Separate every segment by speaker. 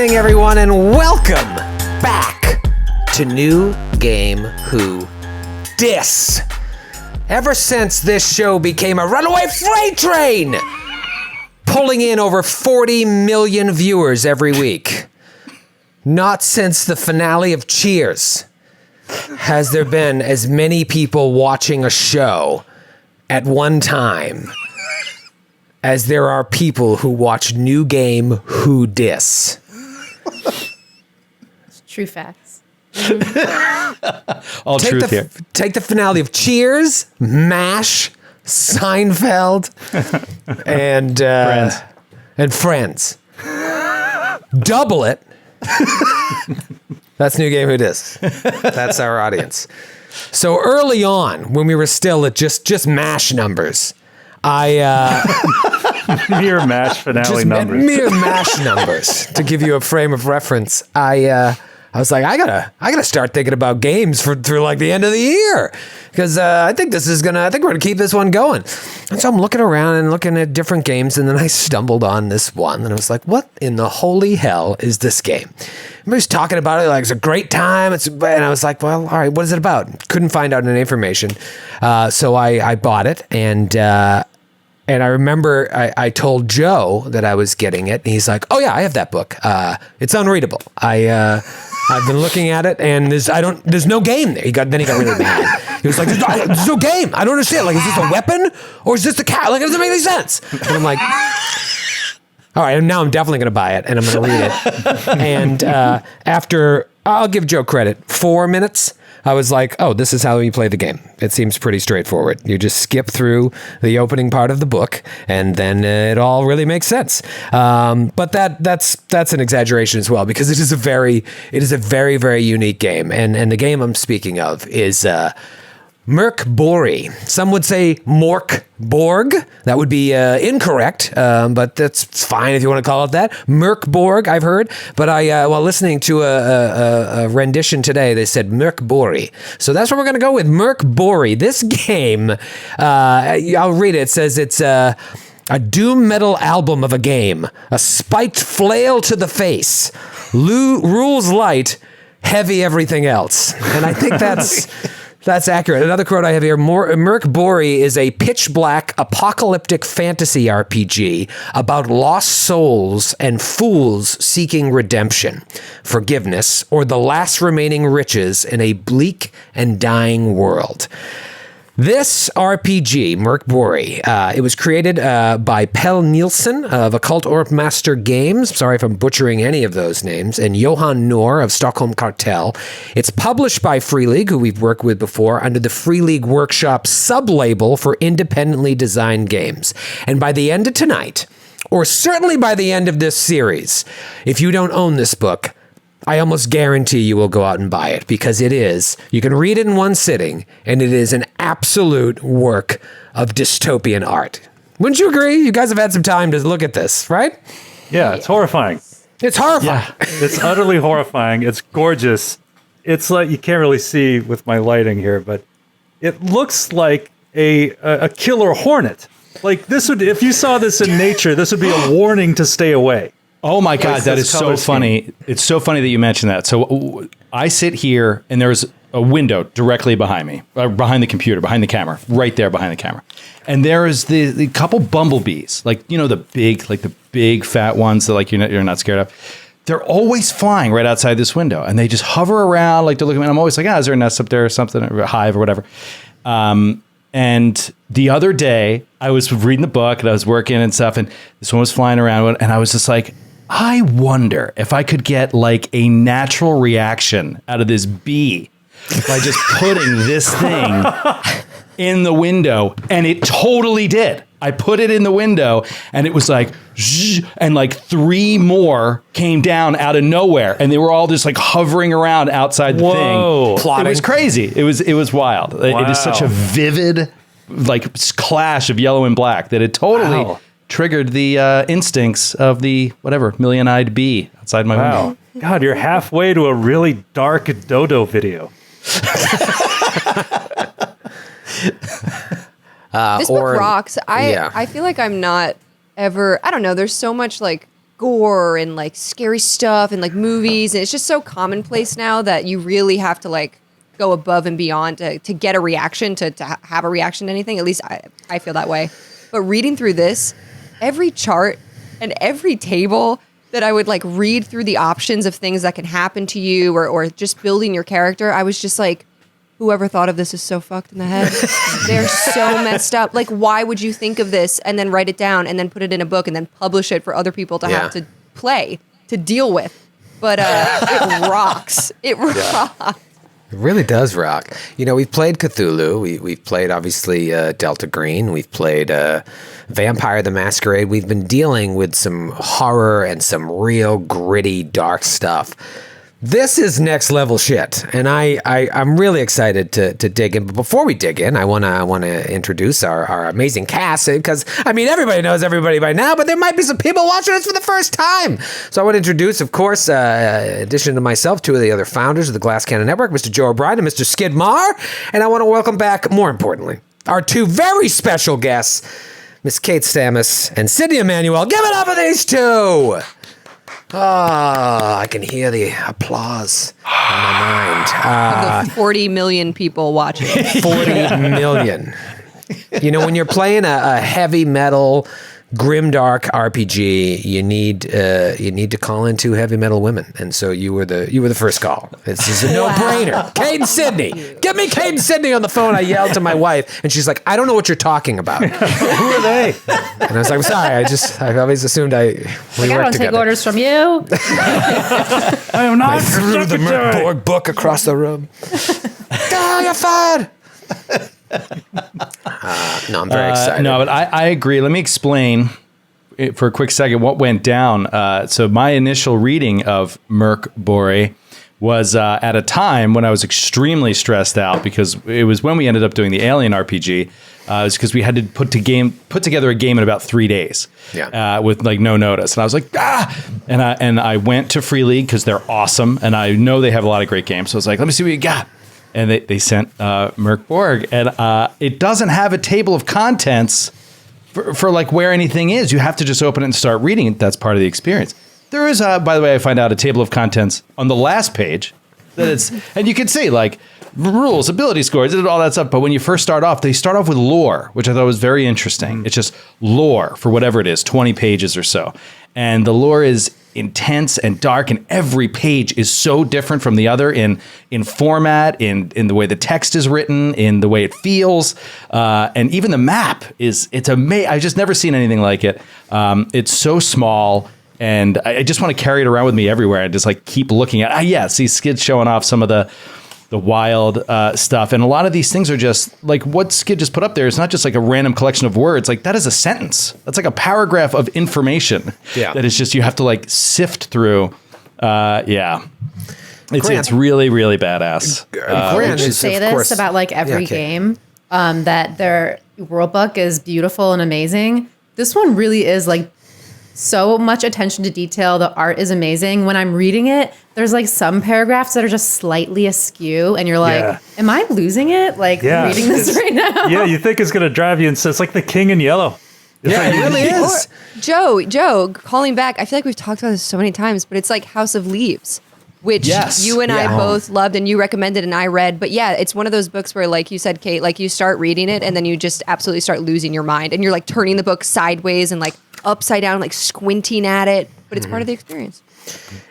Speaker 1: evening, everyone, and welcome back to New Game Who Dis. Ever since this show became a runaway freight train, pulling in over 40 million viewers every week, not since the finale of Cheers has there been as many people watching a show at one time as there are people who watch New Game Who Dis.
Speaker 2: True facts.
Speaker 3: All truth here.
Speaker 1: Take the finale of Cheers, MASH, Seinfeld, and Friends. Double it. That's New Game Who Dis. That's our audience. So early on, when we were still at just MASH numbers,
Speaker 4: mere MASH finale numbers.
Speaker 1: Mere MASH numbers. To give you a frame of reference, I was like, I gotta start thinking about games through like the end of the year, because I think we're gonna keep this one going. And so I'm looking around and looking at different games, and then I stumbled on this one, and I was like, what in the holy hell is this game? Everybody was talking about it like it's a great time. And I was like, well, all right, what is it about? Couldn't find out any information, so I bought it, and I remember I told Joe that I was getting it, and he's like, "Oh yeah, I have that book. It's unreadable. I've been looking at it, and there's no game there." Then he got really mad. He was like, "There's no game. I don't understand. Like, is this a weapon or is this a cat? Like, it doesn't make any sense." And I'm like, "All right, now I'm definitely going to buy it, and I'm going to read it." And after, I'll give Joe credit, 4 minutes, I was like, oh, this is how you play the game. It seems pretty straightforward. You just skip through the opening part of the book, and then it all really makes sense. But that's an exaggeration as well, because it is a very, very unique game. And the game I'm speaking of is Mrk Borg. Some would say Mörk Borg. That would be incorrect, but that's fine if you want to call it that. Mrk Borg, I've heard. But while listening to a rendition today, they said Mörk Borg. So that's what we're going to go with, Mrk Borg. This game, I'll read it. It says it's a doom metal album of a game. A spiked flail to the face. Rules light, heavy everything else. And I think that's... That's accurate. Another quote I have here, Mrk Borg is a pitch-black apocalyptic fantasy RPG about lost souls and fools seeking redemption, forgiveness, or the last remaining riches in a bleak and dying world. This RPG, Mrk Borg, it was created by Pelle Nielsen of Occult Orb Master Games. Sorry if I'm butchering any of those names. And Johan Noor of Stockholm Cartel. It's published by Free League, who we've worked with before, under the Free League Workshop sub-label for independently designed games. And by the end of tonight, or certainly by the end of this series, if you don't own this book, I almost guarantee you will go out and buy it, because you can read it in one sitting, and it is an absolute work of dystopian art. Wouldn't you agree? You guys have had some time to look at this, right?
Speaker 4: Yeah, it's horrifying.
Speaker 1: It's horrifying.
Speaker 4: Yeah, it's utterly horrifying. It's gorgeous. It's like, you can't really see with my lighting here, but it looks like a killer hornet. Like, this would, if you saw this in nature, this would be a warning to stay away.
Speaker 3: Oh my God, that is so funny. It's so funny that you mentioned that. So I sit here, and there's a window directly behind me, behind the computer, behind the camera, right there behind the camera. And there is the couple bumblebees, like, you know, the big fat ones that, like, you're not scared of. They're always flying right outside this window, and they just hover around, like, they're looking at me. I'm always like, is there a nest up there or something, or a hive or whatever. And the other day, I was reading the book, and I was working and stuff, and this one was flying around, and I was just like, I wonder if I could get like a natural reaction out of this bee by just putting this thing in the window. And it totally did. I put it in the window, and it was like, zzz, and like 3 more came down out of nowhere, and they were all just like hovering around outside the thing. Plotting. It was crazy. It was wild. Wow. It is such a vivid like clash of yellow and black that it totally triggered the instincts of the whatever million-eyed bee outside my window.
Speaker 4: God, you're halfway to a really dark dodo video.
Speaker 2: This book rocks. I feel like I'm not ever, I don't know, there's so much like gore and like scary stuff and like movies, and it's just so commonplace now that you really have to like go above and beyond to get a reaction, to have a reaction to anything. At least I feel that way. But reading through this, every chart and every table that I would like read through the options of things that can happen to you or just building your character, I was just like, whoever thought of this is so fucked in the head. They're so messed up. Like, why would you think of this and then write it down and then put it in a book and then publish it for other people to have to play, to deal with? But it rocks. It rocks.
Speaker 1: It really does rock. You know, we've played Cthulhu. We've played, obviously, Delta Green. We've played Vampire the Masquerade. We've been dealing with some horror and some real gritty, dark stuff. This is next level shit, and I'm really excited to dig in. But before we dig in, I wanna introduce our amazing cast, because I mean everybody knows everybody by now, but there might be some people watching us for the first time. So I want to introduce, of course, in addition to myself, two of the other founders of the Glass Cannon Network, Mr. Joe O'Brien and Mr. Skid Maher, and I want to welcome back, more importantly, our two very special guests, Miss Kate Stamas and Sydney Amanuel. Give it up for these two. I can hear the applause in my mind.
Speaker 2: Of the 40 million people watching.
Speaker 1: 40 million. You know, when you're playing a heavy metal, grimdark RPG, you need to call in two heavy metal women, and so you were the first call. This is a no-brainer. Kate and Sydney, get me Kate and Sydney on the phone. I yelled to my wife, and she's like, "I don't know what you're talking about."
Speaker 4: Who are they?
Speaker 1: And I was like, "I'm sorry. I always assumed we
Speaker 5: I
Speaker 1: worked
Speaker 5: don't take
Speaker 1: together."
Speaker 5: orders from you.
Speaker 4: I am not
Speaker 1: I threw the Mrk Borg book across the room. You're fired. No, I'm very excited.
Speaker 3: No, but I agree. Let me explain for a quick second what went down. So my initial reading of Mörk Borg was at a time when I was extremely stressed out, because it was when we ended up doing the Alien RPG. It was because we had to put together a game in about 3 days, with like no notice. And I was like, and I went to Free League because they're awesome, and I know they have a lot of great games. So I was like, let me see what you got. And they sent Mrk Borg, and it doesn't have a table of contents for like where anything is. You have to just open it and start reading it. That's part of the experience. There is, by the way, I find out a table of contents on the last page that it's, and you can see like rules, ability scores, all that stuff. But when you first start off, they start off with lore, which I thought was very interesting. It's just lore for whatever it is, 20 pages or so. And the lore is intense and dark, and every page is so different from the other in format, in the way the text is written, in the way it feels, and even the map it's amazing. I've just never seen anything like it. It's so small, and I just want to carry it around with me everywhere. I just like keep looking at. See Skid's showing off some of the wild stuff, and a lot of these things are just like what Skid just put up there. It's not just like a random collection of words. Like that is a sentence. That's like a paragraph of information. That is just, you have to like sift through. It's really, really badass.
Speaker 1: Grant is,
Speaker 5: say
Speaker 1: of
Speaker 5: this
Speaker 1: course,
Speaker 5: about like every game, that their world book is beautiful and amazing. This one really is like so much attention to detail. The art is amazing. When I'm reading it, there's like some paragraphs that are just slightly askew, and you're like, am I losing it? Like reading this right now?
Speaker 4: Yeah, you think it's going to drive you insane. It's like the King in Yellow.
Speaker 1: It really is.
Speaker 2: Joe, calling back, I feel like we've talked about this so many times, but it's like House of Leaves, which you and I both loved and you recommended and I read. But yeah, it's one of those books where, like you said, Kate, like you start reading it and then you just absolutely start losing your mind, and you're like turning the book sideways and like upside down, like squinting at it, but it's part of the experience.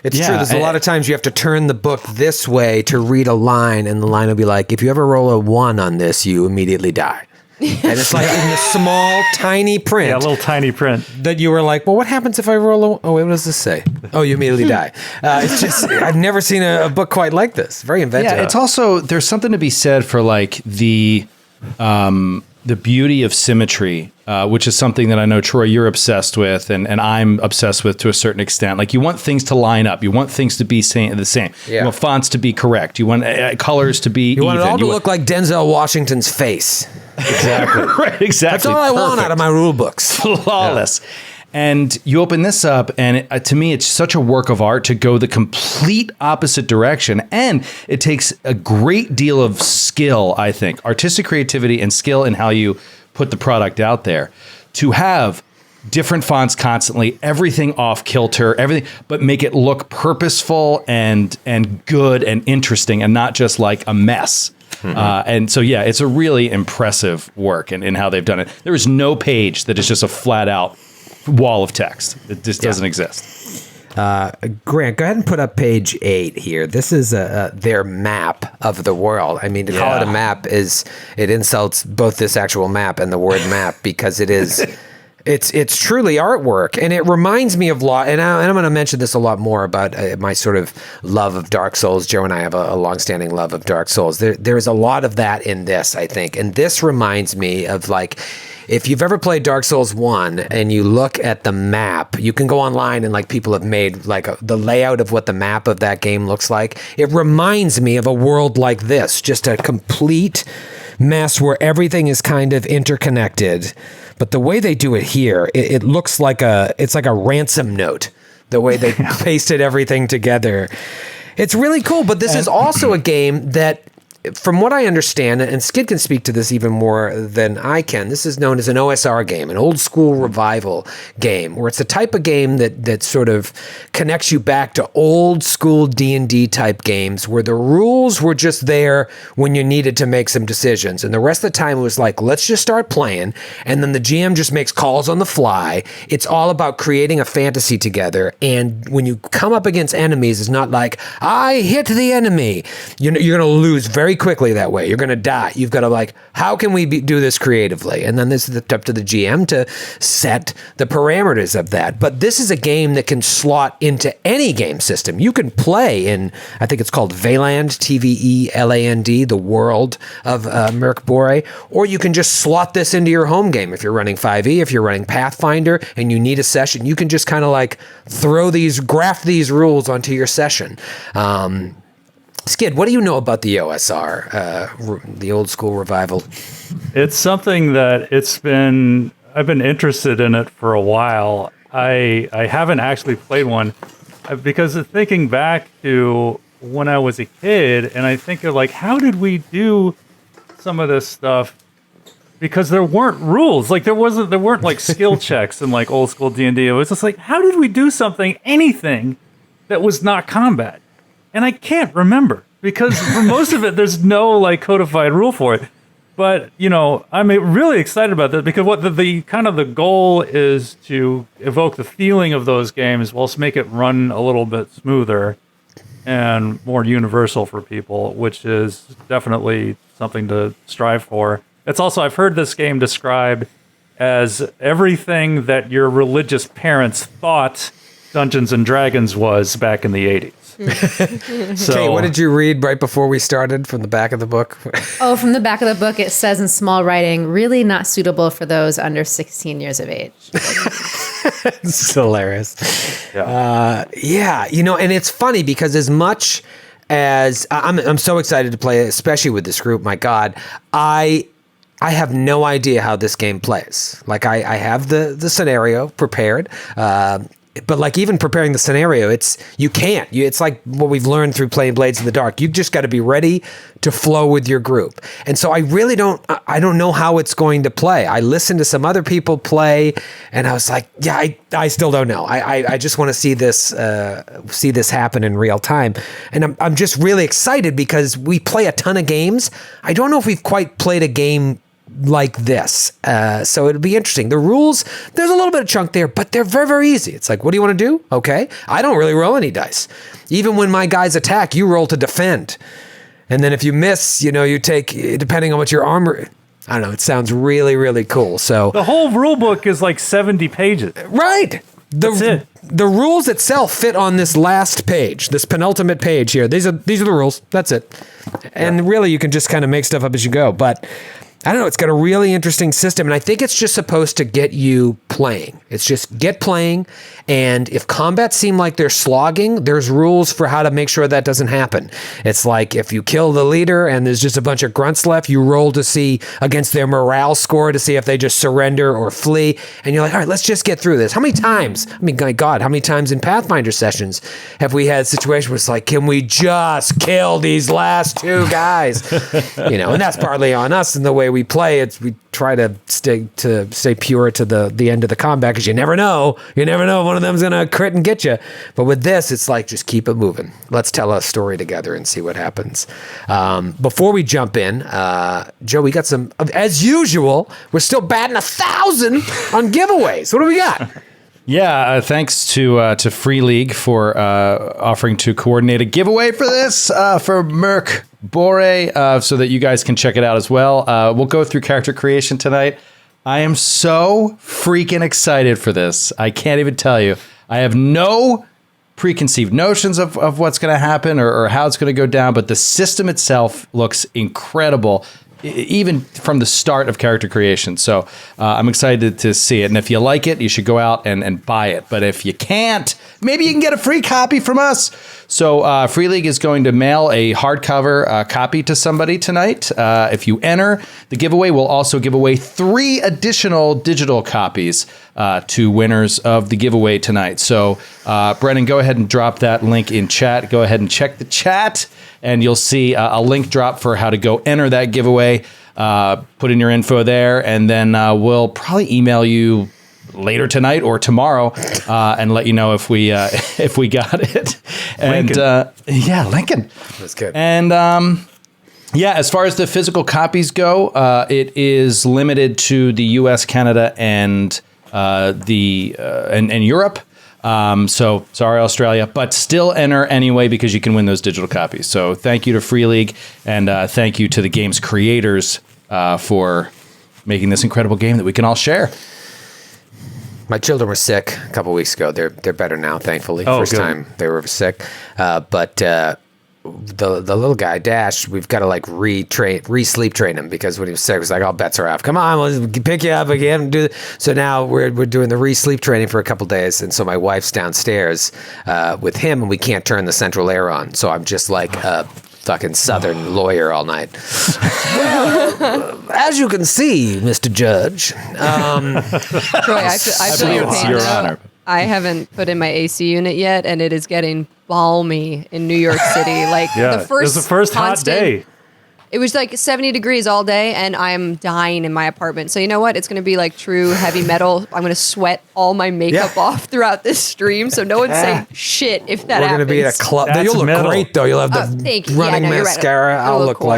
Speaker 1: It's true. There's a lot of times you have to turn the book this way to read a line, and the line will be like, if you ever roll a 1 on this, you immediately die. And it's like in the small, tiny print.
Speaker 4: Yeah, a little tiny print.
Speaker 1: That you were like, well, what happens if I roll a... Oh, wait, what does this say? Oh, you immediately die. It's just, I've never seen a book quite like this. Very inventive.
Speaker 3: Yeah, it's also, there's something to be said for like the beauty of symmetry, which is something that I know, Troy, you're obsessed with, and I'm obsessed with to a certain extent. Like, you want things to line up. You want things to be the same.
Speaker 1: Yeah.
Speaker 3: You want fonts to be correct. You want colors to be even.
Speaker 1: You want it all to look like Denzel Washington's face.
Speaker 3: Exactly. Right, exactly.
Speaker 1: That's all I want out of my rule books.
Speaker 3: Flawless. Yeah. And you open this up, and to me, it's such a work of art to go the complete opposite direction. And it takes a great deal of skill, I think, artistic creativity and skill in how you put the product out there, to have different fonts constantly, everything off kilter, everything, but make it look purposeful and good and interesting and not just like a mess. And so, yeah, it's a really impressive work in how they've done it. There is no page that is just a flat out wall of text. It just doesn't exist.
Speaker 1: Grant, go ahead and put up page 8 here. This is their map of the world. I mean, to call it a map it insults both this actual map and the word map because it is. It's truly artwork, and it reminds me of and I'm going to mention this a lot more about my sort of love of Dark Souls. Joe and I have a longstanding love of Dark Souls. There's a lot of that in this, I think, and this reminds me of like. If you've ever played Dark Souls 1 and you look at the map, you can go online and like people have made like the layout of what the map of that game looks like. It reminds me of a world like this, just a complete mess where everything is kind of interconnected. But the way they do it here, it looks like it's like a ransom note, the way they pasted everything together. It's really cool, but this is also a game that, from what I understand, and Skid can speak to this even more than I can, this is known as an OSR game, an old school revival game, where it's a type of game that sort of connects you back to old school D&D type games where the rules were just there when you needed to make some decisions. And the rest of the time it was like, let's just start playing. And then the GM just makes calls on the fly. It's all about creating a fantasy together. And when you come up against enemies, it's not like, I hit the enemy. You're going to lose very quickly that way. You're going to die. You've got to like, how can we do this creatively? And then this is up to the GM to set the parameters of that. But this is a game that can slot into any game system. You can play in, I think it's called Valand, Tveland, the world of Mörk Borg, or you can just slot this into your home game. If you're running 5e, if you're running Pathfinder and you need a session, you can just kind of like graft these rules onto your session. Skid, what do you know about the OSR, the old school revival?
Speaker 4: It's something that I've been interested in it for a while. I haven't actually played one because of thinking back to when I was a kid, and I think of like, how did we do some of this stuff? Because there weren't rules, like there weren't like skill checks in like old school D&D. It was just like, how did we do anything that was not combat? And I can't remember because for most of it, there's no like codified rule for it. But, you know, I'm really excited about that because what the kind of the goal is to evoke the feeling of those games whilst make it run a little bit smoother and more universal for people, which is definitely something to strive for. It's also, I've heard this game described as everything that your religious parents thought Dungeons and Dragons was back in the 80s. So,
Speaker 1: Kate, what did you read right before we started from the back of the book?
Speaker 5: Oh, from the back of the book, it says in small writing, really not suitable for those under 16 years of age.
Speaker 1: It's hilarious. Yeah, you know, and it's funny because as much as I'm so excited to play it, especially with this group, my God, I have no idea how this game plays. Like I have the scenario prepared, but like even preparing the scenario, it's like what we've learned through playing Blades in the Dark. You've just got to be ready to flow with your group. And so I really don't know how it's going to play. I listened to some other people play and I was like, yeah, I still don't know. I just want to see this happen in real time. And I'm just really excited because we play a ton of games. I don't know if we've quite played a game like this. So it'll be interesting. The rules, there's a little bit of chunk there, but they're very, very easy. It's like, what do you want to do? Okay. I don't really roll any dice. Even when my guys attack, you roll to defend. And then if you miss, you take, depending on what your armor, I don't know, it sounds really, really cool. So
Speaker 4: the whole rule book is like 70 pages.
Speaker 1: Right.
Speaker 4: That's it.
Speaker 1: The rules itself fit on this last page, this penultimate page here. These are the rules. That's it. And really, you can just kind of make stuff up as you go. But I don't know. It's got a really interesting system, and I think it's just supposed to get you playing. It's just get playing, and if combats seem like they're slogging, there's rules for how to make sure that doesn't happen. It's like if you kill the leader and there's just a bunch of grunts left, you roll to see against their morale score to see if they just surrender or flee, and you're like, all right, let's just get through this. How many times, my God, how many times in Pathfinder sessions have we had situations where it's like, can we just kill these last two guys? And that's partly on us in the way we play, we try to stay pure to the end of the combat, because you never know if one of them's gonna crit and get you. But with this, it's like, just keep it moving. Let's tell a story together and see what happens. Before we jump in, Joe, we got some, as usual, we're still batting 1,000 on giveaways. What do we got?
Speaker 3: Yeah, thanks to Free League for offering to coordinate a giveaway for this for Mrk Borg, so that you guys can check it out as well. We'll go through character creation tonight. I am so freaking excited for this. I can't even tell you. I have no preconceived notions of what's going to happen or how it's going to go down, but the system itself looks incredible, even from the start of character creation. So I'm excited to see it. And if you like it, you should go out and buy it. But if you can't, maybe you can get a free copy from us. So Free League is going to mail a hardcover copy to somebody tonight. If you enter the giveaway, we'll also give away 3 additional digital copies to winners of the giveaway tonight. So Brennan, go ahead and drop that link in chat. Go ahead and check the chat, and you'll see a link drop for how to go enter that giveaway. Put in your info there, and then we'll probably email you later tonight or tomorrow and let you know if we got it. And Lincoln.
Speaker 1: That's good.
Speaker 3: And as far as the physical copies go, it is limited to the U.S., Canada, and and Europe. So sorry, Australia, but still enter anyway, because you can win those digital copies. So thank you to Free League, and thank you to the game's creators for making this incredible game that we can all share.
Speaker 1: My children were sick a couple weeks ago. They're better now, thankfully.
Speaker 4: Oh,
Speaker 1: First
Speaker 4: good.
Speaker 1: time they were sick. But the little guy, Dash, we've got to like re-sleep train him, because when he was sick, it was like, all bets are off. Come on, let's pick you up again. So now we're doing the re-sleep training for a couple days. And so my wife's downstairs with him, and we can't turn the central air on. So I'm just like a fucking Southern lawyer all night. Well, as you can see, Mr. Judge.
Speaker 2: Troy, I feel your pain.
Speaker 3: Your
Speaker 2: though.
Speaker 3: honor.
Speaker 2: I haven't put in my AC unit yet, and it is getting balmy in New York City. Like
Speaker 4: Yeah,
Speaker 2: the
Speaker 4: it was the first hot
Speaker 2: constant-
Speaker 4: day.
Speaker 2: It was like 70 degrees all day, and I'm dying in my apartment. So you know what? It's going to be like true heavy metal. I'm going to sweat all my makeup off throughout this stream, so no one's saying shit if that
Speaker 1: We're going
Speaker 2: happens.
Speaker 1: to be at a club.
Speaker 4: That's
Speaker 1: You'll look
Speaker 4: metal.
Speaker 1: great, though. You'll have
Speaker 2: Oh,
Speaker 1: the
Speaker 2: thank you. Yeah,
Speaker 1: running
Speaker 2: no, you're right.
Speaker 1: mascara.
Speaker 2: It'll
Speaker 1: I'll
Speaker 2: look
Speaker 1: look
Speaker 2: cool.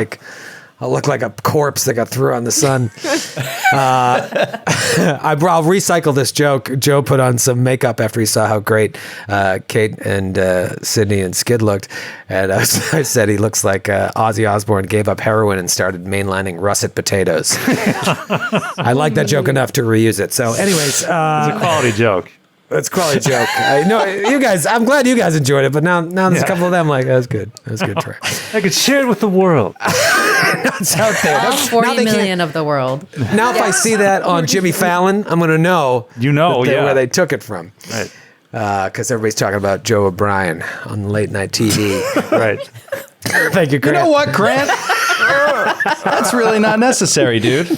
Speaker 1: like a corpse that got thrown on the sun. I'll recycle this joke. Joe put on some makeup after he saw how great Kate and Sydney and Skid looked. And I said he looks like Ozzy Osbourne gave up heroin and started mainlining russet potatoes. I like that joke enough to reuse it. So anyways.
Speaker 4: It's a quality joke.
Speaker 1: It's a quality joke. I know you guys. I'm glad you guys enjoyed it, but now there's a couple of them like, that was good. That was a good try.
Speaker 4: I could share it with the world.
Speaker 1: It's out there.
Speaker 5: All
Speaker 1: Now
Speaker 5: 40
Speaker 1: they can't-
Speaker 5: million of the world.
Speaker 1: Now, if I see that on Jimmy Fallon, I'm going to know. Where they took it from.
Speaker 4: Right.
Speaker 1: Because everybody's talking about Joe O'Brien on late night TV.
Speaker 4: Right.
Speaker 1: Thank you,
Speaker 3: You
Speaker 1: Grant.
Speaker 3: know what, Grant? That's really not necessary, dude.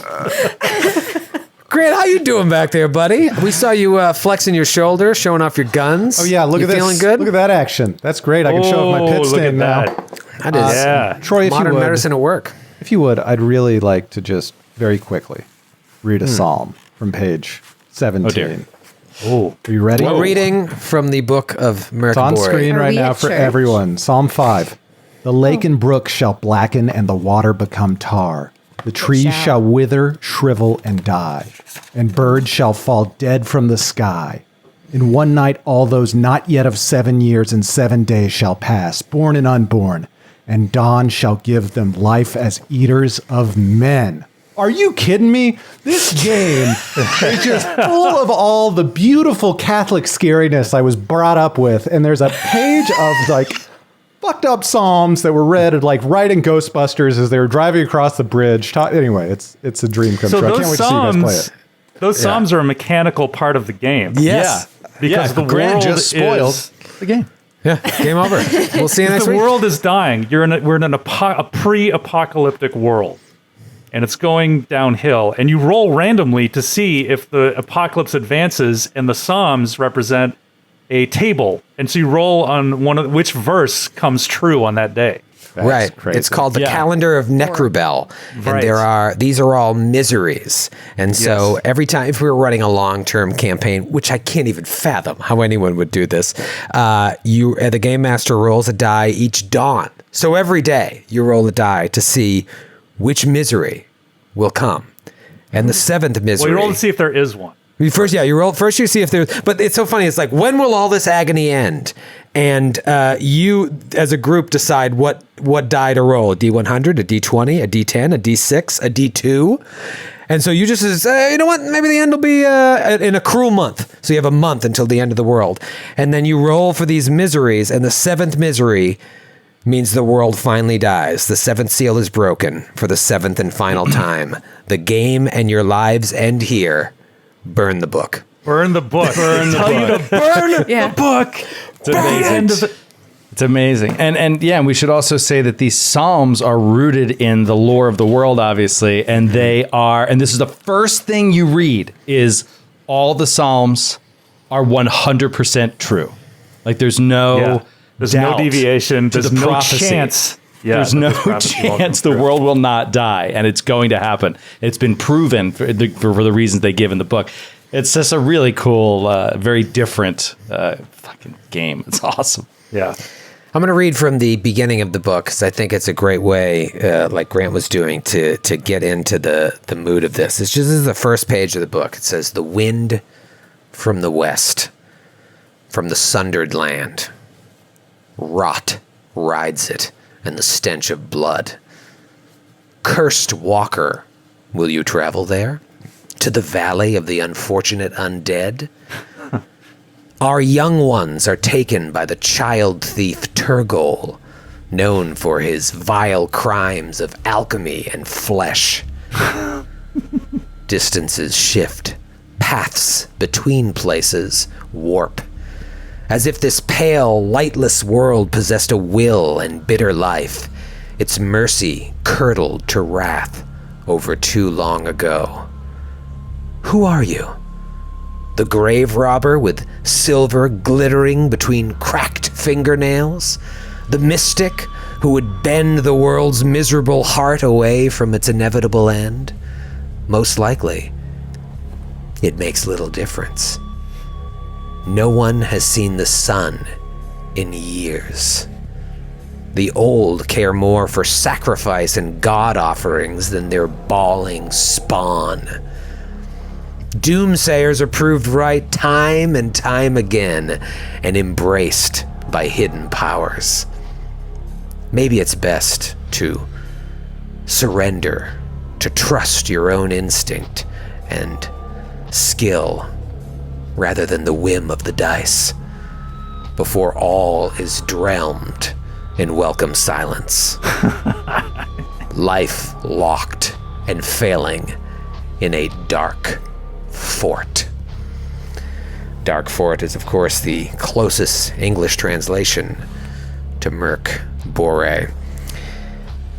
Speaker 1: Grant, how you doing back there, buddy? We saw you flexing your shoulder, showing off your guns.
Speaker 6: Oh yeah, look
Speaker 1: you
Speaker 6: at this.
Speaker 1: feeling good?
Speaker 6: Look at that action. That's great. I can show off my pit
Speaker 4: look at
Speaker 6: stand now.
Speaker 4: that.
Speaker 1: That is
Speaker 4: Yeah.
Speaker 6: Troy, if you
Speaker 1: modern
Speaker 6: would,
Speaker 1: medicine at work.
Speaker 6: if you would, I'd really like to just very quickly read a psalm from page 17.
Speaker 3: Oh, dear.
Speaker 4: Oh,
Speaker 6: Are you ready?
Speaker 1: We're reading from the book of Mörk
Speaker 6: It's on
Speaker 1: Borg.
Speaker 6: screen
Speaker 2: Are
Speaker 6: right
Speaker 2: we
Speaker 6: now
Speaker 2: at
Speaker 6: for
Speaker 2: church?
Speaker 6: everyone. Psalm 5. The lake and brook shall blacken and the water become tar. The trees shall wither, shrivel, and die. And birds shall fall dead from the sky. In one night all those not yet of 7 years and 7 days shall pass, born and unborn. And dawn shall give them life as eaters of men. Are you kidding me? This game is just full of all the beautiful Catholic scariness I was brought up with. And there's a page of like fucked up psalms that were read at like right in Ghostbusters as they were driving across the bridge. Anyway, it's a dream come
Speaker 4: so
Speaker 6: true. I can't
Speaker 4: those
Speaker 6: wait to see you guys play
Speaker 4: psalms,
Speaker 6: it.
Speaker 4: those psalms are a mechanical part of the game.
Speaker 1: Yes.
Speaker 4: Because the
Speaker 3: Grant
Speaker 4: world
Speaker 3: just spoiled
Speaker 4: is,
Speaker 3: the game.
Speaker 1: Yeah. Game over. We'll see you next
Speaker 4: the
Speaker 1: week.
Speaker 4: world is dying. We're in a pre-apocalyptic world, and it's going downhill. And you roll randomly to see if the apocalypse advances, and the psalms represent a table, and so you roll on which verse comes true on that day.
Speaker 1: Right.
Speaker 6: crazy.
Speaker 1: It's called the
Speaker 3: Yeah.
Speaker 1: Calendar of Necrubel.
Speaker 4: Right.
Speaker 1: And these are all miseries. And so
Speaker 4: Yes.
Speaker 1: every time, if we were running a long-term campaign, which I can't even fathom how anyone would do this, the game master rolls a die each dawn. So every day you roll a die to see which misery will come. And the seventh
Speaker 4: Well,
Speaker 1: misery.
Speaker 4: you roll to see if there is one.
Speaker 1: You roll first. You see if there's, but it's so funny. It's like, when will all this agony end? And you, as a group, decide what die to roll: a D100, a D20, a D10, a D6, a D2. And so you just say, you know what? Maybe the end will be in a cruel month. So you have a month until the end of the world, and then you roll for these miseries. And the seventh misery means the world finally dies. The seventh seal is broken for the seventh and final time. The game and your lives end here. Burn the book.
Speaker 4: Burn the book.
Speaker 3: Burn the
Speaker 4: Tell you
Speaker 3: book.
Speaker 4: to burn
Speaker 5: Yeah.
Speaker 4: the book.
Speaker 3: It's amazing. It's amazing. And yeah, we should also say that these psalms are rooted in the lore of the world, obviously, and and this is the first thing you read, is all the psalms are 100% true. Like there's no
Speaker 4: There's
Speaker 3: doubt
Speaker 4: no deviation.
Speaker 3: to
Speaker 4: There's
Speaker 3: the
Speaker 4: no
Speaker 3: prophecy.
Speaker 4: chance. Yeah,
Speaker 3: There's
Speaker 4: that
Speaker 3: no
Speaker 4: this prophecy will
Speaker 3: chance
Speaker 4: come
Speaker 3: the
Speaker 4: true.
Speaker 3: world will not die, and it's going to happen. It's been proven for the reasons they give in the book. It's just a really cool, very different fucking game. It's awesome.
Speaker 4: Yeah.
Speaker 1: I'm going to read from the beginning of the book because I think it's a great way, like Grant was doing, to get into the mood of this. This is the first page of the book. It says, "The wind from the west, from the sundered land. Rot rides it, and the stench of blood. Cursed walker, will you travel there? To the valley of the unfortunate undead? Our young ones are taken by the child thief Turgol, known for his vile crimes of alchemy and flesh. Distances shift, paths between places warp, as if this pale, lightless world possessed a will and bitter life, its mercy curdled to wrath over too long ago. Who are you? The grave robber with silver glittering between cracked fingernails? The mystic who would bend the world's miserable heart away from its inevitable end? Most likely, it makes little difference. No one has seen the sun in years. The old care more for sacrifice and god offerings than their bawling spawn. Doomsayers are proved right time and time again and embraced by hidden powers. Maybe it's best to surrender, to trust your own instinct and skill rather than the whim of the dice, before all is drowned in welcome silence. Life locked and failing in a dark fort. Dark Fort is, of course, the closest English translation to Mrk Borg.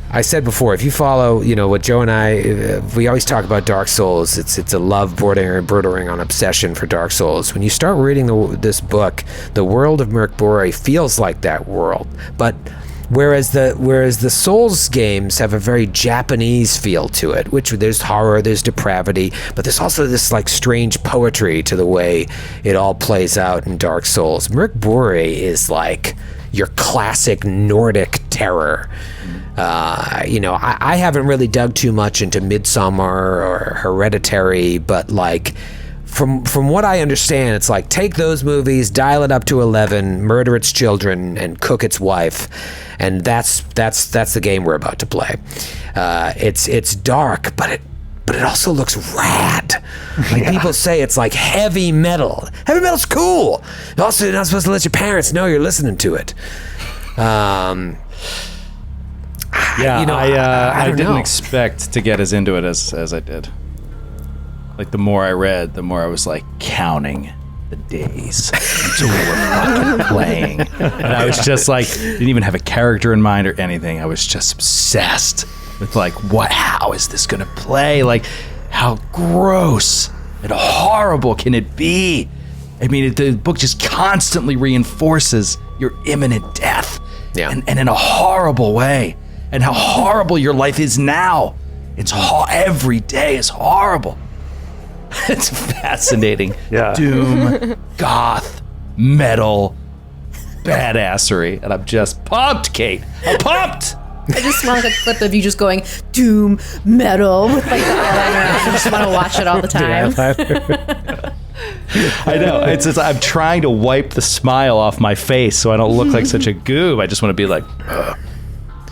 Speaker 1: I said before, if you follow, what Joe and I, we always talk about Dark Souls. It's a love bordering on obsession for Dark Souls. When you start reading this book, the world of Mörk Borg feels like that world. But whereas the Souls games have a very Japanese feel to it, which there's horror, there's depravity, but there's also this like strange poetry to the way it all plays out in Dark Souls. Mörk Borg is like your classic Nordic terror. I haven't really dug too much into Midsommar or Hereditary, but like from what I understand, it's like take those movies, dial it up to 11, murder its children, and cook its wife, and that's the game we're about to play. It's dark, but it also looks rad. Like people say, it's like heavy metal. Heavy metal's cool. Also, you're not supposed to let your parents know you're listening to it.
Speaker 3: I didn't
Speaker 1: know.
Speaker 3: expect to get as into it as I did. Like the more I read, the more I was like counting the days until we were fucking playing. And I was just like, didn't even have a character in mind or anything. I was just obsessed with like, how is this gonna play? Like, how gross and horrible can it be? I mean, the book just constantly reinforces your imminent death.
Speaker 1: Yeah.
Speaker 3: And in a horrible way. And how horrible your life is now. It's every day is horrible. It's fascinating.
Speaker 4: Yeah.
Speaker 3: Doom, goth, metal, badassery. And I'm just pumped, Kate. I'm pumped.
Speaker 5: I just want like a clip of you just going doom metal with like the eyeliner. I just want to watch it all the time.
Speaker 3: I know. It's just, I'm trying to wipe the smile off my face so I don't look like such a goob. I just want to be like, ugh.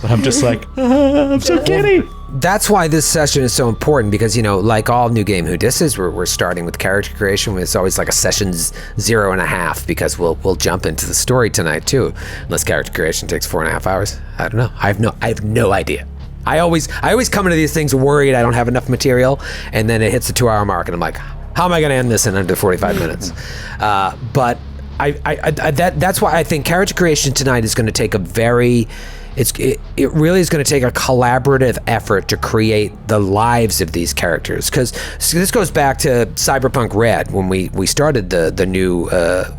Speaker 3: But I'm just like, I'm so giddy.
Speaker 1: That's why this session is so important because, like all New Game Who Dis is, we're starting with character creation. It's always like a session's 0.5 because we'll jump into the story tonight too. Unless character creation takes 4.5 hours. I don't know. I have no idea. I always come into these things worried I don't have enough material, and then it hits the 2-hour mark, and I'm like, how am I going to end this in under 45 minutes? But that's why I think character creation tonight is going to take a very. It really is going to take a collaborative effort to create the lives of these characters, because this goes back to Cyberpunk Red when we started the new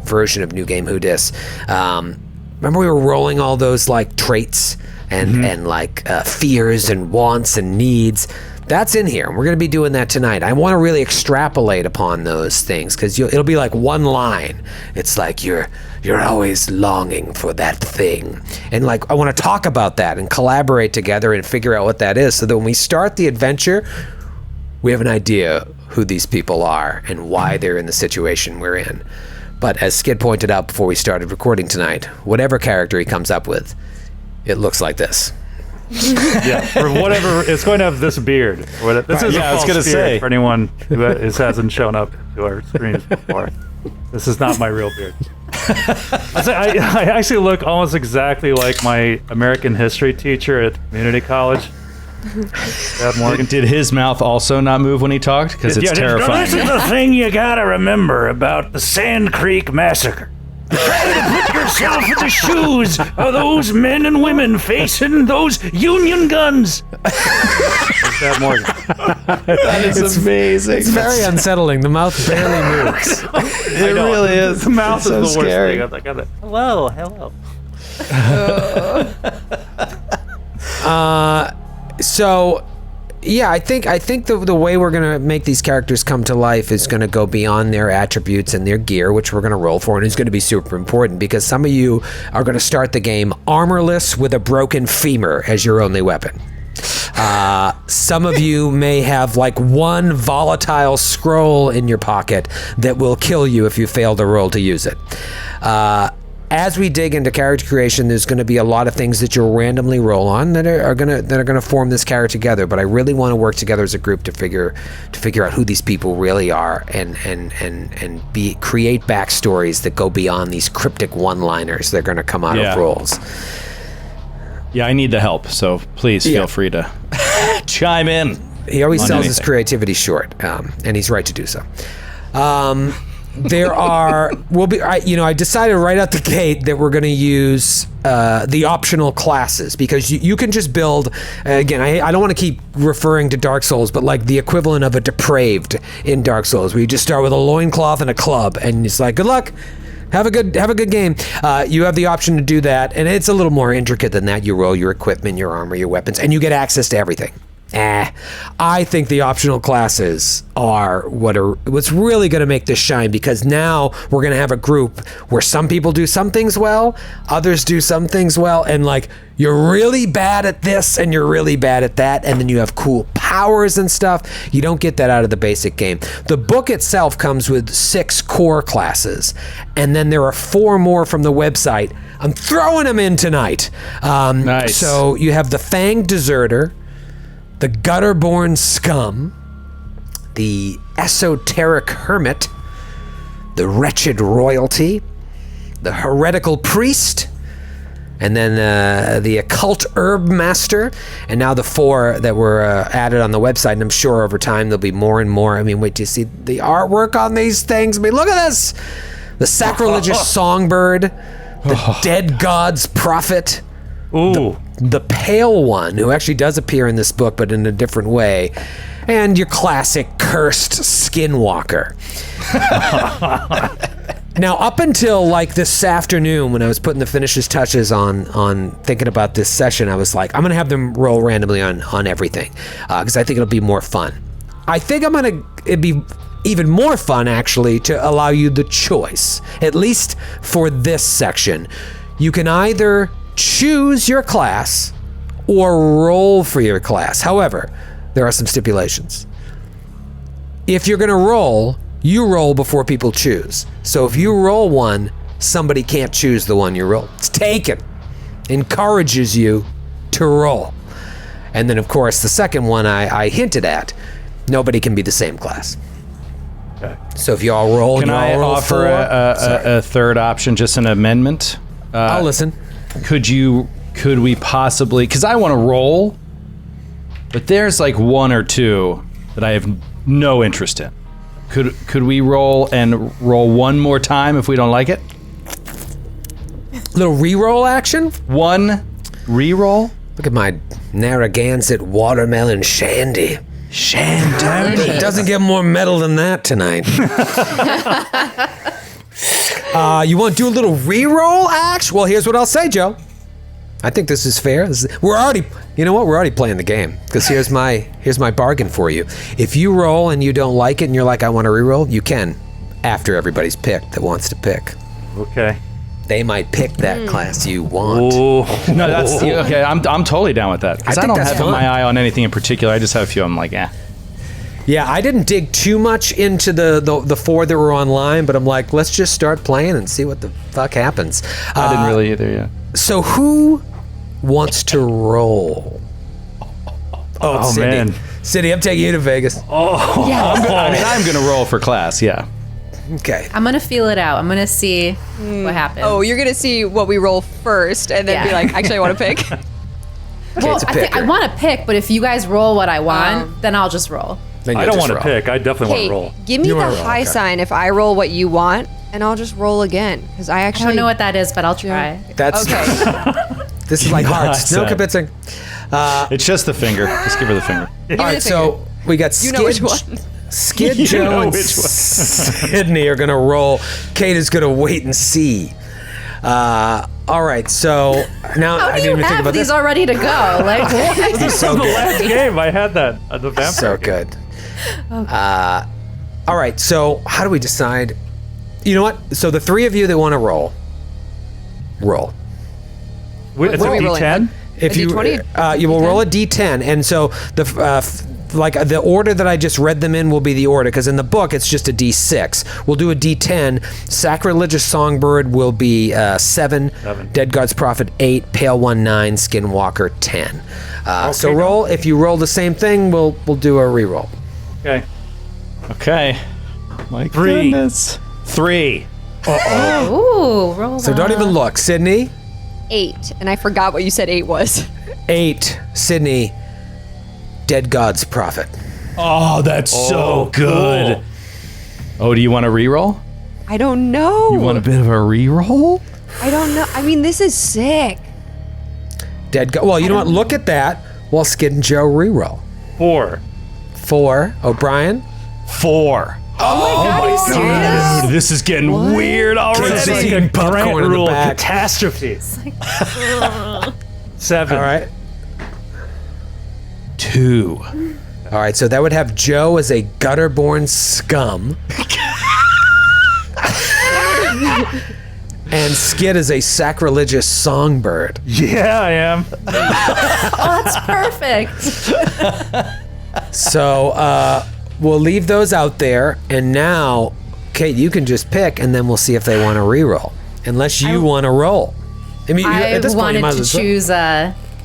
Speaker 1: version of New Game Who Dis. Remember we were rolling all those like traits and like fears and wants and needs. That's in here. We're going to be doing that tonight. I want to really extrapolate upon those things because it'll be like one line. It's like you're always longing for that thing. And like I want to talk about that and collaborate together and figure out what that is so that when we start the adventure, we have an idea who these people are and why they're in the situation we're in. But as Skid pointed out before we started recording tonight, whatever character he comes up with, it looks like this.
Speaker 4: Yeah, or whatever. It's going to have this beard. This is a false beard for anyone who hasn't shown up to our screens before. This is not my real beard. I actually look almost exactly like my American history teacher at community college. Dad Morgan.
Speaker 3: Did his mouth also not move when he talked? Because it's terrifying.
Speaker 7: This is the thing you gotta remember about the Sand Creek Massacre. Try to put yourself in the shoes of those men and women facing those Union guns.
Speaker 4: Dad Morgan.
Speaker 3: That is amazing.
Speaker 1: It's very unsettling. The mouth barely moves.
Speaker 3: It really is.
Speaker 4: The mouth
Speaker 3: so
Speaker 4: is the worst
Speaker 3: scary.
Speaker 4: thing. I'm like, hello.
Speaker 1: So, yeah, I think the way we're gonna make these characters come to life is gonna go beyond their attributes and their gear, which we're gonna roll for, and it's gonna be super important because some of you are gonna start the game armorless with a broken femur as your only weapon. Some of you may have like one volatile scroll in your pocket that will kill you if you fail to roll to use it. As we dig into character creation, there's going to be a lot of things that you'll randomly roll on that are going to form this character together. But I really want to work together as a group to figure out who these people really are and create backstories that go beyond these cryptic one-liners that are going to come out of rolls.
Speaker 3: Yeah, I need the help, so please feel free to chime in.
Speaker 1: He always sells
Speaker 3: anything.
Speaker 1: his creativity short, and he's right to do so. I decided right out the gate that we're going to use the optional classes because you can just build, again, I don't want to keep referring to Dark Souls, but like the equivalent of a depraved in Dark Souls, where you just start with a loincloth and a club, and it's like, good luck. Have a good game. You have the option to do that, and it's a little more intricate than that. You roll your equipment, your armor, your weapons, and you get access to everything. I think the optional classes are what's really going to make this shine, because now we're going to have a group where some people do some things well, others do some things well, and like you're really bad at this and you're really bad at that, and then you have cool powers and stuff. You don't get that out of the basic game. The book itself comes with 6 core classes, and then there are 4 more from the website. I'm throwing them in tonight.
Speaker 3: Nice.
Speaker 1: So you have the Fanged Deserter, the Gutter-born Scum, the Esoteric Hermit, the Wretched Royalty, the Heretical Priest, and then the Occult Herb Master, and now the 4 that were added on the website, and I'm sure over time there'll be more and more. I mean, wait till you see the artwork on these things. I mean, look at this! The Sacrilegious Songbird, the Dead God's Prophet,
Speaker 4: Ooh.
Speaker 1: the Pale One, who actually does appear in this book, but in a different way, and your classic cursed Skinwalker. Now, up until like this afternoon, when I was putting the finishes touches on thinking about this session, I was like, I'm gonna have them roll randomly on everything because I think it'll be more fun. I think it'd be even more fun actually to allow you the choice, at least for this section. You can either choose your class or roll for your class. However, there are some stipulations. If you're gonna roll, you roll before people choose. So if you roll one, somebody can't choose the one you roll. It's taken. Encourages you to roll. And then, of course, the second one I hinted at, nobody can be the same class.
Speaker 4: Okay.
Speaker 1: So if you all roll,
Speaker 3: Can
Speaker 1: you all
Speaker 3: I
Speaker 1: roll
Speaker 3: offer
Speaker 1: four.
Speaker 3: a third option, just an amendment?
Speaker 1: I'll listen.
Speaker 3: Could we possibly, because I want to roll, but there's like one or two that I have no interest in. Could we roll and roll one more time if we don't like it?
Speaker 1: Little re-roll action.
Speaker 3: One re-roll?
Speaker 1: Look at my Narragansett watermelon shandy. It doesn't get more metal than that tonight. You want to do a little re-roll action? Well, here's what I'll say, Joe. I think this is fair. We're already playing the game, because here's my bargain for you. If you roll and you don't like it and you're like, I want to re-roll, you can, after everybody's picked that wants to pick.
Speaker 4: Okay.
Speaker 1: They might pick that class you want.
Speaker 3: No, that's okay. I'm totally down with that, because
Speaker 1: I
Speaker 3: I
Speaker 1: think
Speaker 3: don't
Speaker 1: that's
Speaker 3: have
Speaker 1: fun.
Speaker 3: my eye on anything in particular. I just have a few. I'm like,
Speaker 1: Yeah, I didn't dig too much into the four that were online, but I'm like, let's just start playing and see what the fuck happens.
Speaker 3: I didn't really either. Yeah.
Speaker 1: So who wants to roll?
Speaker 4: Oh,
Speaker 1: Sydney.
Speaker 4: man.
Speaker 1: Sydney, I'm taking you to Vegas.
Speaker 3: I'm gonna roll for class. Yeah.
Speaker 1: Okay.
Speaker 5: I'm gonna feel it out. I'm gonna see what happens.
Speaker 2: Oh, you're gonna see what we roll first, and then be
Speaker 5: Yeah.
Speaker 2: like, actually, I want to pick.
Speaker 5: well,
Speaker 1: it's a
Speaker 5: I think I
Speaker 1: picker.
Speaker 5: want to pick, but if you guys roll what I want, then I'll just roll.
Speaker 1: Then
Speaker 4: I
Speaker 1: you'll
Speaker 4: don't
Speaker 1: just
Speaker 4: want to
Speaker 1: roll.
Speaker 4: pick. I definitely want
Speaker 2: Hey,
Speaker 4: to roll.
Speaker 2: give me
Speaker 1: You
Speaker 2: the
Speaker 1: wanna roll,
Speaker 2: high
Speaker 1: okay.
Speaker 2: sign if I roll what you want, and I'll just roll again because I
Speaker 5: I
Speaker 2: actually
Speaker 5: don't know what that is, but I'll try.
Speaker 1: That's
Speaker 2: Okay,
Speaker 1: this is like hearts. No
Speaker 3: Nice.
Speaker 1: kibitzing.
Speaker 3: It's just the finger. Just give her the finger.
Speaker 1: All right, so we got
Speaker 2: you
Speaker 1: Skid,
Speaker 2: know which one.
Speaker 1: Skid,
Speaker 3: You
Speaker 1: Joe,
Speaker 3: know
Speaker 1: and
Speaker 3: which one.
Speaker 1: Sydney are gonna roll. Kate is gonna wait and see. All right, so now
Speaker 5: How
Speaker 1: I
Speaker 5: do
Speaker 1: didn't
Speaker 5: you
Speaker 1: even think
Speaker 5: have
Speaker 1: about
Speaker 5: these
Speaker 1: this.
Speaker 5: already to go? Like, what?
Speaker 1: This is so
Speaker 4: The
Speaker 1: good.
Speaker 4: last game, I had that. The vampire
Speaker 1: So
Speaker 4: game.
Speaker 1: good. All right, so how do we decide? You know what? So the three of you that want to roll.
Speaker 4: Wait, it's a
Speaker 2: What are we rolling?
Speaker 4: D10?
Speaker 1: If
Speaker 2: A
Speaker 1: you
Speaker 2: D20?
Speaker 1: you will roll a D10, and so the order that I just read them in will be the order, because in the book it's just a D6. We'll do a D10. Sacrilegious Songbird will be 7. Dead God's Prophet 8. Pale One 9. Skinwalker 10. So roll. If you roll the same thing, we'll do a re-roll.
Speaker 4: Okay.
Speaker 3: Okay. My
Speaker 4: 3.
Speaker 3: goodness. 3.
Speaker 5: Ooh, roll.
Speaker 1: So don't even look, Sydney.
Speaker 2: 8, and I forgot what you said 8 was.
Speaker 1: 8. Sydney. Dead God's Prophet.
Speaker 3: Oh, that's so good. Oh, do you want a re-roll?
Speaker 2: I don't know.
Speaker 3: You want a bit of a re-roll?
Speaker 2: I don't know. I mean, this is sick.
Speaker 1: Dead God. Well, you know what? Look at that. While Skid and Joe re-roll.
Speaker 4: 4.
Speaker 1: 4. O'Brien.
Speaker 3: 4.
Speaker 2: Oh my God,
Speaker 3: Dude, this is getting weird already.
Speaker 1: Kids
Speaker 4: It's like
Speaker 1: eating
Speaker 4: a
Speaker 1: popcorn
Speaker 4: Grant
Speaker 1: in the
Speaker 4: rule
Speaker 1: back.
Speaker 4: catastrophe. 7.
Speaker 1: All right.
Speaker 3: 2.
Speaker 1: All right. So that would have Joe as a gutter-born scum. And Skid as a sacrilegious songbird.
Speaker 4: Yeah, I am.
Speaker 5: That's perfect.
Speaker 1: So we'll leave those out there. And now, Kate, you can just pick, and then we'll see if they want to re-roll. Unless you want to roll. I mean,
Speaker 5: I
Speaker 1: at this point, you
Speaker 5: wanted
Speaker 1: might
Speaker 5: to
Speaker 1: as well.
Speaker 5: choose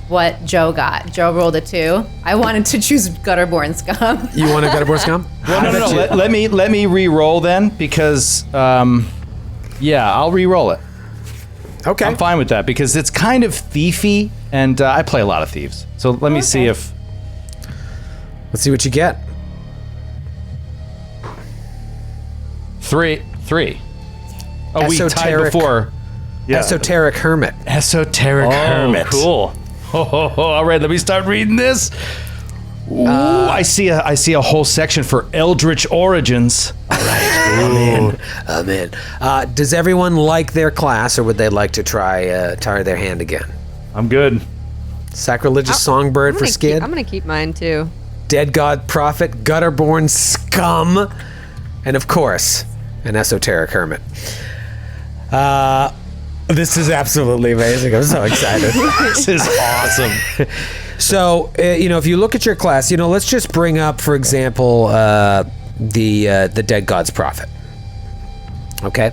Speaker 5: what Joe got. Joe rolled a 2. I wanted to choose Gutterborn Scum.
Speaker 1: You want a gutter-born scum?
Speaker 3: Well, no. Let me re-roll then, because yeah, I'll re-roll it.
Speaker 1: Okay.
Speaker 3: I'm fine with that because it's kind of thiefy, and I play a lot of thieves. So let me see if.
Speaker 1: Let's see what you get.
Speaker 3: 3. Oh, we tied
Speaker 1: Esoteric.
Speaker 3: before.
Speaker 4: Yeah.
Speaker 1: Esoteric Hermit.
Speaker 3: Esoteric Hermit.
Speaker 4: Cool.
Speaker 3: All right, let me start reading this. Ooh, I see a whole section for Eldritch Origins. All right,
Speaker 1: I'm in. Does everyone like their class, or would they like to try their hand again?
Speaker 4: I'm good.
Speaker 1: Sacrilegious Songbird for Skid.
Speaker 2: I'm gonna keep mine too.
Speaker 1: Dead God Prophet, Gutterborn Scum, and of course, an Esoteric Hermit. This is absolutely amazing. I'm so excited.
Speaker 3: This is awesome.
Speaker 1: So, if you look at your class, let's just bring up, for example, the Dead God's Prophet. Okay?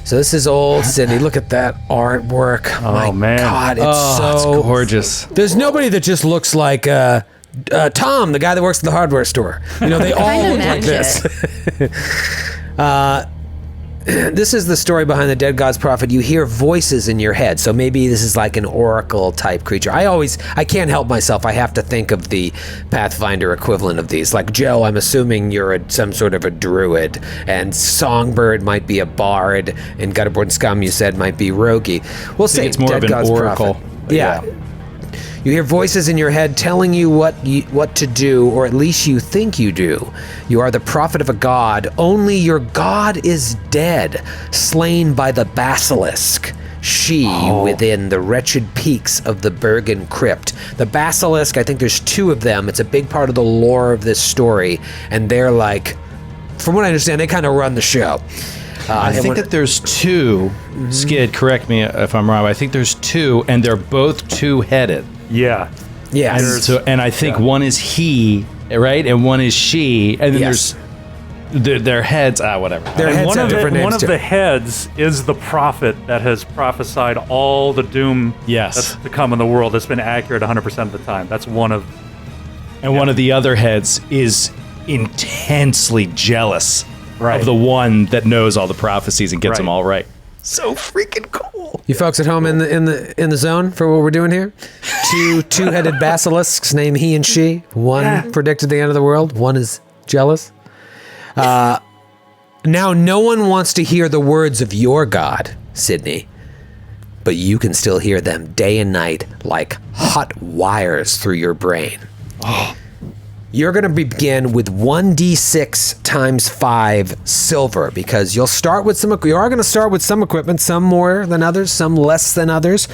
Speaker 1: So this is old Sydney. Look at that artwork.
Speaker 4: Oh,
Speaker 1: My
Speaker 4: man.
Speaker 1: God, it's so
Speaker 3: it's gorgeous.
Speaker 1: There's nobody that just looks like Tom, the guy that works at the hardware store. They all look like this. This is the story behind the Dead God's Prophet. You hear voices in your head, so maybe this is like an oracle type creature. I can't help myself. I have to think of the Pathfinder equivalent of these. Like Joe, I'm assuming you're some sort of a druid, and Songbird might be a bard, and Gutterborn Scum, you said, might be roguey. We'll see.
Speaker 3: It's more
Speaker 1: Dead
Speaker 3: of an
Speaker 1: God's
Speaker 3: oracle.
Speaker 1: Prophet. Yeah. You hear voices in your head telling you what to do, or at least you think you do. You are the prophet of a god. Only your god is dead, slain by the basilisk. She within the wretched peaks of the Bergen Crypt. The basilisk, I think there's 2 of them. It's a big part of the lore of this story, and they're like, from what I understand, they kind of run the show.
Speaker 3: I think that there's 2. Skid, correct me if I'm wrong. But I think there's 2, and they're both 2-headed.
Speaker 4: Yeah.
Speaker 1: Yeah.
Speaker 3: And I think one is he, right, and one is she, and then there's their heads. Whatever.
Speaker 1: Their heads have different names
Speaker 4: one of
Speaker 1: too.
Speaker 4: the heads is the prophet that has prophesied all the doom that's to come in the world. That's been accurate 100% of the time. That's one of.
Speaker 3: And one of the other heads is intensely jealous of the one that knows all the prophecies and gets them all right. So freaking cool.
Speaker 1: You folks at home in the zone for what we're doing here? 2 2-headed basilisks named he and she. One predicted the end of the world. One is jealous. Now, no one wants to hear the words of your god, Sydney, but you can still hear them day and night like hot wires through your brain. You're going to begin with 1d6 times 5 silver, because you'll start with you are going to start with some equipment, some more than others, some less than others.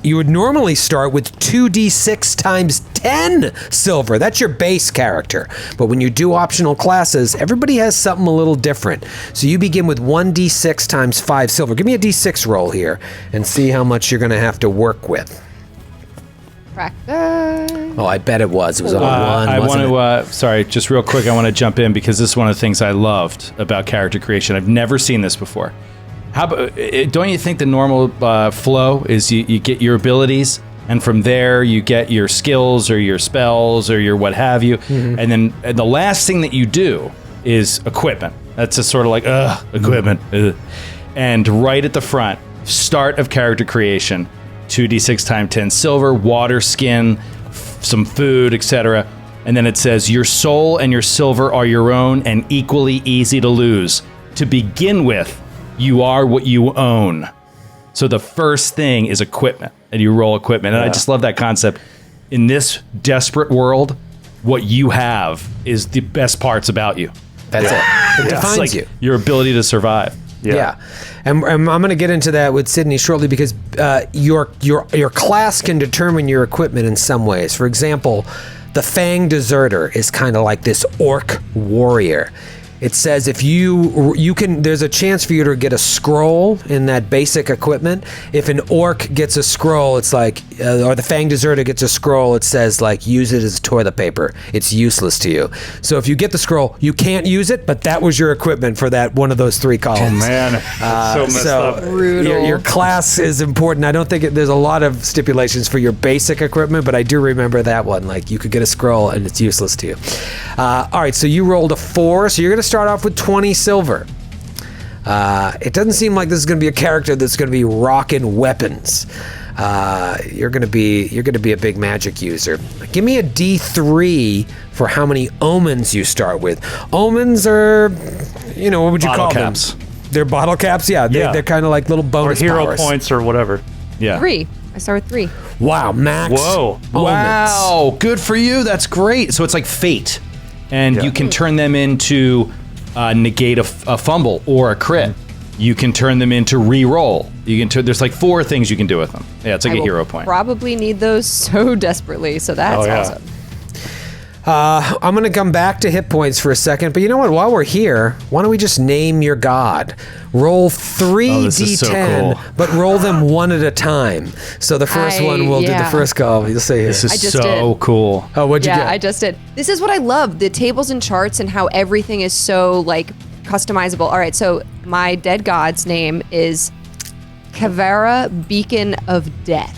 Speaker 1: You would normally start with 2d6 times 10 silver. That's your base character. But when you do optional classes, everybody has something a little different. So you begin with 1d6 times 5 silver. Give me a d6 roll here and see how much you're going to have to work with.
Speaker 2: Practice.
Speaker 1: Oh, I bet it was. It was a 1.
Speaker 3: I
Speaker 1: wasn't
Speaker 3: want
Speaker 1: it?
Speaker 3: to, sorry, just real quick, I want to jump in because this is one of the things I loved about character creation. I've never seen this before. How about, don't you think the normal flow is you get your abilities, and from there you get your skills or your spells or your what have you, and then the last thing that you do is equipment. That's just sort of like, equipment. And right at the front, start of character creation, 2d6 times 10 silver, water, skin, some food, etc. And then it says, your soul and your silver are your own and equally easy to lose. To begin with, you are what you own. So the first thing is equipment, and you roll equipment. And I just love that concept. In this desperate world, what you have is the best parts about you.
Speaker 1: That's it. It defines
Speaker 3: like
Speaker 1: you.
Speaker 3: Your ability to survive.
Speaker 1: Yeah. And I'm going to get into that with Sydney shortly, because your class can determine your equipment in some ways. For example, the Fang Deserter is kind of like this orc warrior. It says if you can, there's a chance for you to get a scroll in that basic equipment. If an orc gets a scroll, it's like, or the Fang Deserter gets a scroll, it says like, use it as toilet paper. It's useless to you. So if you get the scroll, you can't use it, but that was your equipment for that one of those 3 columns.
Speaker 4: Oh man, that's so messed up.
Speaker 2: Brutal.
Speaker 1: Your class is important. I don't think there's a lot of stipulations for your basic equipment, but I do remember that one. Like you could get a scroll and it's useless to you. All right, so you rolled a 4, so you're going to start off with 20 silver. It doesn't seem like this is going to be a character that's going to be rocking weapons. You're going to be a big magic user. Give me a D3 for how many omens you start with. Omens are, what would you
Speaker 3: Bottle
Speaker 1: call
Speaker 3: caps.
Speaker 1: them? They're bottle caps. Yeah, they're kind of like little
Speaker 4: Or
Speaker 1: bonus
Speaker 4: hero
Speaker 1: powers.
Speaker 4: points or whatever.
Speaker 3: Yeah.
Speaker 2: 3. I start with 3.
Speaker 1: Wow, max.
Speaker 4: Whoa.
Speaker 1: Omens.
Speaker 3: Wow, good for you. That's great. So it's like fate. And you can turn them into negate a fumble or a crit. You can turn them into re-roll. You can turn. There's like 4 things you can do with them. Yeah, it's like a hero point.
Speaker 2: Probably need those so desperately. So that's awesome.
Speaker 1: I'm going to come back to hit points for a second, but you know what? While we're here, why don't we just name your god? Roll 3
Speaker 3: this is so
Speaker 1: d10,
Speaker 3: cool.
Speaker 1: but roll them one at a time. So the first one will do the first call. You'll see.
Speaker 3: This
Speaker 2: I
Speaker 3: is
Speaker 2: just
Speaker 3: so
Speaker 2: did.
Speaker 3: cool.
Speaker 1: Oh, what'd you get?
Speaker 2: I just did. This is what I love, the tables and charts and how everything is so like customizable. All right, so my dead god's name is Kavera, Beacon of Death.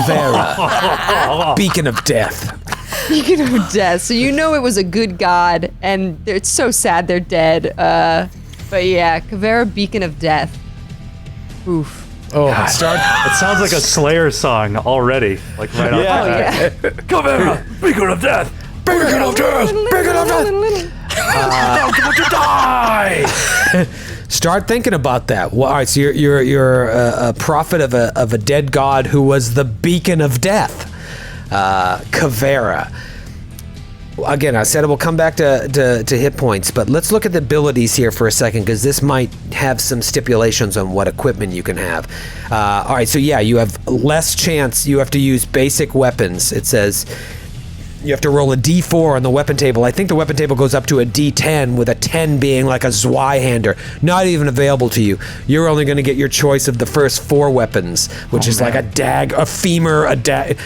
Speaker 1: Vera. Beacon of Death.
Speaker 2: Beacon of Death. So you know it was a good god, and it's so sad they're dead. But yeah, Kavera, Beacon of Death. Oof.
Speaker 1: Oh,
Speaker 4: It sounds like a Slayer song already. Like right off
Speaker 3: Yeah.
Speaker 4: the bat.
Speaker 2: Yeah.
Speaker 7: Come here, beacon of death.
Speaker 1: Beacon of Death. Beacon of Death.
Speaker 7: To die.
Speaker 1: Start thinking about that. Well, all right, so you're a prophet of a dead god who was the beacon of death, Kavera. Again, I said it will come back to hit points, but let's look at the abilities here for a second because this might have some stipulations on what equipment you can have. All right, so yeah, you have less chance. You have to use basic weapons. It says you have to roll a d4 on the weapon table. I think the weapon table goes up to a d10, with a 10 being like a Zweihander, not even available to you. You're only going to get your choice of the first 4 weapons, which is like a dag, a femur, a dag.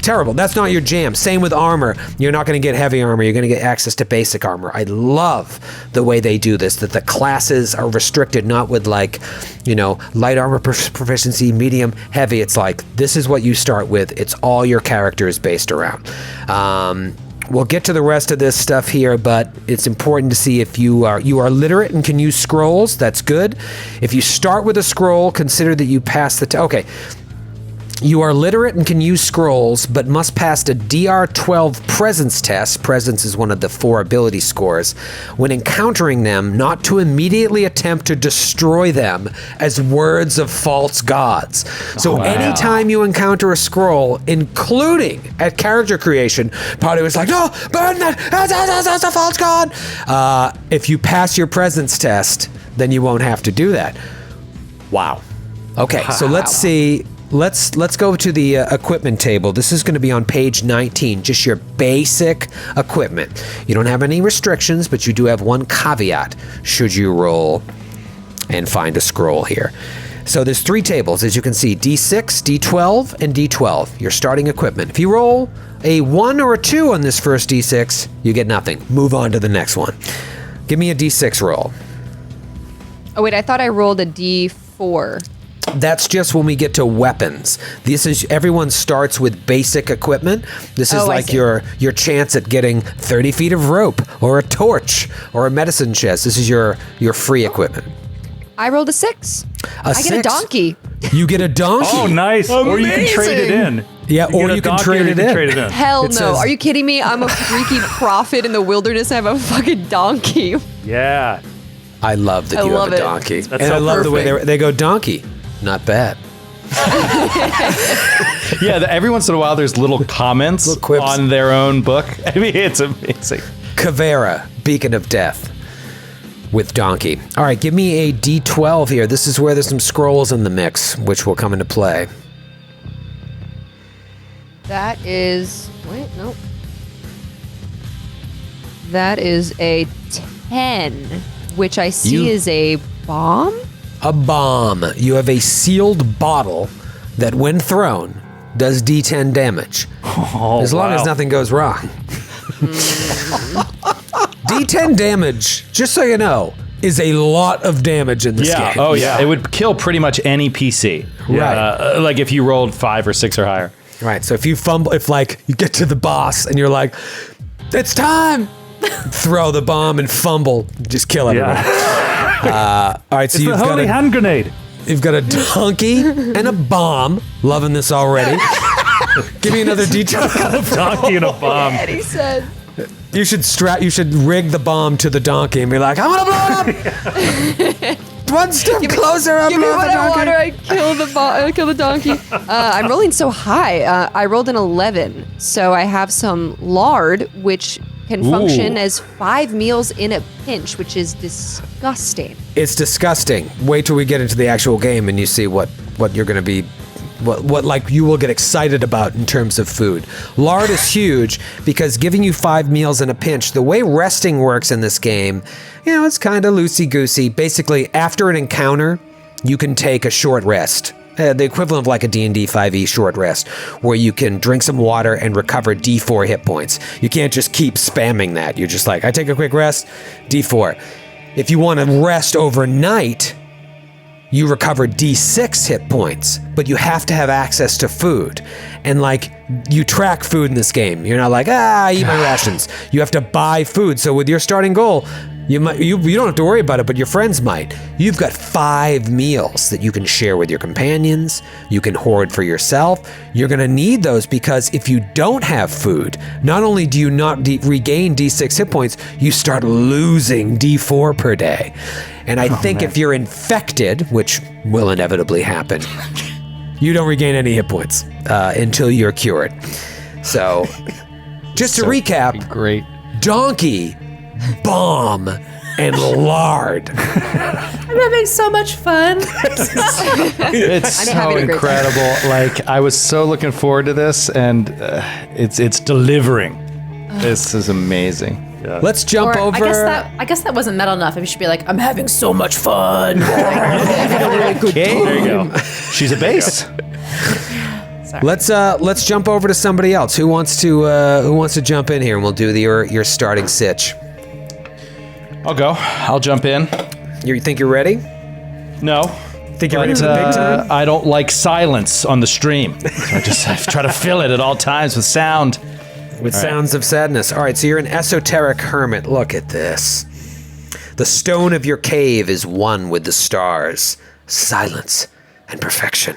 Speaker 1: Terrible. That's not your jam. Same with armor. You're not going to get heavy armor. You're going to get access to basic armor. I love the way they do this, that the classes are restricted, not with like, light armor proficiency, medium, heavy. It's like, this is what you start with. It's all your character is based around. We'll get to the rest of this stuff here, but it's important to see if you are literate and can use scrolls. That's good. If you start with a scroll, consider that you pass the okay. You are literate and can use scrolls, but must pass a DR12 presence test. Presence is one of the 4 ability scores. When encountering them, not to immediately attempt to destroy them as words of false gods. So anytime you encounter a scroll, including at character creation, Party was like, no, burn that, that's a false god. If you pass your presence test, then you won't have to do that. Wow. Okay, so let's see. Let's go to the equipment table. This is going to be on page 19, just your basic equipment. You don't have any restrictions, but you do have one caveat should you roll and find a scroll here. So there's 3 tables, as you can see, D6, D12, and D12, your starting equipment. If you roll a 1 or a 2 on this first D6, you get nothing. Move on to the next one. Give me a D6 roll.
Speaker 2: Oh wait, I thought I rolled a D4.
Speaker 1: That's just when we get to weapons. This is everyone starts with basic equipment. This is like your chance at getting 30 feet of rope or a torch or a medicine chest. This is your free equipment.
Speaker 2: I rolled a 6. I get a
Speaker 1: 6?
Speaker 2: donkey.
Speaker 1: You get a donkey.
Speaker 4: Oh, nice. Or you can trade it in.
Speaker 1: Yeah, or you can trade it in.
Speaker 2: Hell
Speaker 1: It
Speaker 2: no.
Speaker 1: says-
Speaker 2: Are you kidding me? I'm a freaky prophet in the wilderness. I have a fucking donkey.
Speaker 4: Yeah.
Speaker 1: I love that
Speaker 2: I
Speaker 1: you
Speaker 2: love
Speaker 1: have a
Speaker 2: it.
Speaker 1: donkey.
Speaker 4: That's
Speaker 1: And
Speaker 4: so
Speaker 1: I love the way
Speaker 2: perfect.
Speaker 1: they go donkey. Not bad.
Speaker 3: Yeah, every once in a while there's little comments
Speaker 1: Little quips.
Speaker 3: on their own book. I mean, it's amazing.
Speaker 1: Kavera, Beacon of Death, with donkey. All right, give me a D12 here. This is where there's some scrolls in the mix, which will come into play.
Speaker 2: That is... Wait, nope. That is a 10, which I see is a bomb?
Speaker 1: A bomb. You have a sealed bottle that, when thrown, does D10 damage. As long as nothing goes wrong. D10 damage, just so you know, is a lot of damage in this game.
Speaker 3: Oh yeah. It would kill pretty much any PC.
Speaker 1: Right.
Speaker 3: Like if you rolled 5 or 6 or higher.
Speaker 1: Right, so if you fumble, if like you get to the boss and you're like, it's time, throw the bomb and fumble, just kill everyone.
Speaker 4: Yeah.
Speaker 1: All right, so
Speaker 4: It's
Speaker 1: you've
Speaker 4: the
Speaker 1: got
Speaker 4: holy hand grenade.
Speaker 1: you've got a donkey and a bomb. Loving this already. Give me another detail.
Speaker 4: Donkey and a bomb.
Speaker 2: And he said...
Speaker 1: You should rig the bomb to the donkey and be like, I'm gonna blow it up. One step closer, I'm
Speaker 2: Give me
Speaker 1: blowing
Speaker 2: what
Speaker 1: the
Speaker 2: I want,
Speaker 1: donkey.
Speaker 2: or I kill the donkey. I'm rolling so high. I rolled an 11, so I have some lard, which can function as 5 meals in a pinch, which is disgusting.
Speaker 1: It's disgusting. Wait till we get into the actual game and you see what you're going to be, what like you will get excited about in terms of food. Lard is huge because giving you 5 meals in a pinch, the way resting works in this game, it's kind of loosey-goosey. Basically, after an encounter, you can take a short rest. The equivalent of like a D&D 5e short rest, where you can drink some water and recover D4 hit points. You can't just keep spamming that. You're just like, I take a quick rest, D4. If you want to rest overnight, you recover D6 hit points, but you have to have access to food. And like, you track food in this game. You're not like, eat my rations. You have to buy food. So with your starting goal, you don't have to worry about it, but your friends might. You've got 5 meals that you can share with your companions. You can hoard for yourself. You're going to need those because if you don't have food, not only do you not regain D6 hit points, you start losing D4 per day. And I think if you're infected, which will inevitably happen, you don't regain any hit points until you're cured. So, just to recap,
Speaker 3: Great.
Speaker 1: Donkey, Bomb, and Lard.
Speaker 5: I'm having so much fun.
Speaker 3: It's
Speaker 2: I'm
Speaker 3: so
Speaker 2: having a great time.
Speaker 3: incredible. Like, I was so looking forward to this, and it's delivering. This is amazing.
Speaker 1: Let's jump
Speaker 5: Or
Speaker 1: over.
Speaker 5: I guess that wasn't metal enough. It should be like, I'm having so much fun.
Speaker 3: Okay, there you go. She's a bass.
Speaker 1: Let's jump over to somebody else. Who wants to jump in here, and we'll do your starting sitch.
Speaker 3: I'll go. I'll jump in.
Speaker 1: You think you're ready?
Speaker 3: No.
Speaker 1: Think you're ready for the big time?
Speaker 3: I don't like silence on the stream. So I try to fill it at all times with sound.
Speaker 1: With sounds of sadness. All right, so you're an esoteric hermit. Look at this. The stone of your cave is one with the stars, silence and perfection.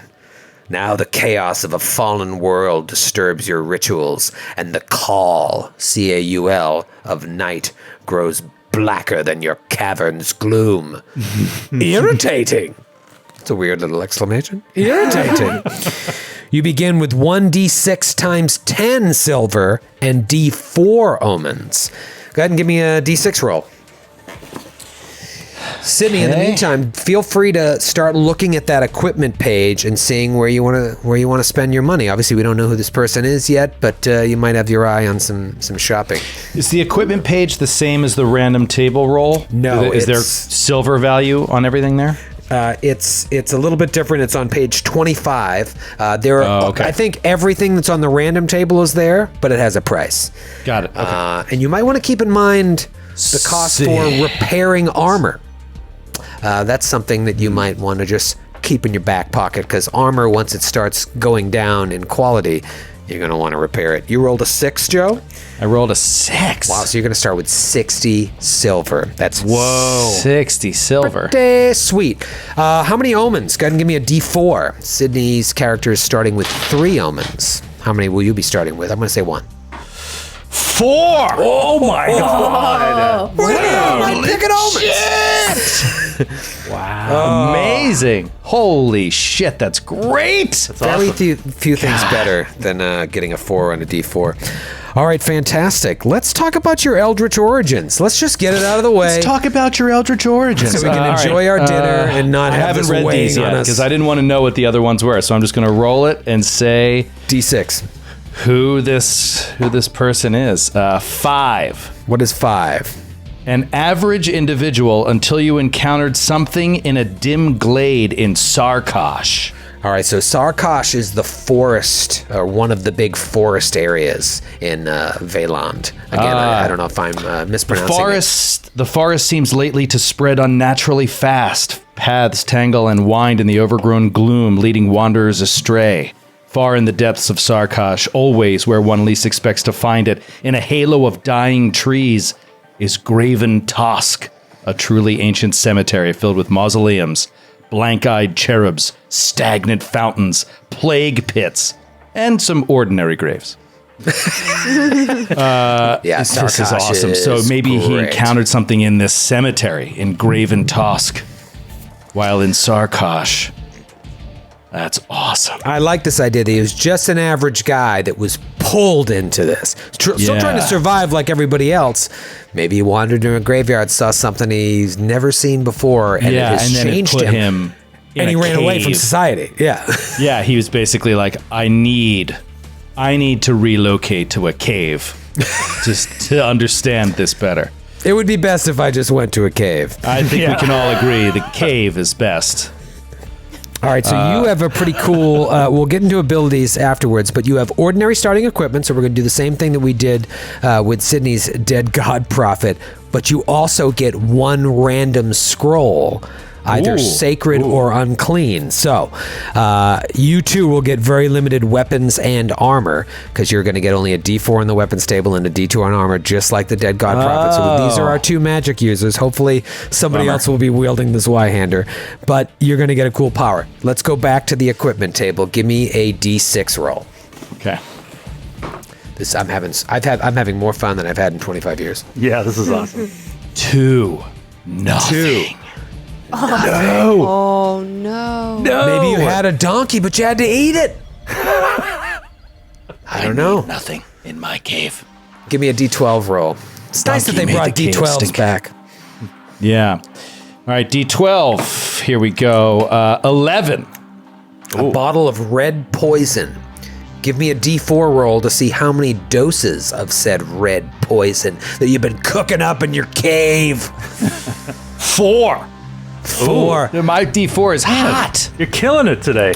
Speaker 1: Now the chaos of a fallen world disturbs your rituals, and the call, C-A-U-L, of night grows blacker than your cavern's gloom. Irritating. It's a weird little exclamation. Irritating. You begin with 1d6 times 10 silver and d4 omens. Go ahead and give me a d6 roll. Sydney, in the meantime, feel free to start looking at that equipment page and seeing where you want to spend your money. Obviously, we don't know who this person is yet, but you might have your eye on some shopping.
Speaker 3: Is the equipment page the same as the random table roll?
Speaker 1: No,
Speaker 3: Is there silver value on everything there?
Speaker 1: It's a little bit different. It's on page 25. There are,
Speaker 3: okay.
Speaker 1: I think everything that's on the random table is there, but it has a price.
Speaker 3: Got it. Okay.
Speaker 1: And you might want to keep in mind the cost for repairing armor. That's something that you might want to just keep in your back pocket, because armor, once it starts going down in quality, you're going to want to repair it. You rolled a 6, Joe?
Speaker 3: I rolled a 6.
Speaker 1: Wow, so you're going to start with 60 silver. That's
Speaker 3: 60 silver.
Speaker 1: pretty sweet. How many omens? Go ahead and give me a d4. Sydney's character is starting with 3 omens. How many will you be starting with? I'm going to say 1.
Speaker 3: 4.
Speaker 4: Oh my god!
Speaker 1: Wow, pick an omens.
Speaker 3: Wow. Amazing. Holy shit, that's great.
Speaker 1: Very few things better than getting a 4 on a d4. All right, fantastic. Let's talk about your Eldritch origins. Let's just get it out of the way.
Speaker 3: Let's talk about your Eldritch origins.
Speaker 1: So we can enjoy our dinner and not have this
Speaker 3: read
Speaker 1: weighing
Speaker 3: these
Speaker 1: on
Speaker 3: yet
Speaker 1: us.
Speaker 3: because I didn't want to know what the other ones were. So I'm just going to roll it and say
Speaker 1: D6.
Speaker 3: who this person is. 5.
Speaker 1: What is 5?
Speaker 3: An average individual until you encountered something in a dim glade in Sarkosh.
Speaker 1: All right, so Sarkosh is the forest, or one of the big forest areas in Valand. Again, I don't know if I'm mispronouncing it.
Speaker 3: The forest seems lately to spread unnaturally fast. Paths tangle and wind in the overgrown gloom, leading wanderers astray. Far in the depths of Sarkosh, always where one least expects to find it, in a halo of dying trees, is Graven Tosk, a truly ancient cemetery filled with mausoleums, blank-eyed cherubs, stagnant fountains, plague pits, and some ordinary graves.
Speaker 1: Yeah,
Speaker 3: This is
Speaker 1: Sarkosh
Speaker 3: awesome. So maybe he
Speaker 1: great.
Speaker 3: encountered something in this cemetery in Graven Tosk, while in Sarkosh. That's awesome.
Speaker 1: I like this idea that he was just an average guy that was pulled into this. Still trying to survive like everybody else. Maybe he wandered into a graveyard, saw something he's never seen before, and it has
Speaker 3: and then
Speaker 1: changed
Speaker 3: it put
Speaker 1: him.
Speaker 3: him in
Speaker 1: And he
Speaker 3: a
Speaker 1: ran away from
Speaker 3: cave.
Speaker 1: society. Yeah.
Speaker 3: Yeah, he was basically like, I need to relocate to a cave just to understand this better.
Speaker 1: It would be best if I just went to a cave.
Speaker 3: I think we can all agree the cave is best.
Speaker 1: All right, so you have a pretty cool, we'll get into abilities afterwards, but you have ordinary starting equipment, so we're going to do the same thing that we did with Sydney's Dead God Prophet, but you also get one random scroll, either sacred or unclean. So you too will get very limited weapons and armor, because you're going to get only a D4 in the weapons table and a D2 on armor, just like the Dead God Prophet. So these are our two magic users. Hopefully somebody else will be wielding this Y-hander, but you're going to get a cool power. Let's go back to the equipment table. Give me a D6 roll.
Speaker 3: Okay.
Speaker 1: I'm having more fun than I've had in 25 years.
Speaker 4: Yeah, this is awesome.
Speaker 3: 2. Nothing.
Speaker 2: Oh no.
Speaker 1: Maybe you had a donkey, but you had to eat it. I don't know.
Speaker 3: Nothing in my cave.
Speaker 1: Give me a D12 roll. It's nice that they
Speaker 3: Donkey made
Speaker 1: brought
Speaker 3: the cave
Speaker 1: D12s
Speaker 3: stink.
Speaker 1: back.
Speaker 3: Yeah. All right, D12. Here we go. 11.
Speaker 1: A bottle of red poison. Give me a D4 roll to see how many doses of said red poison that you've been cooking up in your cave.
Speaker 3: 4.
Speaker 1: 4.
Speaker 3: My D4 is hot.
Speaker 4: You're killing it today.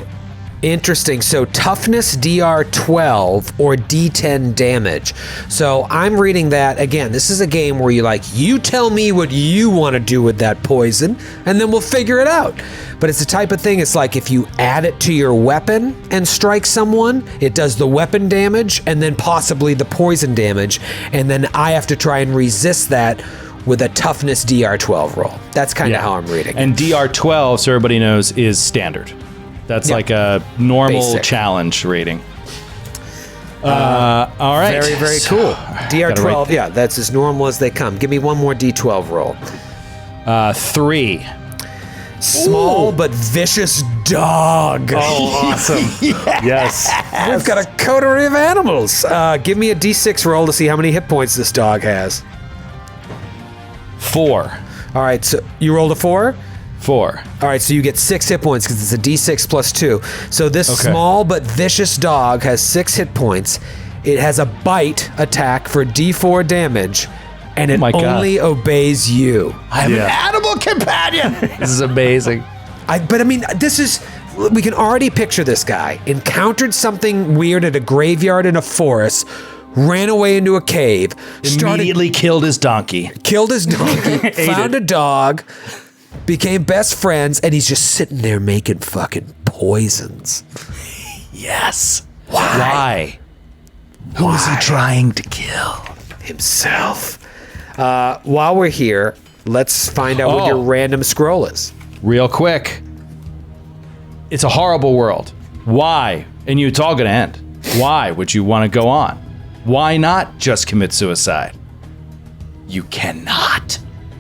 Speaker 1: Interesting. So toughness DR12 or D10 damage. So I'm reading that again. This is a game where you tell me what you want to do with that poison, and then we'll figure it out. But it's the type of thing, it's like if you add it to your weapon and strike someone, it does the weapon damage and then possibly the poison damage, and then I have to try and resist that with a toughness DR12 roll. That's kind of how I'm reading.
Speaker 3: And DR12, so everybody knows, is standard. That's like a normal
Speaker 1: Basic.
Speaker 3: challenge rating. All right.
Speaker 1: Very, very cool. DR12, that's as normal as they come. Give me one more D12 roll.
Speaker 3: 3.
Speaker 1: Small but vicious dog.
Speaker 4: Oh, awesome. Yes.
Speaker 1: We've got a coterie of animals. Give me a D6 roll to see how many hit points this dog has.
Speaker 3: 4.
Speaker 1: All right, so you rolled a 4?
Speaker 3: 4.
Speaker 1: All right, so you get 6 hit points because it's a D6 plus 2. So this small but vicious dog has 6 hit points. It has a bite attack for D4 damage, and it only obeys you.
Speaker 3: I have an animal companion. This is amazing.
Speaker 1: We can already picture this guy. Encountered something weird at a graveyard in a forest, ran away into a cave,
Speaker 3: Immediately killed his donkey.
Speaker 1: killed his donkey, found a dog, became best friends, and he's just sitting there making fucking poisons.
Speaker 3: Yes. Why? Who is he trying to kill?
Speaker 1: Himself. While we're here, let's find out what your random scroll is.
Speaker 3: Real quick. It's a horrible world. Why? And it's all going to end. Why would you want to go on? Why not just commit suicide? You cannot.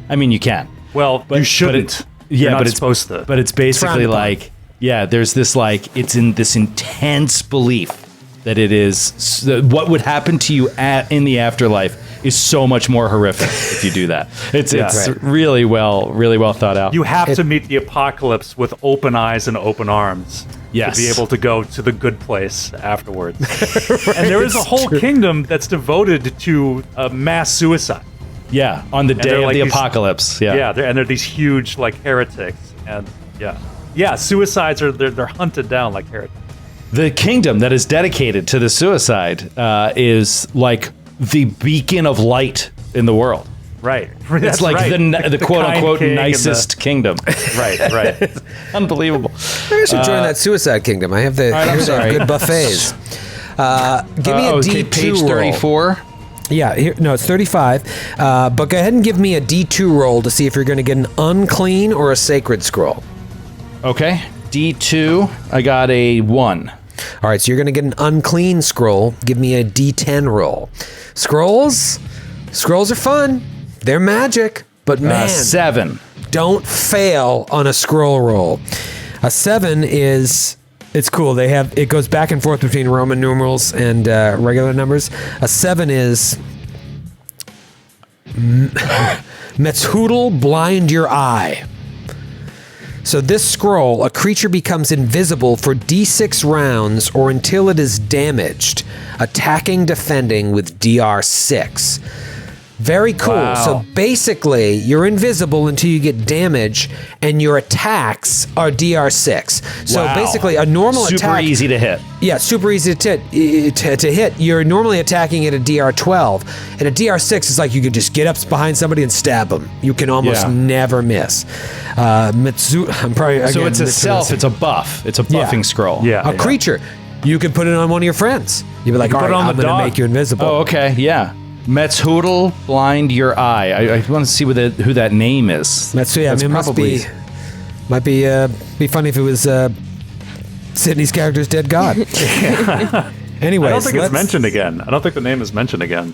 Speaker 3: I mean, you can.
Speaker 4: Well, you shouldn't. You're not supposed to.
Speaker 3: But it's basically like, there's this it's in this intense belief that it is, what would happen to you in the afterlife is so much more horrific if you do that. It's really well thought out.
Speaker 4: You have to meet the apocalypse with open eyes and open arms.
Speaker 3: Yes.
Speaker 4: To be able to go to the good place afterwards. And there is a whole kingdom that's devoted to mass suicide.
Speaker 3: Yeah, on the day of the apocalypse.
Speaker 4: Yeah, and they're these huge heretics, and suicides they're hunted down like heretics.
Speaker 3: The kingdom that is dedicated to the suicide is like the beacon of light in the world.
Speaker 4: Right.
Speaker 3: It's like the quote unquote nicest kingdom.
Speaker 4: Right.
Speaker 3: Unbelievable.
Speaker 1: Maybe I should join that suicide kingdom. I have the good buffets. Give me a D2
Speaker 3: page
Speaker 1: roll.
Speaker 3: 34.
Speaker 1: Yeah, it's 35. But go ahead and give me a D2 roll to see if you're going to get an unclean or a sacred scroll.
Speaker 3: Okay. D2. I got a 1.
Speaker 1: All right, so you're going to get an unclean scroll. Give me a D10 roll. Scrolls are fun. They're magic, but man,
Speaker 3: 7.
Speaker 1: Don't fail on a scroll roll. A 7 is It's cool. It goes back and forth between Roman numerals and regular numbers. A 7 is Metshoodle, blind your eye. So this scroll, a creature becomes invisible for D6 rounds or until it is damaged, attacking, defending with DR6. Very cool.
Speaker 3: Wow.
Speaker 1: So basically, you're invisible until you get damage, and your attacks are DR6. So
Speaker 3: Wow.
Speaker 1: basically, a normal
Speaker 3: Super
Speaker 1: attack...
Speaker 3: easy to hit.
Speaker 1: Yeah, super easy to hit. You're normally attacking at a DR12, and a DR6 is like you can just get up behind somebody and stab them. You can almost
Speaker 3: Yeah.
Speaker 1: never miss. Mitsu, I'm probably
Speaker 3: So
Speaker 1: again,
Speaker 3: it's a self. It's a buff. It's a
Speaker 1: Yeah.
Speaker 3: buffing scroll.
Speaker 4: Yeah.
Speaker 1: a creature. You can put it on one of your friends. You'd be like,
Speaker 4: can
Speaker 1: all
Speaker 4: put
Speaker 1: right,
Speaker 4: it on
Speaker 1: I'm
Speaker 4: the
Speaker 1: going to
Speaker 4: dog.
Speaker 1: make you invisible.
Speaker 3: Oh, okay. Yeah. Metshoodle, blind your eye. I want to see who that name is.
Speaker 1: That's yeah. I
Speaker 3: That's
Speaker 1: mean,
Speaker 3: probably-
Speaker 1: might be funny if it was Sydney's character's dead god. Anyways,
Speaker 4: I don't think it's
Speaker 1: let's-
Speaker 4: mentioned again. I don't think the name is mentioned again.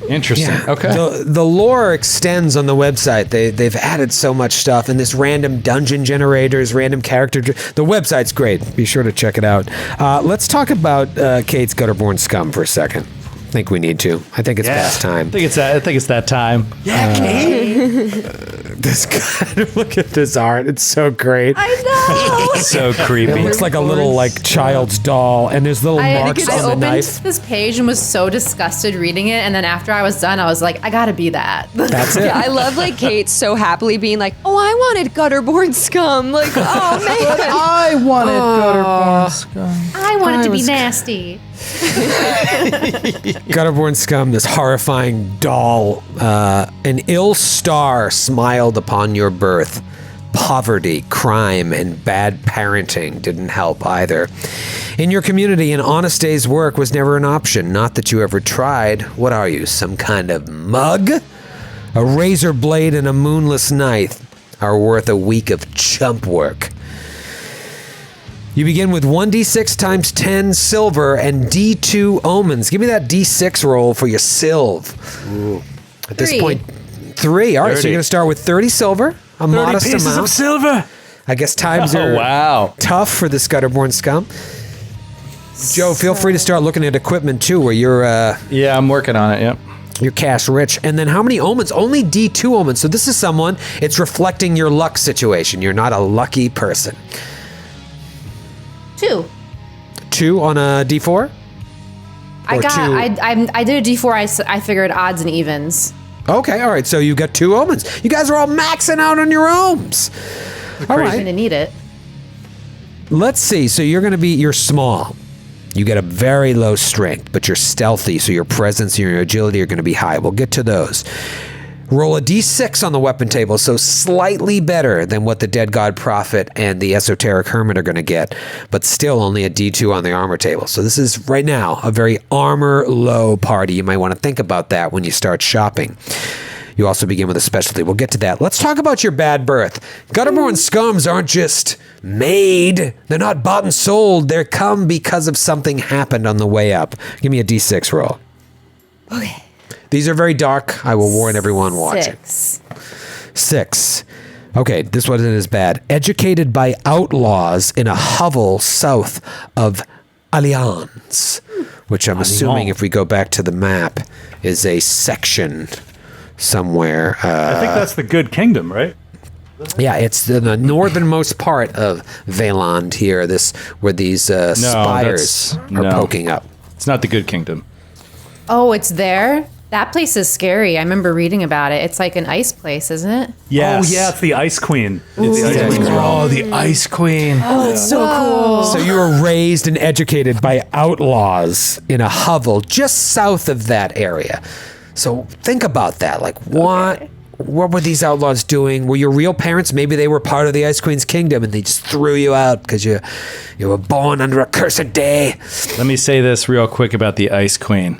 Speaker 3: Interesting.
Speaker 1: Yeah.
Speaker 3: Okay.
Speaker 1: The lore extends on the website. They've added so much stuff, and this random dungeon generators, random character. The website's great. Be sure to check it out. Let's talk about Kate's Gutterborn Scum for a second. I think we need to. I think it's past time.
Speaker 3: I think it's that time.
Speaker 1: This guy, look at this art. It's so great.
Speaker 2: I know.
Speaker 3: So
Speaker 1: It
Speaker 3: creepy.
Speaker 1: looks like a little child's doll, and there's little marks
Speaker 5: I
Speaker 1: on the
Speaker 5: opened
Speaker 1: knife.
Speaker 5: this page and was so disgusted reading it, and then after I was done, I was like, I gotta be that.
Speaker 1: That's it.
Speaker 2: Yeah, I love like Kate so happily being like, "Oh, I wanted gutterborn scum." Like, oh man.
Speaker 3: I wanted Gutterborn Scum.
Speaker 5: I wanted to be nasty.
Speaker 1: Gutterborn Scum, this horrifying doll. An ill star smiled upon your birth. Poverty, crime, and bad parenting didn't help either. In your community, an honest day's work was never an option. Not that you ever tried. What are you, some kind of mug? A razor blade and a moonless night are worth a week of chump work. You begin with 1d6 times 10 silver and d2 omens. Give me that d6 roll for your silv. At this
Speaker 5: 3.
Speaker 1: point, 3. All right, so
Speaker 4: 30.
Speaker 1: you're going to start with 30 silver, a
Speaker 4: 30
Speaker 1: modest
Speaker 4: pieces
Speaker 1: amount.
Speaker 4: of silver.
Speaker 1: I guess times
Speaker 3: Oh,
Speaker 1: are
Speaker 3: wow.
Speaker 1: tough for the Gutterborn Scum. Joe, feel free to start looking at equipment too, where you're
Speaker 3: Yeah, I'm working on it. Yep.
Speaker 1: you're cash rich. And then how many omens? Only d2 omens. So this is someone, it's reflecting your luck situation. You're not a lucky person.
Speaker 5: 2.
Speaker 1: 2 on a d4?
Speaker 5: I
Speaker 1: Or
Speaker 5: got.
Speaker 1: 2.
Speaker 5: I did a D4. I figured odds and evens.
Speaker 1: Okay, all right. So you got 2 omens. You guys are all maxing out on your ohms. All
Speaker 5: I'm
Speaker 1: right.
Speaker 5: gonna need it.
Speaker 1: Let's see. So you're small. You get a very low strength, but you're stealthy, so your presence and your agility are going to be high. We'll get to those. Roll a d6 on the weapon table, so slightly better than what the Dead God Prophet and the Esoteric Hermit are going to get, but still only a d2 on the armor table. So this is, right now, a very armor-low party. You might want to think about that when you start shopping. You also begin with a specialty. We'll get to that. Let's talk about your bad birth. Gutterborn Scums aren't just made. They're not bought and sold. They come because of something happened on the way up. Give me a d6 roll.
Speaker 2: Okay.
Speaker 1: These are very dark. I will warn everyone watching.
Speaker 5: 6.
Speaker 1: 6. Okay, this wasn't as bad. Educated by outlaws in a hovel south of Allianz, which I'm assuming, if we go back to the map, is a section somewhere.
Speaker 4: I think that's the Good Kingdom, right?
Speaker 1: Yeah, it's the northernmost part of Valand here. Where these spires are
Speaker 3: no.
Speaker 1: poking up.
Speaker 3: It's not the Good Kingdom.
Speaker 5: Oh, it's there. That place is scary. I remember reading about it. It's like an ice place, isn't it?
Speaker 3: Yes.
Speaker 4: Oh yeah, it's the Ice Queen.
Speaker 3: It's
Speaker 4: the Ice Queen's realm.
Speaker 3: Oh, the Ice Queen.
Speaker 5: Oh, it's so cool.
Speaker 1: So you were raised and educated by outlaws in a hovel just south of that area. So think about that. Like, what were these outlaws doing? Were your real parents, maybe they were part of the Ice Queen's kingdom and they just threw you out because you were born under a cursed day?
Speaker 3: Let me say this real quick about the Ice Queen.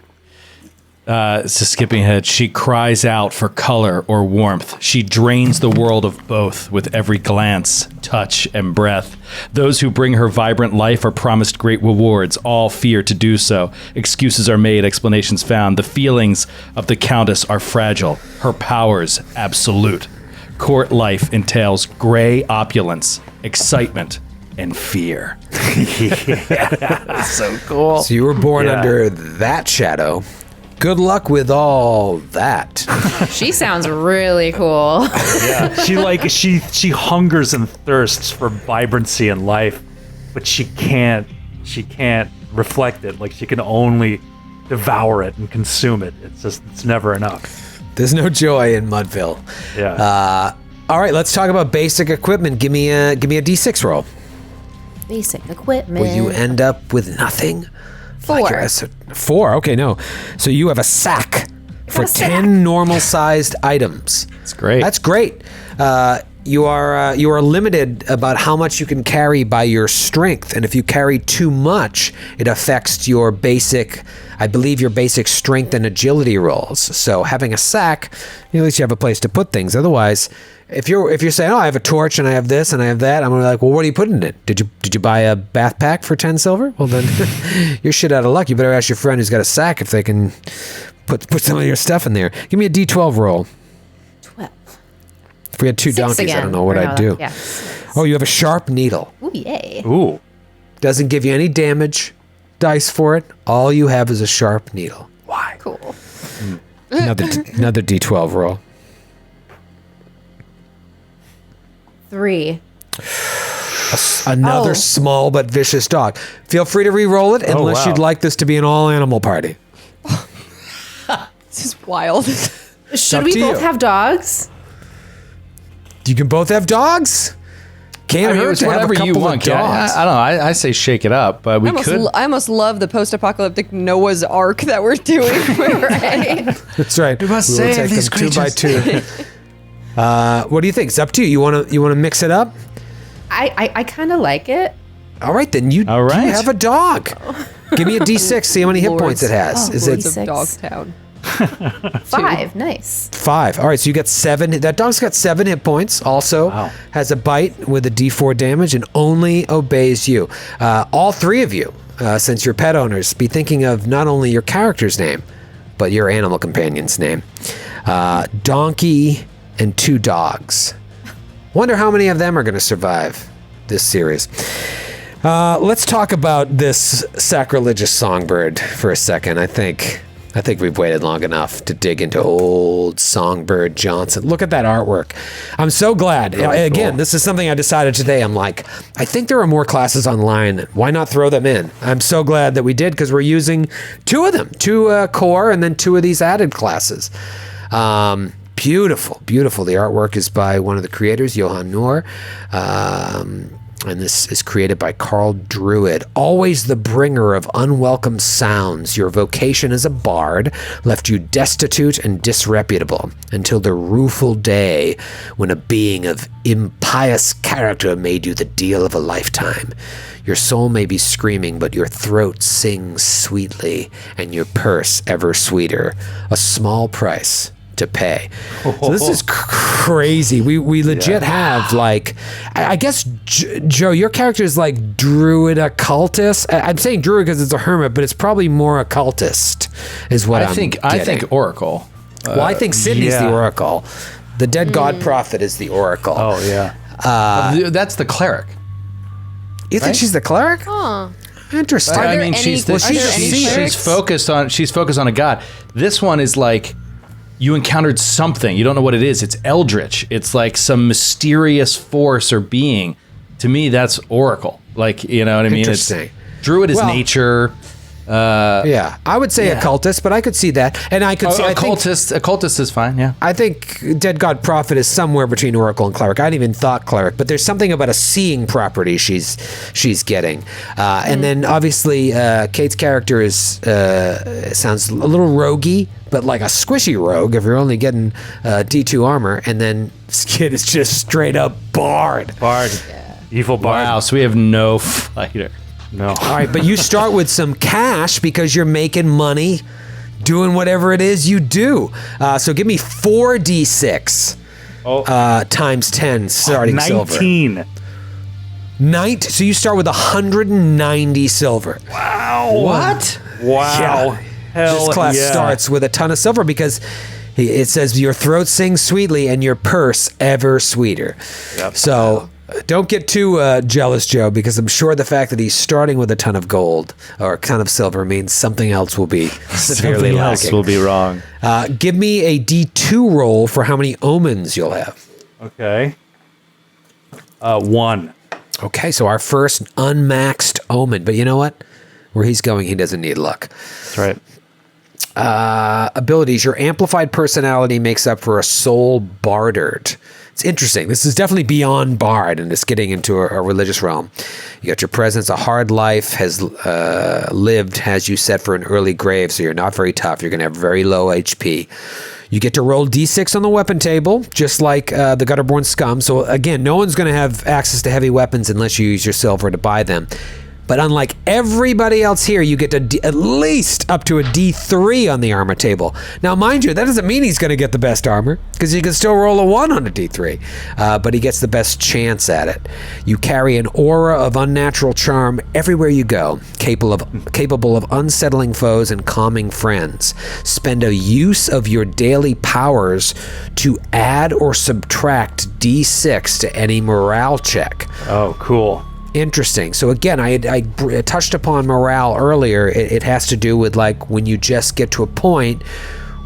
Speaker 3: So skipping ahead, she cries out for color or warmth. She drains the world of both with every glance, touch, and breath. Those who bring her vibrant life are promised great rewards. All fear to do so. Excuses are made, explanations found. The feelings of the Countess are fragile. Her powers absolute. Court life entails gray opulence, excitement, and fear. So cool.
Speaker 1: So you were born under that shadow. Good luck with all that.
Speaker 5: She sounds really cool.
Speaker 4: Yeah, she hungers and thirsts for vibrancy in life, but she can't reflect it. Like, she can only devour it and consume it. It's never enough.
Speaker 1: There's no joy in Mudville.
Speaker 4: Yeah.
Speaker 1: All right, let's talk about basic equipment. Give me a D6 roll.
Speaker 5: Basic equipment.
Speaker 1: Will you end up with nothing?
Speaker 5: 4.
Speaker 1: Like your 4. Okay, no. So you have a sack for
Speaker 5: a sack.
Speaker 1: 10 normal-sized items.
Speaker 3: That's great.
Speaker 1: That's great. You are limited about how much you can carry by your strength, and if you carry too much, it affects your basic strength and agility rolls. So having a sack, at least you have a place to put things. Otherwise, if you're saying, "Oh, I have a torch and I have this and I have that," I'm gonna be like, "Well, what are you putting in it? Did you buy a bath pack for 10 silver? Well, then you're shit out of luck. You better ask your friend who's got a sack if they can put some of your stuff in there. Give me a D12 roll.
Speaker 5: 12.
Speaker 1: If we had 2
Speaker 5: 6
Speaker 1: donkeys,
Speaker 5: again.
Speaker 1: I don't know what
Speaker 5: Or
Speaker 1: I'd do.
Speaker 5: Yeah.
Speaker 1: Oh, you have a sharp needle.
Speaker 5: Ooh, yay.
Speaker 4: Ooh.
Speaker 1: Doesn't give you any damage dice for it. All you have is a sharp needle. Why?
Speaker 5: Cool.
Speaker 1: Another D12 roll.
Speaker 5: 3.
Speaker 1: Another
Speaker 5: Oh.
Speaker 1: small but vicious dog. Feel free to re-roll it unless
Speaker 4: wow.
Speaker 1: you'd like this to be an all-animal party.
Speaker 2: This is wild.
Speaker 5: Should
Speaker 1: up
Speaker 5: we
Speaker 1: to
Speaker 5: both
Speaker 1: you.
Speaker 5: have dogs?
Speaker 1: You can both have dogs. Can't
Speaker 3: I mean,
Speaker 1: hurt
Speaker 3: it's
Speaker 1: to have a
Speaker 3: whatever you
Speaker 1: couple
Speaker 3: want.
Speaker 1: of dogs.
Speaker 3: I don't know. I say shake it up, but we could.
Speaker 2: I almost love the post-apocalyptic Noah's Ark that we're doing.
Speaker 5: Right.
Speaker 1: That's right. We
Speaker 3: must
Speaker 1: will
Speaker 3: save
Speaker 1: take
Speaker 3: these
Speaker 1: them 2 by
Speaker 3: creatures.
Speaker 1: 2. What do you think? It's up to you. You want to mix it up?
Speaker 5: I kind of like it.
Speaker 1: All right, then you
Speaker 3: All right.
Speaker 1: have a dog. Give me a D6. See how many hit points it has. Is
Speaker 2: Lords
Speaker 1: it
Speaker 2: of Dogtown.
Speaker 5: 5. Nice.
Speaker 1: 5? All right, so you get 7. That dog's got 7 hit points. Also has a bite with a D4 damage and only obeys you. All 3 of you, since you're pet owners, be thinking of not only your character's name, but your animal companion's name. Donkey and 2 dogs. Wonder how many of them are going to survive this series. Let's talk about this sacrilegious songbird for a second. I think we've waited long enough to dig into old Songbird Johnson. Look at that artwork. I'm so glad. Again, this is something I decided today. I'm like, I think there are more classes online. Why not throw them in? I'm so glad that we did because we're using 2 of them, 2 core and then 2 of these added classes. Beautiful, beautiful. The artwork is by one of the creators, Johan Noor. And this is created by Carl Druid. Always the bringer of unwelcome sounds, your vocation as a bard left you destitute and disreputable until the rueful day when a being of impious character made you the deal of a lifetime. Your soul may be screaming, but your throat sings sweetly, and your purse ever sweeter. A small price to pay. So this is crazy. We legit have like, I guess Joe, your character is like druid occultist. I'm saying druid because it's a hermit, but it's probably more occultist is what
Speaker 3: I think oracle.
Speaker 1: Well, I think Sydney's the oracle. The dead god prophet is the oracle.
Speaker 4: Oh yeah.
Speaker 3: That's the cleric.
Speaker 1: You think she's the cleric?
Speaker 2: Huh.
Speaker 1: Interesting.
Speaker 2: Are
Speaker 3: I
Speaker 2: there
Speaker 3: mean,
Speaker 2: any-
Speaker 3: she's
Speaker 2: are there any clerics?
Speaker 3: focused on a god. This one is like you encountered something. You don't know what it is. It's eldritch. It's like some mysterious force or being. To me, that's oracle. Like, you know what I mean?
Speaker 1: Interesting.
Speaker 3: Druid is
Speaker 1: Well,
Speaker 3: nature.
Speaker 1: Yeah, I would say occultist, but I could see that, and I could see.
Speaker 3: Occultist is fine. Yeah.
Speaker 1: I think Dead God Prophet is somewhere between Oracle and Cleric. I hadn't even thought Cleric, but there's something about a seeing property she's getting. And then obviously Kate's character is sounds a little roguey, but like a squishy rogue if you're only getting D2 armor. And then Skid is just straight up bard.
Speaker 4: Bard. Evil bard.
Speaker 3: Wow. So we have no fighter.
Speaker 4: No.
Speaker 1: All right, but you start with some cash because you're making money doing whatever it is you do. So give me 4d6 times 10 starting silver.
Speaker 4: 19.
Speaker 1: So you start with 190 silver.
Speaker 3: What?
Speaker 4: Wow. Hell
Speaker 1: This class
Speaker 4: yeah.
Speaker 1: starts with a ton of silver because it says your throat sings sweetly and your purse ever sweeter.
Speaker 4: Yep.
Speaker 1: So Don't get too jealous, Joe, because I'm sure the fact that he's starting with a ton of gold or a ton of silver means something else will be severely
Speaker 3: Something
Speaker 1: lacking.
Speaker 3: else will be wrong.
Speaker 1: Give me a D2 roll for how many omens you'll have.
Speaker 4: Okay. 1.
Speaker 1: Okay, so our first unmaxed omen. But you know what? Where he's going, he doesn't need luck.
Speaker 3: That's right.
Speaker 1: Abilities. Your amplified personality makes up for a soul bartered. It's interesting. This is definitely beyond bard and it's getting into a religious realm. You got your presence. A hard life has lived, has you set for an early grave, so you're not very tough. You're going to have very low HP. You get to roll D6 on the weapon table, just like the Gutterborn scum. So again, no one's going to have access to heavy weapons unless you use your silver to buy them. But unlike everybody else here, you get to at least up to a D3 on the armor table. Now, mind you, that doesn't mean he's going to get the best armor, because you can still roll a 1 on a D3. But he gets the best chance at it. You carry an aura of unnatural charm everywhere you go, capable of unsettling foes and calming friends. Spend a use of your daily powers to add or subtract D6 to any morale check.
Speaker 4: Oh, cool.
Speaker 1: Interesting. So again, I touched upon morale earlier. It has to do with like when you just get to a point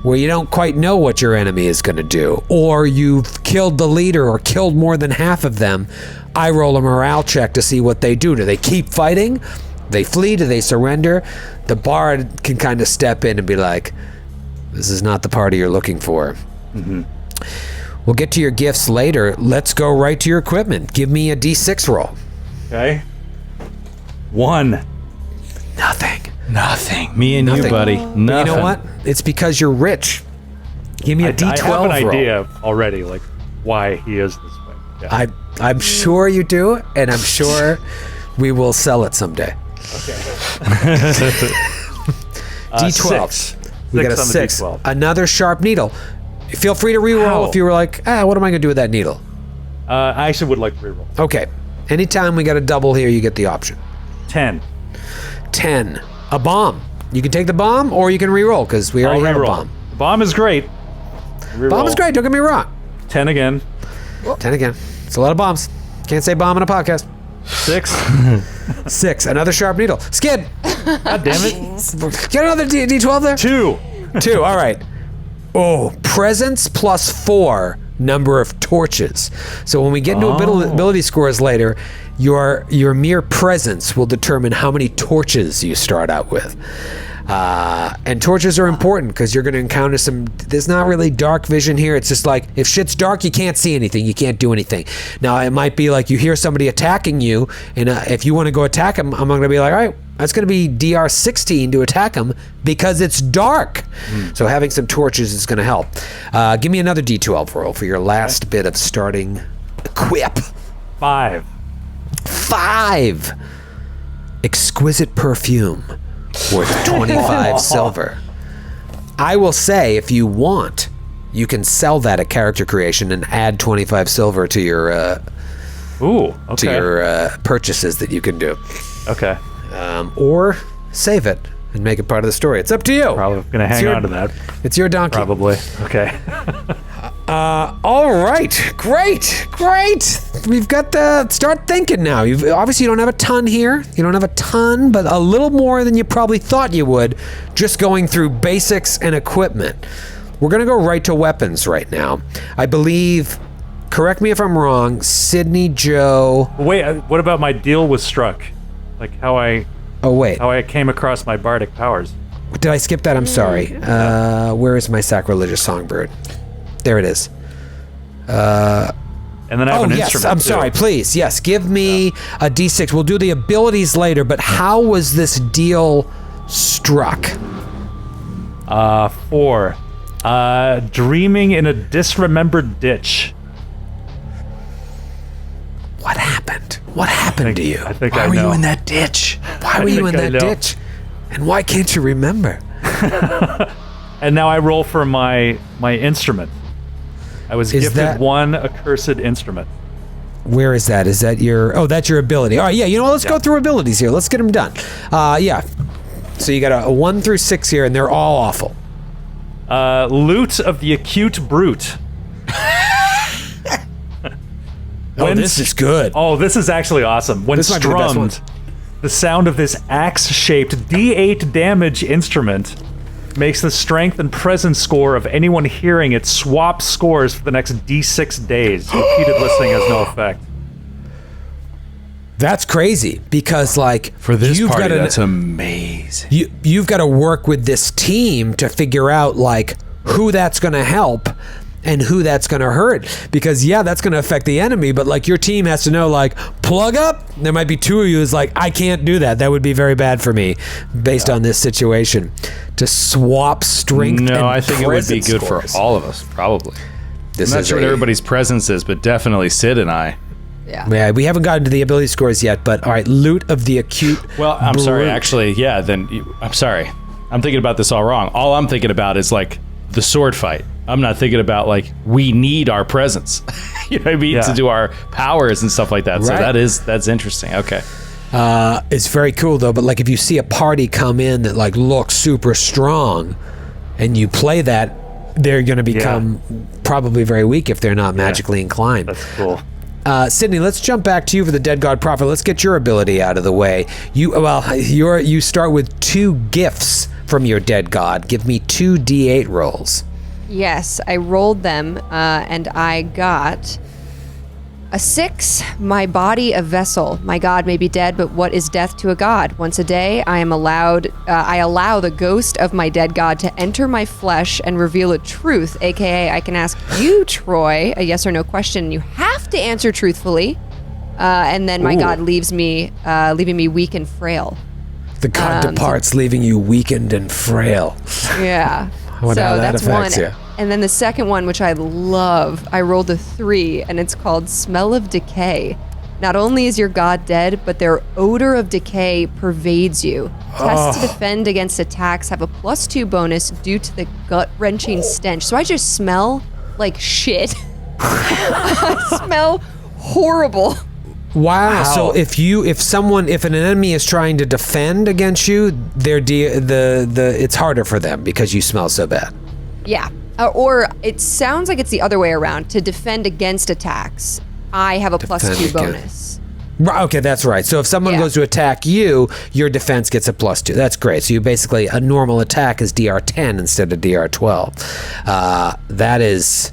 Speaker 1: where you don't quite know what your enemy is going to do, or you've killed the leader or killed more than half of them. I roll a morale check to see what they do. Do they keep fighting? They flee? Do they surrender? The bard can kind of step in and be like, this is not the party you're looking for. Mm-hmm. We'll get to your gifts later. Let's go right to your equipment. Give me a D6 roll.
Speaker 4: Okay. 1.
Speaker 1: Nothing.
Speaker 3: Me and
Speaker 1: Nothing.
Speaker 3: you, buddy.
Speaker 1: But
Speaker 3: Nothing.
Speaker 1: you know what? It's because you're rich. Give me a D12
Speaker 4: I have an
Speaker 1: roll.
Speaker 4: idea already, like why he is this way. Yeah.
Speaker 1: I'm sure you do, and I'm sure we will sell it someday. D12.
Speaker 4: 6.
Speaker 1: We got a
Speaker 4: on the
Speaker 1: 6.
Speaker 4: D12.
Speaker 1: Another sharp needle. Feel free to reroll
Speaker 4: Ow.
Speaker 1: if you were like, what am I going to do with that needle?
Speaker 4: I actually would like to reroll.
Speaker 1: Okay. Anytime we got a double here, you get the option.
Speaker 4: 10.
Speaker 1: 10. A bomb. You can take the bomb, or you can reroll, because we already have a bomb.
Speaker 4: The bomb is great. Reroll.
Speaker 1: Bomb is great, don't get me wrong.
Speaker 4: 10 again.
Speaker 1: 10 again. It's a lot of bombs. Can't say bomb in a podcast.
Speaker 4: 6.
Speaker 1: 6. Another sharp needle. Skid.
Speaker 4: God damn it.
Speaker 1: Get another D12 there.
Speaker 4: 2.
Speaker 1: 2. All right. Oh, presence plus 4 number of torches. So when we get into ability scores later, your mere presence will determine how many torches you start out with. And torches are important because you're going to encounter there's not really dark vision here. It's just like, if shit's dark, you can't see anything. You can't do anything. Now, it might be like you hear somebody attacking you, and if you want to go attack them, I'm going to be like, all right, that's going to be DR 16 to attack them because it's dark. So having some torches is going to help. Give me another D12 roll for your last bit of starting equip.
Speaker 4: 5.
Speaker 1: 5. Exquisite perfume. Worth 25 silver. I will say, if you want, you can sell that at character creation and add 25 silver to your purchases that you can do.
Speaker 4: Okay.
Speaker 1: Or save it and make it part of the story. It's up to you.
Speaker 4: Probably going to hang on to that.
Speaker 1: It's your donkey.
Speaker 4: Probably. Okay.
Speaker 1: All right. Great. We've got to start thinking now. You don't have a ton here. You don't have a ton, but a little more than you probably thought you would just going through basics and equipment. We're going to go right to weapons right now. I believe, correct me if I'm wrong, Sydney, Joe.
Speaker 4: Wait, what about my deal with Struck? Like how I came across my bardic powers.
Speaker 1: Did I skip that? I'm sorry. Where is my sacrilegious songbird? There it is.
Speaker 4: And then I have an instrument.
Speaker 1: I'm sorry. Please, yes. Give me a D6. We'll do the abilities later, but how was this deal struck?
Speaker 4: 4. Dreaming in a disremembered ditch.
Speaker 1: What happened? What happened to you?
Speaker 4: I think
Speaker 3: Why
Speaker 4: I
Speaker 3: were
Speaker 4: know.
Speaker 3: you in that ditch?
Speaker 1: Why were you in
Speaker 4: think I
Speaker 1: that
Speaker 4: know.
Speaker 1: ditch? And why can't you remember?
Speaker 4: And now I roll for my instrument. I was
Speaker 1: Is
Speaker 4: gifted
Speaker 1: that-
Speaker 4: one accursed instrument.
Speaker 1: Where is that? Is that your... Oh, that's your ability. All right, yeah. You know what? Let's go through abilities here. Let's get them done. Yeah. So you got a 1 through 6 here, and they're all awful.
Speaker 4: Loot of the acute brute.
Speaker 1: Oh, this is good.
Speaker 4: Oh, this is actually awesome. When
Speaker 1: This might be the best
Speaker 4: strummed, the sound of this axe-shaped D8 damage instrument makes the strength and presence score of anyone hearing it swap scores for the next D6 days. Repeated listening has no effect.
Speaker 1: That's crazy because, like,
Speaker 3: For this
Speaker 1: you've
Speaker 3: party,
Speaker 1: gotta-
Speaker 3: that's amazing.
Speaker 1: you've got to work with this team to figure out like who that's going to help and who that's going to hurt, because that's going to affect the enemy, but like your team has to know, like, plug up. There might be two of you who's like, I can't do that, would be very bad for me based on this situation, to swap strength.
Speaker 3: No,
Speaker 1: and
Speaker 3: I think it would be
Speaker 1: presence
Speaker 3: good
Speaker 1: scores.
Speaker 3: for all of us, probably.
Speaker 1: This
Speaker 3: I'm not
Speaker 1: is
Speaker 3: sure what everybody's presence is, but definitely Sid and I.
Speaker 1: Yeah, we haven't gotten to the ability scores yet, but all right, loot of the acute.
Speaker 3: Well, I'm sorry,
Speaker 1: brute.
Speaker 3: actually, I'm sorry. I'm thinking about this all wrong. All I'm thinking about is like the sword fight. I'm not thinking about like we need our presence, you know what I mean, to do our powers and stuff like that. So
Speaker 1: Right.
Speaker 3: that's interesting. Okay.
Speaker 1: It's very cool though, but like if you see a party come in that like looks super strong and you play that, they're going to become probably very weak if they're not magically inclined.
Speaker 4: That's cool.
Speaker 1: Sydney, let's jump back to you for the Dead God Prophet. Let's get your ability out of the way. You start with 2 gifts from your dead god. Give me 2 D8 rolls.
Speaker 2: Yes, I rolled them, and I got a 6. My body a vessel. My god may be dead, but what is death to a god? Once a day, I allow the ghost of my dead god to enter my flesh and reveal a truth. AKA, I can ask you, Troy, a yes or no question. You have to answer truthfully, and then my god leaves me, leaving me weak and frail.
Speaker 1: The god departs, leaving you weakened and frail.
Speaker 2: Yeah.
Speaker 1: I wonder how that affects you.
Speaker 2: And then the second one, which I love, I rolled a 3, and it's called Smell of Decay. Not only is your god dead, but their odor of decay pervades you. Tests to defend against attacks have a +2 bonus due to the gut-wrenching stench. So I just smell like shit. I smell horrible.
Speaker 1: Wow. So if an enemy is trying to defend against you, it's harder for them because you smell so bad.
Speaker 2: Yeah. Or it sounds like it's the other way around. To defend against attacks, I have a +2 bonus.
Speaker 1: Right, okay, that's right. So if someone goes to attack you, your defense gets a +2. That's great. So you basically, a normal attack is DR10 instead of DR12. That is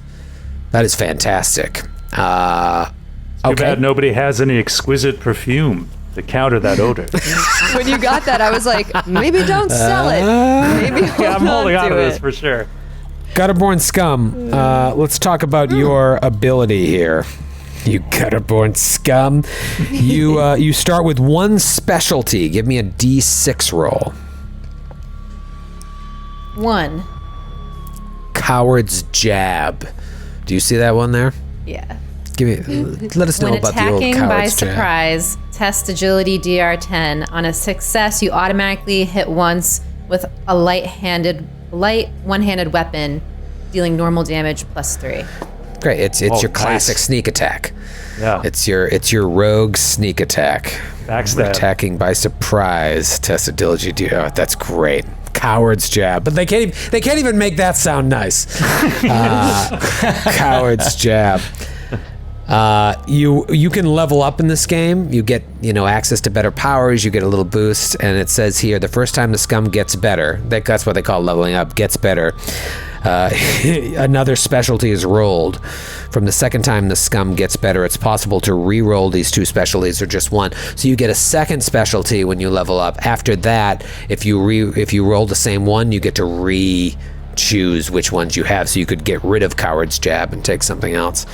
Speaker 1: fantastic.
Speaker 4: Too bad nobody has any exquisite perfume to counter that odor.
Speaker 2: When you got that, I was like, maybe don't sell it. Maybe
Speaker 4: I'm holding on to this for sure.
Speaker 1: Gutterborn Scum, let's talk about your ability here. You Gutterborn Scum. You start with 1 specialty. Give me a D6 roll.
Speaker 5: 1.
Speaker 1: Coward's Jab. Do you see that one there?
Speaker 5: Yeah.
Speaker 1: Let us know
Speaker 5: When
Speaker 1: about the old
Speaker 5: attacking by
Speaker 1: Coward's Jab.
Speaker 5: surprise, test agility DR10. On a success, you automatically hit once with a light one-handed weapon, dealing normal damage +3.
Speaker 1: Great. It's your classic sneak attack.
Speaker 4: Yeah.
Speaker 1: It's your rogue sneak attack.
Speaker 4: Backstab.
Speaker 1: Attacking by surprise. Test agility. Oh, that's great. Coward's Jab. But they can't even make that sound nice. Coward's Jab. You can level up in this game. You get access to better powers. You get a little boost, and it says here the first time the scum gets better. That's what they call leveling up. Gets better. Another specialty is rolled. From the second time the scum gets better, it's possible to re-roll these 2 specialties or just 1. So you get a second specialty when you level up. After that, if you roll the same one, you get to choose which ones you have, so you could get rid of Coward's Jab and take something else.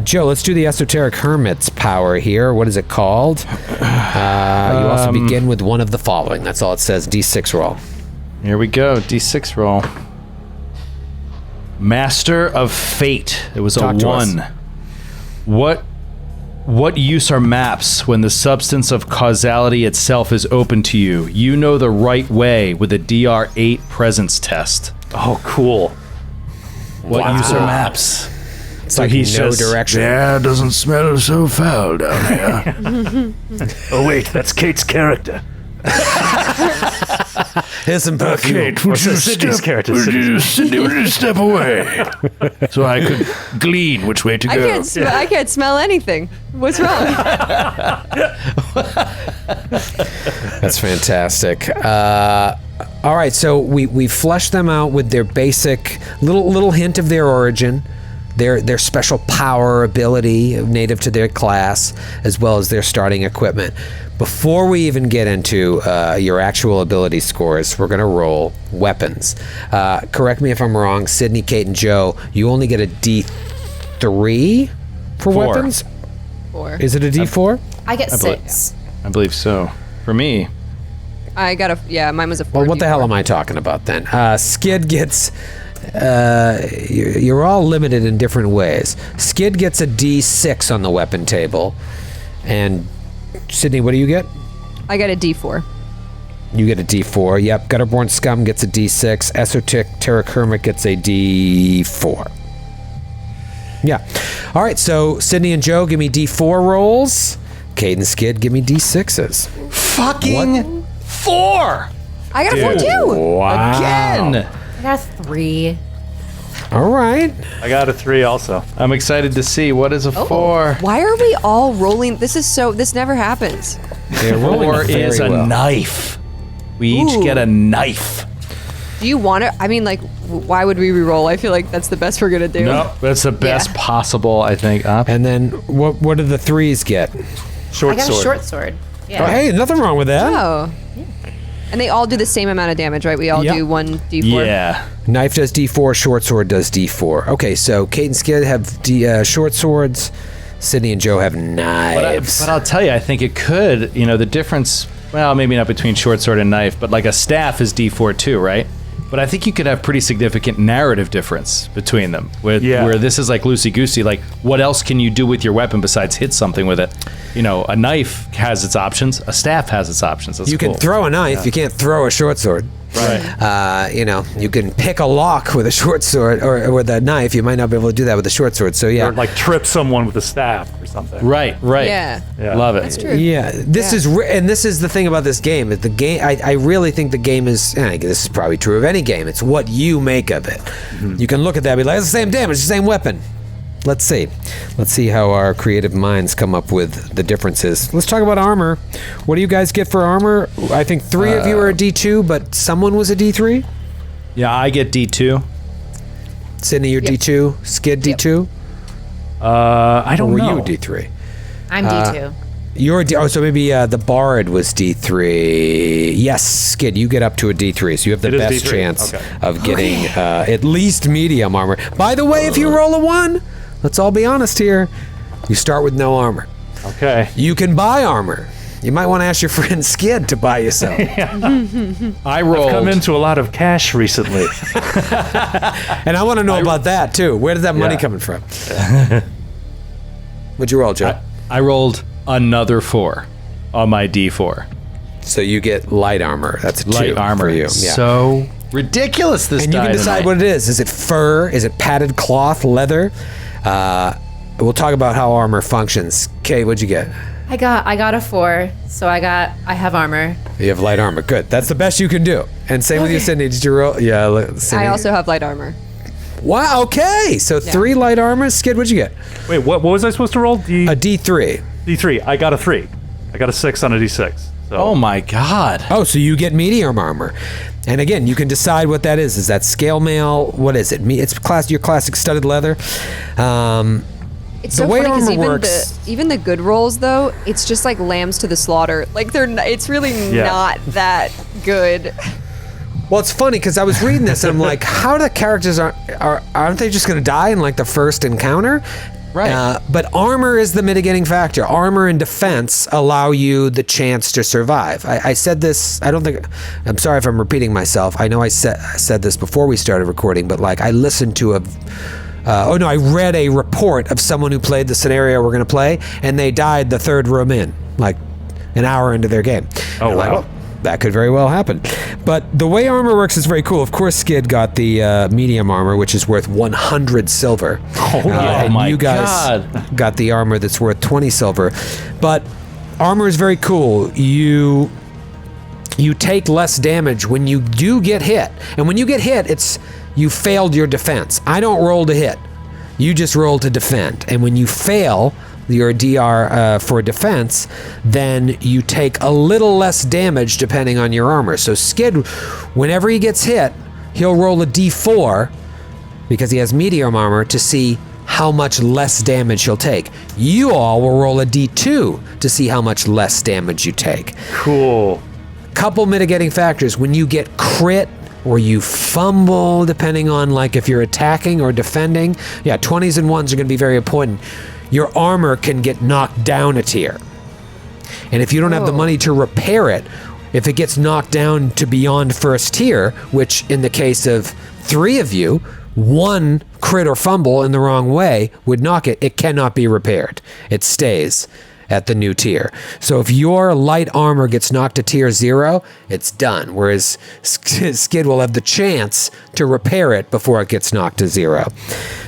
Speaker 1: Joe, let's do the Esoteric Hermit's power here. What is it called? You also begin with one of the following. That's all it says. D6 roll.
Speaker 3: Here we go. D6 roll. Master of Fate. It was
Speaker 1: Talk
Speaker 3: a
Speaker 1: to us.
Speaker 3: 1. What use are maps when the substance of causality itself is open to you? You know the right way with a DR8 presence test.
Speaker 4: Oh, cool.
Speaker 3: What use are maps?
Speaker 1: It's like no direction.
Speaker 7: Yeah, doesn't smell so foul down here.
Speaker 4: Oh, wait, that's Kate's character.
Speaker 1: Here's some perfume.
Speaker 7: Kate, would you
Speaker 4: Sydney's character,
Speaker 7: would you
Speaker 4: Sydney's
Speaker 7: step away so I could glean which way to
Speaker 2: I
Speaker 7: go?
Speaker 2: can't smell anything. What's wrong?
Speaker 1: That's fantastic. All right, so we flushed them out with their basic little hint of their origin, their special power ability native to their class, as well as their starting equipment. Before we even get into your actual ability scores, we're going to roll weapons. Correct me if I'm wrong, Sydney, Kate, and Joe, you only get a D3 for
Speaker 3: 4.
Speaker 1: weapons?
Speaker 2: 4.
Speaker 1: Is it a D4?
Speaker 5: I get
Speaker 3: believe-
Speaker 5: 6.
Speaker 3: I believe so. For me,
Speaker 2: I got mine was a 4.
Speaker 1: Well, what the hell am I talking about then? Skid gets... you're all limited in different ways. Skid gets a D6 on the weapon table. And Sydney, what do you get?
Speaker 2: I got a D4.
Speaker 1: You get a D4. Yep. Gutterborn Scum gets a D6. Esoteric Hermit gets a D4. Yeah. All right, so Sydney and Joe, give me D4 rolls. Kate and Skid, give me D6s.
Speaker 3: fucking 4
Speaker 2: I got a 4 too.
Speaker 1: Wow.
Speaker 3: again.
Speaker 5: I got a 3.
Speaker 1: All right.
Speaker 4: I got a 3 also.
Speaker 3: I'm excited to see what is a 4.
Speaker 2: Why are we all rolling? This never happens.
Speaker 1: They're rolling
Speaker 3: 4
Speaker 1: very
Speaker 3: is a
Speaker 1: well.
Speaker 3: knife. We each
Speaker 2: Ooh.
Speaker 3: get a knife.
Speaker 2: Do you want it? I mean, like, why would we re-roll? I feel like that's the best we're gonna do.
Speaker 3: No, that's the best
Speaker 2: Yeah.
Speaker 3: possible, I think.
Speaker 1: And then what do the 3s get?
Speaker 4: Short
Speaker 5: I got
Speaker 4: sword.
Speaker 5: a short sword. Yeah.
Speaker 1: Oh, hey, nothing wrong with that.
Speaker 2: Oh. And they all do the same amount of damage, right? We all
Speaker 1: Yep.
Speaker 2: do 1d4.
Speaker 3: Yeah.
Speaker 1: Knife does D4, short sword does D4. Okay, so Kate and Skid have short swords. Sydney and Joe have knives.
Speaker 3: But I'll tell you, I think it could, the difference, well, maybe not between short sword and knife, but like a staff is D4 too, right? But I think you could have pretty significant narrative difference between them, where this is like loosey-goosey, like what else can you do with your weapon besides hit something with it? A knife has its options, a staff has its options. That's
Speaker 1: You
Speaker 3: cool.
Speaker 1: can throw a knife, you can't throw a short sword.
Speaker 3: Right.
Speaker 1: You can pick a lock with a short sword or with a knife. You might not be able to do that with a short sword. So yeah,
Speaker 4: Or like trip someone with a staff or something.
Speaker 3: Right.
Speaker 2: Yeah.
Speaker 3: Love it.
Speaker 2: That's true.
Speaker 1: yeah. This is and this is the thing about this game. Is the game? I really think the game is. And this is probably true of any game. It's what you make of it. You can look at that and be like, it's the same damage, the same weapon. Let's see how our creative minds come up with the differences. Let's talk about armor. What do you guys get for armor? I think 3 of you are a D2, but someone was a D3.
Speaker 3: Yeah, I get D2.
Speaker 1: Sydney, you're D2. Skid, D2.
Speaker 4: I
Speaker 1: Or
Speaker 4: don't
Speaker 1: were
Speaker 4: know.
Speaker 1: you D3?
Speaker 5: I'm D2.
Speaker 1: You're a D. Oh, so maybe the Bard was D3. Yes, Skid, you get up to a D3, so you have the
Speaker 4: It is
Speaker 1: best
Speaker 4: D3.
Speaker 1: chance
Speaker 4: Okay.
Speaker 1: of getting at least medium armor. By the way, if you roll a 1, let's all be honest here, you start with no armor.
Speaker 4: Okay.
Speaker 1: You can buy armor. You might want to ask your friend Skid to buy you some.
Speaker 3: I rolled.
Speaker 4: Come into a lot of cash recently.
Speaker 1: And I want to know about that too. Where did that money
Speaker 4: Yeah.
Speaker 1: coming from? What'd you roll, Joe?
Speaker 3: I rolled another 4 on my D4.
Speaker 1: So you get light armor. That's a 2
Speaker 3: Light armor.
Speaker 1: for you. Yeah.
Speaker 3: So ridiculous this
Speaker 1: And you
Speaker 3: die
Speaker 1: can decide
Speaker 3: tonight.
Speaker 1: what it is. Is it fur? Is it padded cloth, leather? We'll talk about how armor functions. Kate, what'd you get?
Speaker 5: I got a 4, so I have armor.
Speaker 1: You have light armor. Good. That's the best you can do. And same with you, Sydney. Did you roll? Yeah, Sydney.
Speaker 2: I also have light armor.
Speaker 1: Wow. Okay. So 3 light armor. Skid, what'd you get?
Speaker 4: Wait, what was I supposed to roll?
Speaker 1: A D3.
Speaker 4: D3. I got a 3. I got a 6 on a D6. So.
Speaker 3: Oh my God.
Speaker 1: Oh, so you get medium armor. And again, you can decide what that is. Is that scale mail? What is it? It's your classic studded leather.
Speaker 2: It's
Speaker 1: The
Speaker 2: so
Speaker 1: way
Speaker 2: funny because
Speaker 1: armor works-
Speaker 2: even the good rolls though, it's just like lambs to the slaughter. Like it's really not that good.
Speaker 1: Well, it's funny because I was reading this and I'm like, how the characters aren't they just going to die in like the first encounter?
Speaker 3: Right.
Speaker 1: But armor is the mitigating factor. Armor and defense allow you the chance to survive. I said this. I'm sorry if I'm repeating myself. I know I said this before we started recording, but like I listened to I read a report of someone who played the scenario we're going to play, and they died the third room in, like an hour into their game.
Speaker 4: Oh, wow.
Speaker 1: That could very well happen. But the way armor works is very cool. Of course, Skid got the medium armor, which is worth 100 silver. And
Speaker 3: my
Speaker 1: you guys
Speaker 3: God.
Speaker 1: got the armor that's worth 20 silver. But armor is very cool. You you take less damage when you do get hit. And when you get hit, it's you failed your defense. I don't roll to hit. You just roll to defend. And when you fail your DR for defense, then you take a little less damage depending on your armor. So Skid, whenever he gets hit, he'll roll a D4 because he has medium armor to see how much less damage he'll take. You all will roll a D2 to see how much less damage you take.
Speaker 4: Cool.
Speaker 1: Couple mitigating factors. When you get crit or you fumble, depending on like if you're attacking or defending, 20s and 1s are going to be very important. Your armor can get knocked down a tier. And if you don't have the money to repair it, if it gets knocked down to beyond first tier, which in the case of 3 of you, 1 crit or fumble in the wrong way would knock it, it cannot be repaired. It stays at the new tier. So if your light armor gets knocked to tier 0, it's done. Whereas Skid will have the chance to repair it before it gets knocked to 0.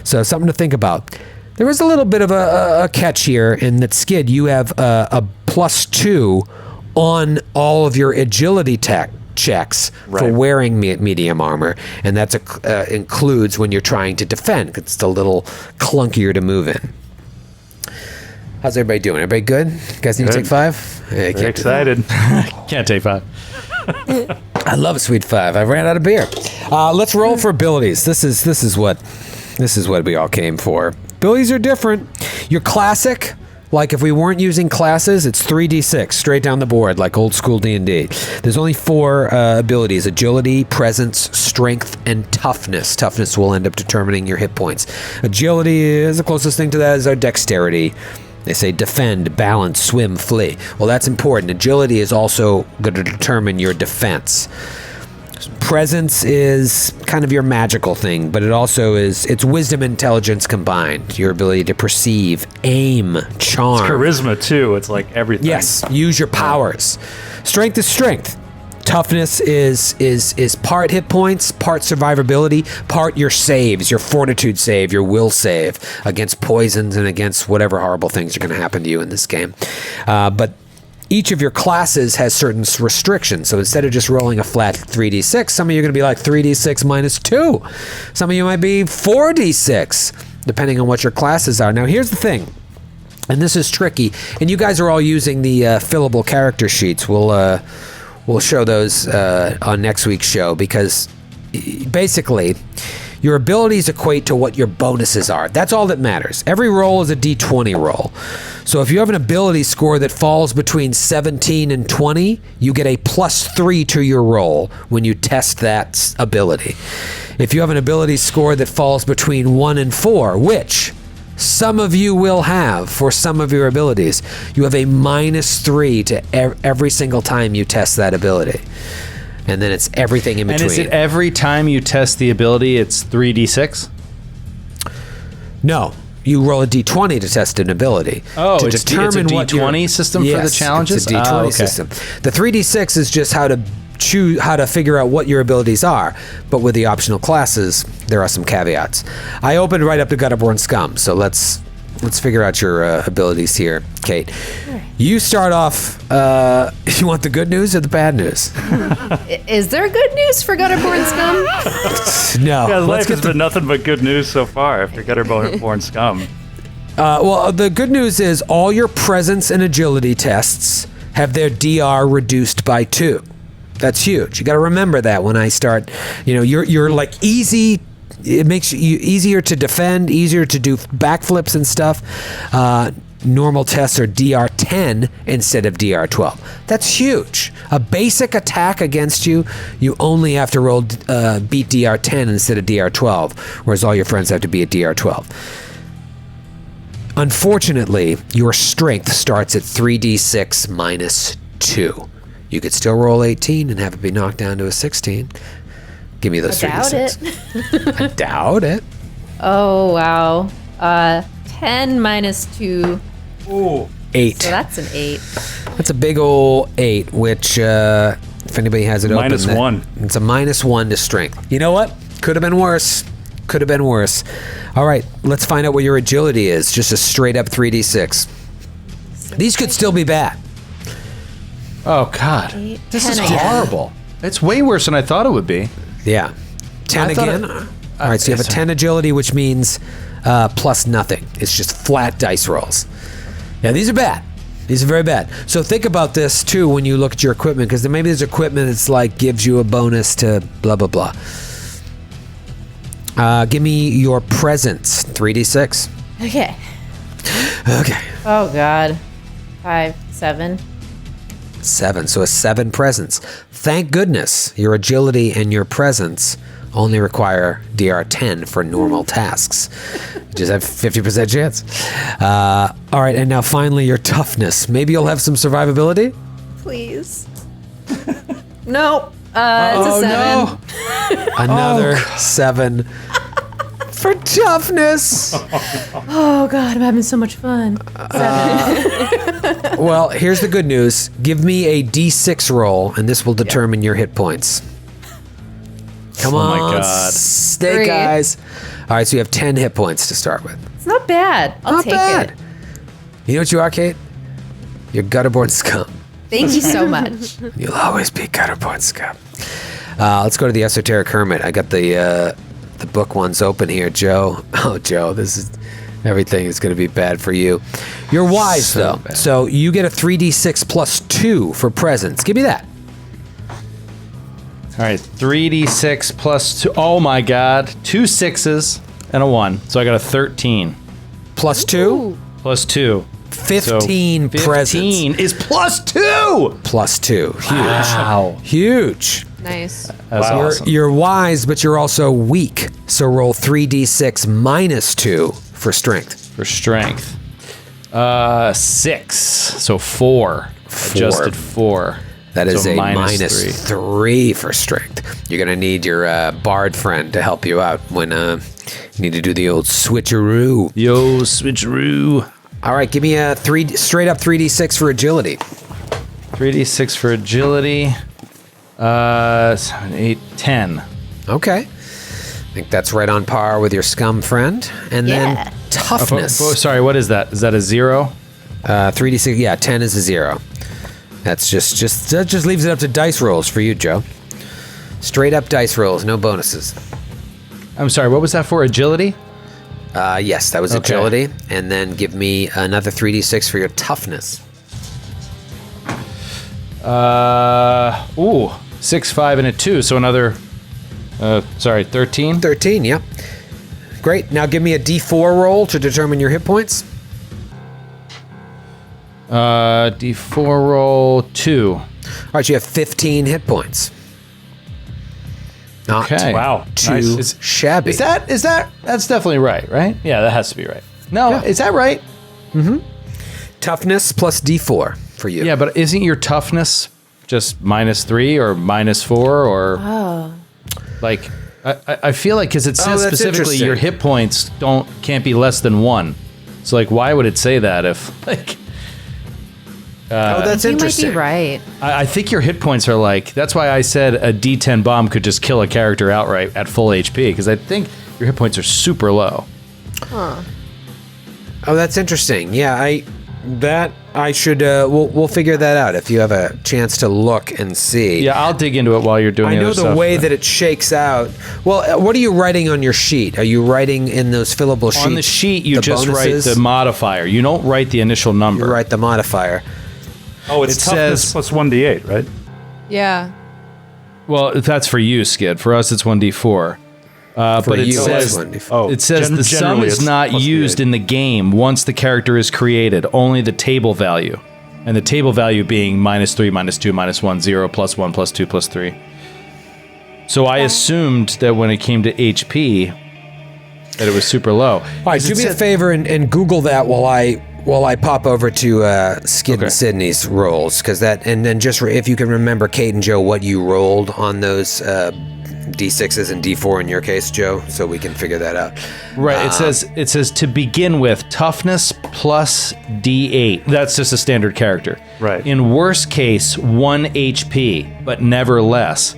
Speaker 1: So something to think about. There was a little bit of a catch here in that, Skid, you have a +2 on all of your agility checks for wearing medium armor, and that includes when you're trying to defend, 'cause it's a little clunkier to move in. How's everybody doing? Everybody good? You guys need to take 5? Hey,
Speaker 4: Very excited.
Speaker 3: Can't take 5.
Speaker 1: I love a sweet 5. I ran out of beer. Let's roll for abilities. This is what we all came for. Abilities are different. Your classic, like if we weren't using classes, it's 3d6 straight down the board, like old school D&D. There's only 4 abilities: agility, presence, strength, and toughness. Toughness will end up determining your hit points. Agility is the closest thing to that is our dexterity. They say defend, balance, swim, flee. Well, that's important. Agility is also going to determine your defense. Presence is kind of your magical thing, but it also is, it's wisdom and intelligence combined. Your ability to perceive, aim, charm.
Speaker 4: It's charisma too. It's like everything.
Speaker 1: Yes, use your powers. Strength is strength. Toughness is part hit points, part survivability, part your saves, your fortitude save, your will save against poisons and against whatever horrible things are going to happen to you in this game. But each of your classes has certain restrictions. So instead of just rolling a flat 3d6, some of you are going to be like 3d6 minus 2. Some of you might be 4d6, depending on what your classes are. Now, here's the thing, and this is tricky, and you guys are all using the fillable character sheets. We'll show those on next week's show, because basically your abilities equate to what your bonuses are. That's all that matters. Every roll is a d20 roll. So if you have an ability score that falls between 17 and 20, you get a +3 to your roll when you test that ability. If you have an ability score that falls between 1 and 4, which some of you will have for some of your abilities, you have a -3 to every single time you test that ability. And then it's everything in between.
Speaker 3: And is it every time you test the ability, it's 3d6?
Speaker 1: No. You roll a d20 to test an ability.
Speaker 3: Oh,
Speaker 1: to
Speaker 3: it's a d20 system for the challenges?
Speaker 1: It's a d20 system. The 3d6 is just how to choose, how to figure out what your abilities are. But with the optional classes, there are some caveats. I opened right up to Gutterborn Scum, so let's figure out your abilities here, Kate. You start off. You want the good news or the bad news?
Speaker 5: Is there good news for Gutterborn Scum?
Speaker 1: No.
Speaker 4: Yeah, life has been nothing but good news so far after Gutterborn Scum.
Speaker 1: Well, the good news is all your presence and agility tests have their DR reduced by 2. That's huge. You got to remember that when I start. You're like easy. It makes you easier to defend, easier to do backflips and stuff. Normal tests are DR10 instead of DR12. That's huge. A basic attack against you, you only have to roll beat DR10 instead of DR12, whereas all your friends have to be at DR12. Unfortunately, your strength starts at 3d6 minus 2. You could still roll 18 and have it be knocked down to a 16. Give me those 3d6. I doubt it.
Speaker 5: Oh, wow. 10 minus 2.
Speaker 4: Ooh.
Speaker 1: 8.
Speaker 5: So that's an 8.
Speaker 1: That's a big old 8, which, if anybody has it open...
Speaker 4: -1.
Speaker 1: It's a -1 to strength. You know what? Could have been worse. Could have been worse. All right, let's find out what your agility is. Just a straight up 3d6. These could still be bad.
Speaker 3: Oh God, this
Speaker 5: 10
Speaker 3: is
Speaker 5: again.
Speaker 3: horrible. It's way worse than I thought it would be.
Speaker 1: Yeah. 10
Speaker 3: I thought
Speaker 1: again. All right, so you have a 10 agility, which means plus nothing. It's just flat dice rolls. Yeah, these are bad. These are very bad. So think about this too when you look at your equipment, because maybe there's equipment that's like gives you a bonus to blah blah blah. Give me your presence, 3d6.
Speaker 5: Okay.
Speaker 1: Okay.
Speaker 5: Oh God. 5, 7.
Speaker 1: 7. So a 7 presence. Thank goodness your agility and your presence only require DR 10 for normal tasks. You just have 50% chance. All right, and now finally your toughness. Maybe you'll have some survivability?
Speaker 5: Please. No. It's a 7.
Speaker 1: Another 7 for toughness.
Speaker 5: Oh God, I'm having so much fun. 7.
Speaker 1: Well, here's the good news. Give me a d6 roll, and this will determine your hit points. Come on,
Speaker 3: my God.
Speaker 1: Snake
Speaker 2: 3.
Speaker 1: Eyes. All right, so you have 10 hit points to start with.
Speaker 5: It's not bad. I'll
Speaker 1: Not
Speaker 5: take
Speaker 1: bad.
Speaker 5: it.
Speaker 1: You know what you are, Kate? You're gutterborn scum.
Speaker 5: Thank you so much.
Speaker 1: You'll always be gutterborn scum. Let's go to the Esoteric Hermit. I got the book ones open here, Joe. Oh, Joe, this is everything is going to be bad for you. You're wise,
Speaker 3: So
Speaker 1: though.
Speaker 3: bad.
Speaker 1: So you get a 3d6 plus 2 for presence. Give me that.
Speaker 3: All right, 3d6 plus 2. Oh my God, 2 6s and a 1. So I got a 13
Speaker 1: Plus 2,
Speaker 3: plus 2.
Speaker 1: 15
Speaker 3: So
Speaker 1: presence.
Speaker 3: 15 is plus 2.
Speaker 1: Plus 2. Huge.
Speaker 3: Wow,
Speaker 2: Nice.
Speaker 1: Huge.
Speaker 3: that's awesome.
Speaker 1: You're wise, but you're also weak. So roll 3d6 minus 2 for strength.
Speaker 3: For strength, 6. So 4. Adjusted 4.
Speaker 1: That is
Speaker 3: So
Speaker 1: a
Speaker 3: minus
Speaker 1: minus 3 for strength. You're going to need your bard friend to help you out when you need to do the old switcheroo.
Speaker 3: Yo, switcheroo.
Speaker 1: All right, give me a straight up 3d6 for agility.
Speaker 3: 3d6 for agility. 7, 8, 10.
Speaker 1: Okay. I think that's right on par with your scum friend. And
Speaker 5: Yeah.
Speaker 1: then toughness.
Speaker 3: Sorry, what is that? Is that a 0?
Speaker 1: 3d6, yeah, 10 is a 0. That's that just leaves it up to dice rolls for you, Joe. Straight up dice rolls, no bonuses.
Speaker 3: I'm sorry, what was that for? Agility?
Speaker 1: Yes, that was
Speaker 3: Okay.
Speaker 1: agility. And then give me another 3d6 for your toughness.
Speaker 3: 6, 5, and a 2. So another, 13.
Speaker 1: 13, yep. Great. Now give me a d4 roll to determine your hit points.
Speaker 3: D4 roll 2.
Speaker 1: All right, you have 15 hit points. Not
Speaker 3: Okay.
Speaker 4: Wow.
Speaker 1: too
Speaker 4: Nice.
Speaker 1: shabby.
Speaker 3: That's definitely right? Yeah, that has to be right. No,
Speaker 1: Yeah.
Speaker 3: is that right?
Speaker 1: Toughness plus d4 for you.
Speaker 3: Yeah, but isn't your toughness just minus 3 or minus 4 or? Oh. Like, I feel like because it says
Speaker 1: that's
Speaker 3: specifically your
Speaker 1: interesting.
Speaker 3: hit points can't be less than 1. So like, why would it say that if like?
Speaker 1: Oh, that's
Speaker 5: You might
Speaker 1: interesting.
Speaker 5: be right.
Speaker 3: I think your hit points are like. That's why I said a D10 bomb could just kill a character outright at full HP because I think your hit points are super low.
Speaker 1: Oh, that's interesting. Yeah, I should. We'll figure that out if you have a chance to look and see.
Speaker 3: Yeah, I'll dig into it while you're doing.
Speaker 1: I
Speaker 3: the
Speaker 1: know
Speaker 3: other
Speaker 1: the
Speaker 3: stuff.
Speaker 1: way that it shakes out. Well, what are you writing on your sheet? Are you writing in those fillable sheets?
Speaker 3: On the sheet, you
Speaker 1: the
Speaker 3: just
Speaker 1: bonuses?
Speaker 3: write the modifier. You don't write the initial number.
Speaker 1: You write the modifier.
Speaker 4: Oh, it's
Speaker 3: It
Speaker 4: toughness
Speaker 3: says-
Speaker 4: plus 1d8, right?
Speaker 2: Yeah.
Speaker 3: Well, that's for you, Skid. For us, it's 1d4. But it
Speaker 1: you,
Speaker 3: says
Speaker 1: it's 1d4.
Speaker 4: Oh,
Speaker 3: it says the sum
Speaker 4: generally
Speaker 3: is
Speaker 4: it's
Speaker 3: not
Speaker 4: plus
Speaker 3: used
Speaker 4: D8.
Speaker 3: in the game once the character is created. Only the table value, and the table value being minus 3, minus 2, minus 1, 0, plus 1, plus 2, plus 3. So I assumed that when it came to HP, that it was super low.
Speaker 1: All right, do me a favor and Google that while I pop over to Skid
Speaker 3: Okay.
Speaker 1: and Sydney's rolls, because that, and then just if you can remember, Kate and Joe, what you rolled on those D6s and D4 in your case, Joe, so we can figure that out.
Speaker 3: Right. It says to begin with toughness plus D8. That's just a standard character.
Speaker 4: Right.
Speaker 3: In worst case, 1 HP, but never less.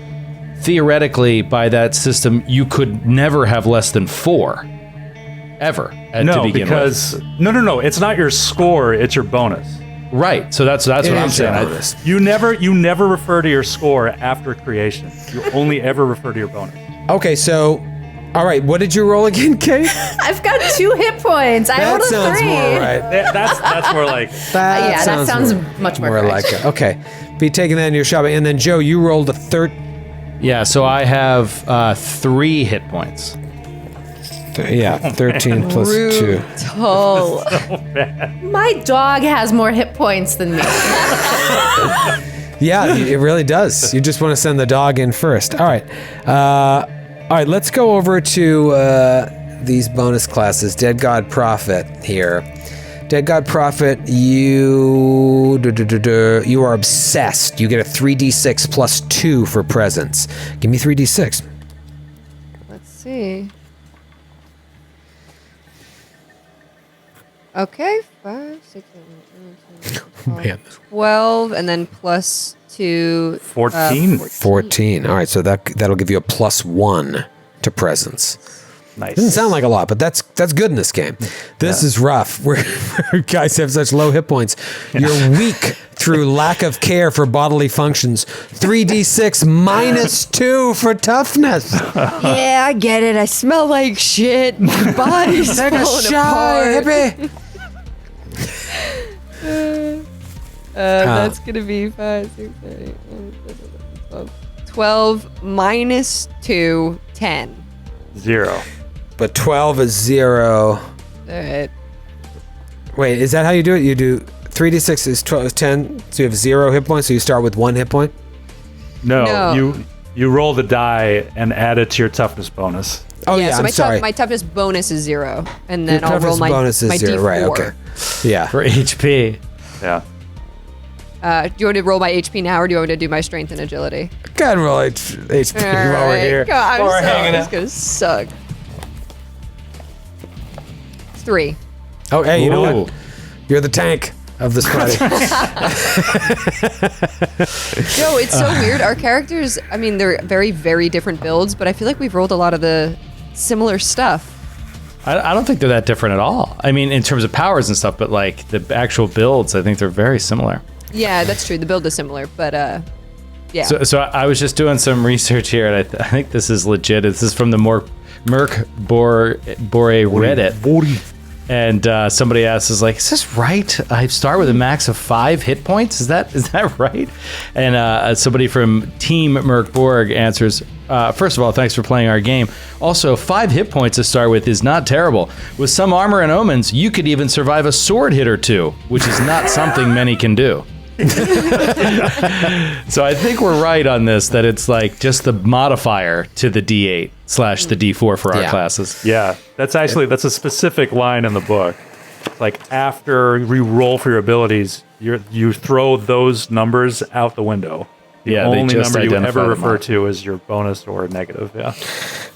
Speaker 3: Theoretically, by that system, you could never have less than 4. Ever. To
Speaker 4: No,
Speaker 3: begin
Speaker 4: because
Speaker 3: with.
Speaker 4: no, it's not your score; it's your bonus.
Speaker 3: Right. So that's what I'm
Speaker 1: is your
Speaker 3: saying.
Speaker 1: bonus.
Speaker 4: You never refer to your score after creation. You only ever refer to your bonus.
Speaker 1: Okay, so, all right, what did you roll again, Kate?
Speaker 5: I've got 2 hit points. I
Speaker 1: That
Speaker 5: rolled a
Speaker 1: sounds
Speaker 5: 3.
Speaker 1: more right.
Speaker 4: That's more like
Speaker 5: Yeah, that sounds much more correct.
Speaker 1: like it. Okay, be taking that in your shopping, and then Joe, you rolled a third.
Speaker 3: Yeah. So I have 3 hit points.
Speaker 1: Yeah, 13 plus 2.
Speaker 2: Oh,
Speaker 5: My dog has more hit points than me.
Speaker 1: Yeah, it really does. You just want to send the dog in first. All right. All right, let's go over to these bonus classes. Dead God Prophet here. Dead God Prophet, you are obsessed. You get a 3d6 plus 2 for presence. Give me 3d6.
Speaker 2: let's see. Okay, 5, 6, 7, 8, 9, 10, 11, 12,
Speaker 1: Man.
Speaker 2: 12, and then plus 2.
Speaker 4: 14.
Speaker 1: 14. All right, so that'll give you a plus 1 to presence.
Speaker 4: Nice.
Speaker 1: Doesn't sound like a lot, but that's good in this game. This is rough. Where guys have such low hit points. You're weak through lack of care for bodily functions. 3d6 minus 2 for toughness.
Speaker 2: Yeah, I get it. I smell like shit. My body's
Speaker 1: Take a
Speaker 2: falling
Speaker 1: shot,
Speaker 2: apart.
Speaker 1: hippie.
Speaker 2: That's gonna be 5, 6, 7, 8, 9, 10, 11, 12. 12 minus 2, 10.
Speaker 4: 0.
Speaker 1: But 12 is 0.
Speaker 2: All right.
Speaker 1: Wait, is that how you do it? You do 3d6 is 12 is 10, so you have 0 hit points, so you start with 1 hit point?
Speaker 4: No, you roll the die and add it to your toughness bonus.
Speaker 1: Oh yeah,
Speaker 2: so
Speaker 1: I'm
Speaker 2: my
Speaker 1: sorry.
Speaker 2: My toughness bonus is 0, and then
Speaker 1: Your
Speaker 2: I'll roll
Speaker 1: toughness
Speaker 2: my
Speaker 1: bonus is
Speaker 2: my
Speaker 1: 0,
Speaker 2: D4.
Speaker 1: right, okay. Yeah.
Speaker 3: For HP.
Speaker 4: Yeah.
Speaker 2: Do you want to roll my HP now, or do you want me to do my strength and agility?
Speaker 1: Go ahead and roll HP while we're here.
Speaker 2: God,
Speaker 1: While we're hanging
Speaker 2: it's
Speaker 1: out.
Speaker 2: gonna suck. 3.
Speaker 1: Oh, hey, you know
Speaker 3: Ooh.
Speaker 1: what? You're the tank of this party.
Speaker 2: Joe, it's so weird. Our characters, I mean, they're very, very different builds, but I feel like we've rolled a lot of the similar stuff.
Speaker 3: I don't think they're that different at all. I mean, in terms of powers and stuff, but like the actual builds, I think they're very similar.
Speaker 2: Yeah, that's true. The build is similar, but yeah.
Speaker 3: So I was just doing some research here, and I think this is legit. This is from the Mörk Borg Reddit. And somebody asks, is like, is this right? I start with a max of 5 hit points. Is that right? And somebody from Team Mrk Borg answers, first of all, thanks for playing our game. Also, 5 hit points to start with is not terrible. With some armor and omens, you could even survive a sword hit or 2, which is not something many can do. So I think we're right on this, that it's like just the modifier to the D8 / the D4 for our classes.
Speaker 4: Yeah. That's a specific line in the book. Like after you roll for your abilities, you throw those numbers out the window. The
Speaker 3: Yeah, they
Speaker 4: only
Speaker 3: just
Speaker 4: number you
Speaker 3: identify
Speaker 4: ever
Speaker 3: them
Speaker 4: refer
Speaker 3: all.
Speaker 4: to is your bonus or negative. Yeah.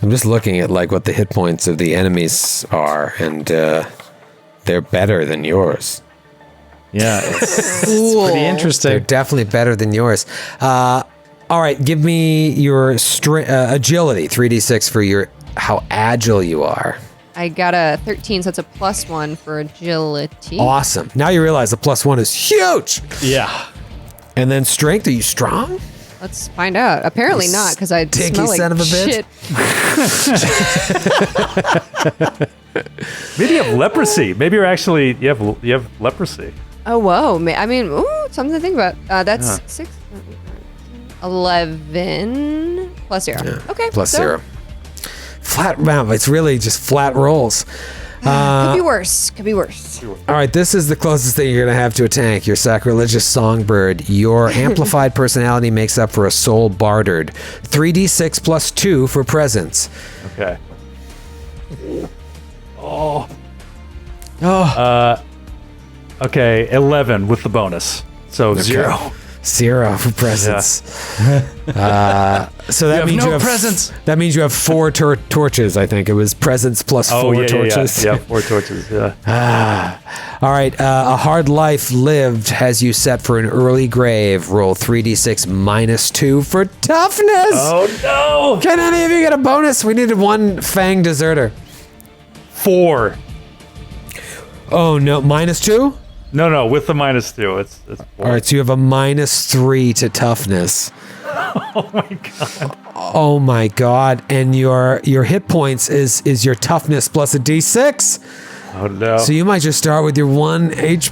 Speaker 1: I'm just looking at like what the hit points of the enemies are, and they're better than yours.
Speaker 3: Yeah, it's
Speaker 2: Cool.
Speaker 3: pretty
Speaker 1: They're
Speaker 3: interesting.
Speaker 1: definitely better than yours. All right, give me your agility, 3d6 for how agile you are.
Speaker 2: I got a 13, so that's a +1 for agility.
Speaker 1: Awesome. Now you realize the +1 is huge.
Speaker 3: Yeah.
Speaker 1: And then strength, are you strong?
Speaker 2: Let's find out. Apparently not, because I
Speaker 1: Stinky
Speaker 2: smell like
Speaker 1: son of a bitch.
Speaker 2: shit.
Speaker 4: Maybe you have leprosy. Maybe you have leprosy.
Speaker 2: Oh, whoa. I mean, ooh, something to think about. That's 6, 11 plus 0. Okay.
Speaker 1: Plus
Speaker 2: so
Speaker 1: 0. Flat round. It's really just flat rolls.
Speaker 2: Could be worse. Could be worse.
Speaker 1: All right, this is the closest thing you're going to have to a tank. Your sacrilegious songbird. Your amplified personality makes up for a soul bartered. 3d6 plus 2 for presence.
Speaker 4: Okay. Okay, 11 with the bonus. So 0.
Speaker 1: 0 for presence. So that
Speaker 3: have
Speaker 1: means
Speaker 3: no
Speaker 1: you have
Speaker 3: presence.
Speaker 1: That means you have 4 torches. I think it was presence plus 4 torches.
Speaker 4: Yeah, 4 torches. Yeah.
Speaker 1: All right, a hard life lived has you set for an early grave. Roll 3d6 minus 2 for toughness.
Speaker 4: Oh no!
Speaker 1: Can any of you get a bonus? We needed 1 fang deserter.
Speaker 4: 4.
Speaker 1: Oh no, minus 2?
Speaker 4: No, with the -2, it's
Speaker 1: All right, so you have a -3 to toughness.
Speaker 4: Oh my god.
Speaker 1: Oh my god! And your hit points is your toughness plus a d6.
Speaker 4: Oh no.
Speaker 1: So you might just start with your 1 HP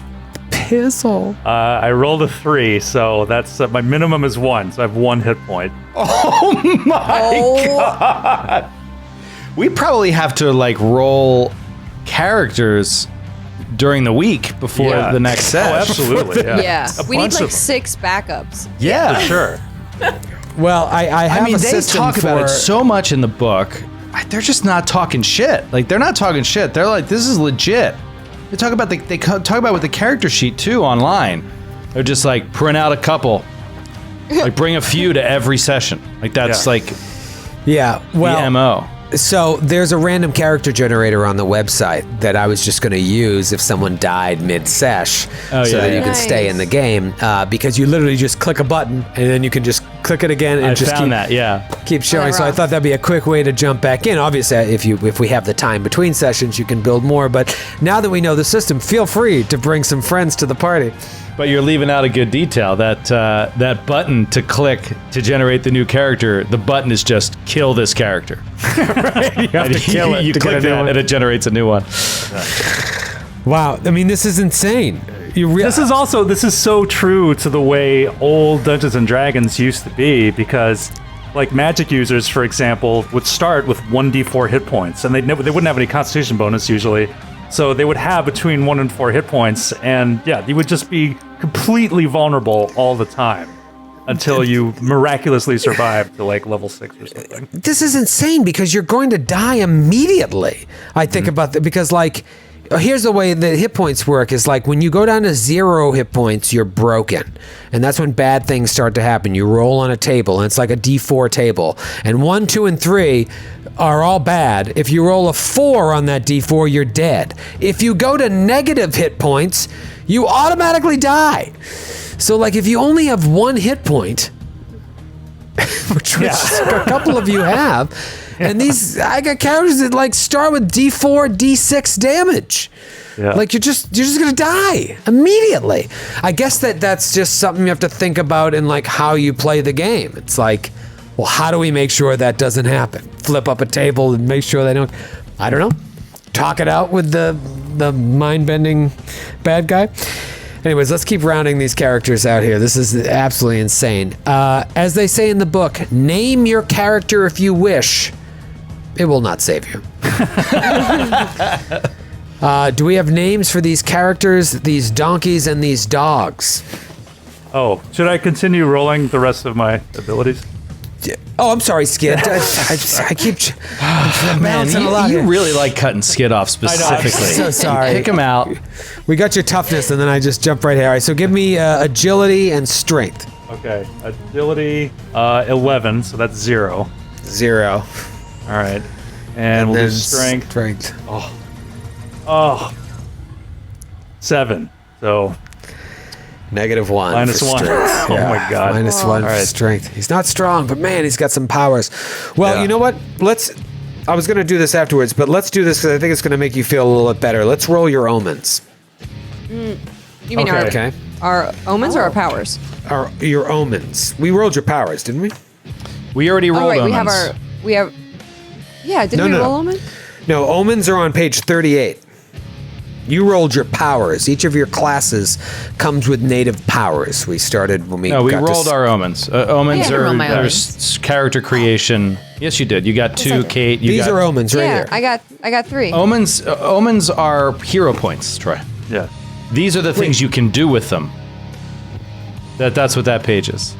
Speaker 1: pistol.
Speaker 4: I rolled a 3, so that's my minimum is 1, so I have 1 hit point.
Speaker 3: Oh my god! We probably have to like roll characters during the week before
Speaker 4: Yeah.
Speaker 3: the next set.
Speaker 4: Oh, absolutely. Yeah.
Speaker 2: Yeah,
Speaker 4: A
Speaker 2: we need
Speaker 4: bunch
Speaker 2: like
Speaker 4: of them.
Speaker 2: 6 backups.
Speaker 3: Yeah,
Speaker 4: Sure.
Speaker 1: Well, I have
Speaker 3: I mean,
Speaker 1: a
Speaker 3: they
Speaker 1: system
Speaker 3: talk
Speaker 1: for,
Speaker 3: about it so much in the book. They're just not talking shit. Like they're not talking shit. They're like, this is legit. They talk about talk about with the character sheet too online. They're just like print out a couple, like bring a few to every session. Like that's
Speaker 4: Yeah.
Speaker 3: like
Speaker 1: Yeah, well,
Speaker 3: the MO.
Speaker 1: so there's a random character generator on the website that I was just going to use if someone died mid-sesh,
Speaker 3: Oh,
Speaker 1: so
Speaker 3: yeah,
Speaker 1: that you
Speaker 3: yeah.
Speaker 1: can stay in the game, because you literally just click a button and then you can just click it again and
Speaker 3: I
Speaker 1: just
Speaker 3: found
Speaker 1: keep,
Speaker 3: that. Yeah.
Speaker 1: keep showing.
Speaker 2: that
Speaker 1: So I
Speaker 2: rough.
Speaker 1: thought that'd be a quick way to jump back in. Obviously, if we have the time between sessions, you can build more. But now that we know the system, feel free to bring some friends to the party.
Speaker 3: But you're leaving out a good detail. That button to click to generate the new character. The button is just kill this character.
Speaker 1: Right? You have to kill it.
Speaker 3: You
Speaker 1: to get
Speaker 3: click
Speaker 1: a new
Speaker 3: that
Speaker 1: one.
Speaker 3: and it generates a new one.
Speaker 1: Wow, I mean, this is insane.
Speaker 4: This is so true to the way old Dungeons and Dragons used to be, because like Magic users, for example, would start with 1d4 hit points, and they wouldn't have any Constitution bonus usually, so they would have between 1 and 4 hit points, and yeah, you would just be completely vulnerable all the time until you miraculously survive to like level 6 or something.
Speaker 1: This is insane because you're going to die immediately. I think about that because, like, here's the way the hit points work is like when you go down to 0 hit points, you're broken. And that's when bad things start to happen. You roll on a table, and it's like a D4 table. And 1, 2, and 3 are all bad. If you roll a 4 on that D4, you're dead. If you go to negative hit points, you automatically die. So, like, if you only have 1 hit point, which a couple of you have, and I got characters that like start with D4, D6 damage.
Speaker 4: Yeah.
Speaker 1: Like you're just gonna die immediately. I guess that's just something you have to think about in like how you play the game. It's like, well, how do we make sure that doesn't happen? Flip up a table and make sure they don't. I don't know. Talk it out with the mind-bending bad guy. Anyways, let's keep rounding these characters out here. This is absolutely insane. As they say in the book, name your character if you wish. It will not save you. Do we have names for these characters, these donkeys, and these dogs?
Speaker 4: Oh, should I continue rolling the rest of my abilities?
Speaker 1: Oh, I'm sorry, Skid. I keep
Speaker 3: Man,
Speaker 1: bouncing a lot
Speaker 3: you
Speaker 1: here.
Speaker 3: really like cutting Skid off specifically.
Speaker 1: so sorry.
Speaker 3: Pick him out.
Speaker 1: We got your toughness, and then I just jumped right here. All right, so give me agility and strength.
Speaker 4: Okay, agility 11, so that's 0.
Speaker 1: 0.
Speaker 4: All right, and we'll do strength. Oh, 7. So
Speaker 1: -1.
Speaker 4: minus
Speaker 1: for
Speaker 4: 1.
Speaker 1: strength.
Speaker 4: Oh my god.
Speaker 1: -1 for
Speaker 4: right.
Speaker 1: strength. He's not strong, but man, he's got some powers. Well,
Speaker 4: Yeah.
Speaker 1: you know what? I was going to do this afterwards, but let's do this because I think it's going to make you feel a little bit better. Let's roll your omens.
Speaker 2: You mean
Speaker 1: Okay.
Speaker 2: our omens or our powers?
Speaker 1: Your omens. We rolled your powers, didn't we?
Speaker 3: We already rolled
Speaker 2: Oh, right,
Speaker 3: omens.
Speaker 2: Yeah, didn't we
Speaker 1: No.
Speaker 2: roll omens?
Speaker 1: No, omens are on page 38. You rolled your powers. Each of your classes comes with native powers. We started when we
Speaker 3: No, we
Speaker 1: got
Speaker 3: rolled our omens. Omens
Speaker 5: Yeah, I
Speaker 3: are
Speaker 5: rolled my
Speaker 3: there's character creation. Yes, you did. You got 2, Kate. You
Speaker 1: These
Speaker 3: got,
Speaker 1: are omens right
Speaker 2: Yeah,
Speaker 1: here.
Speaker 2: I got 3.
Speaker 3: Omens are hero points, Troy.
Speaker 4: Yeah.
Speaker 3: These are the things you can do with them. That's what that page is.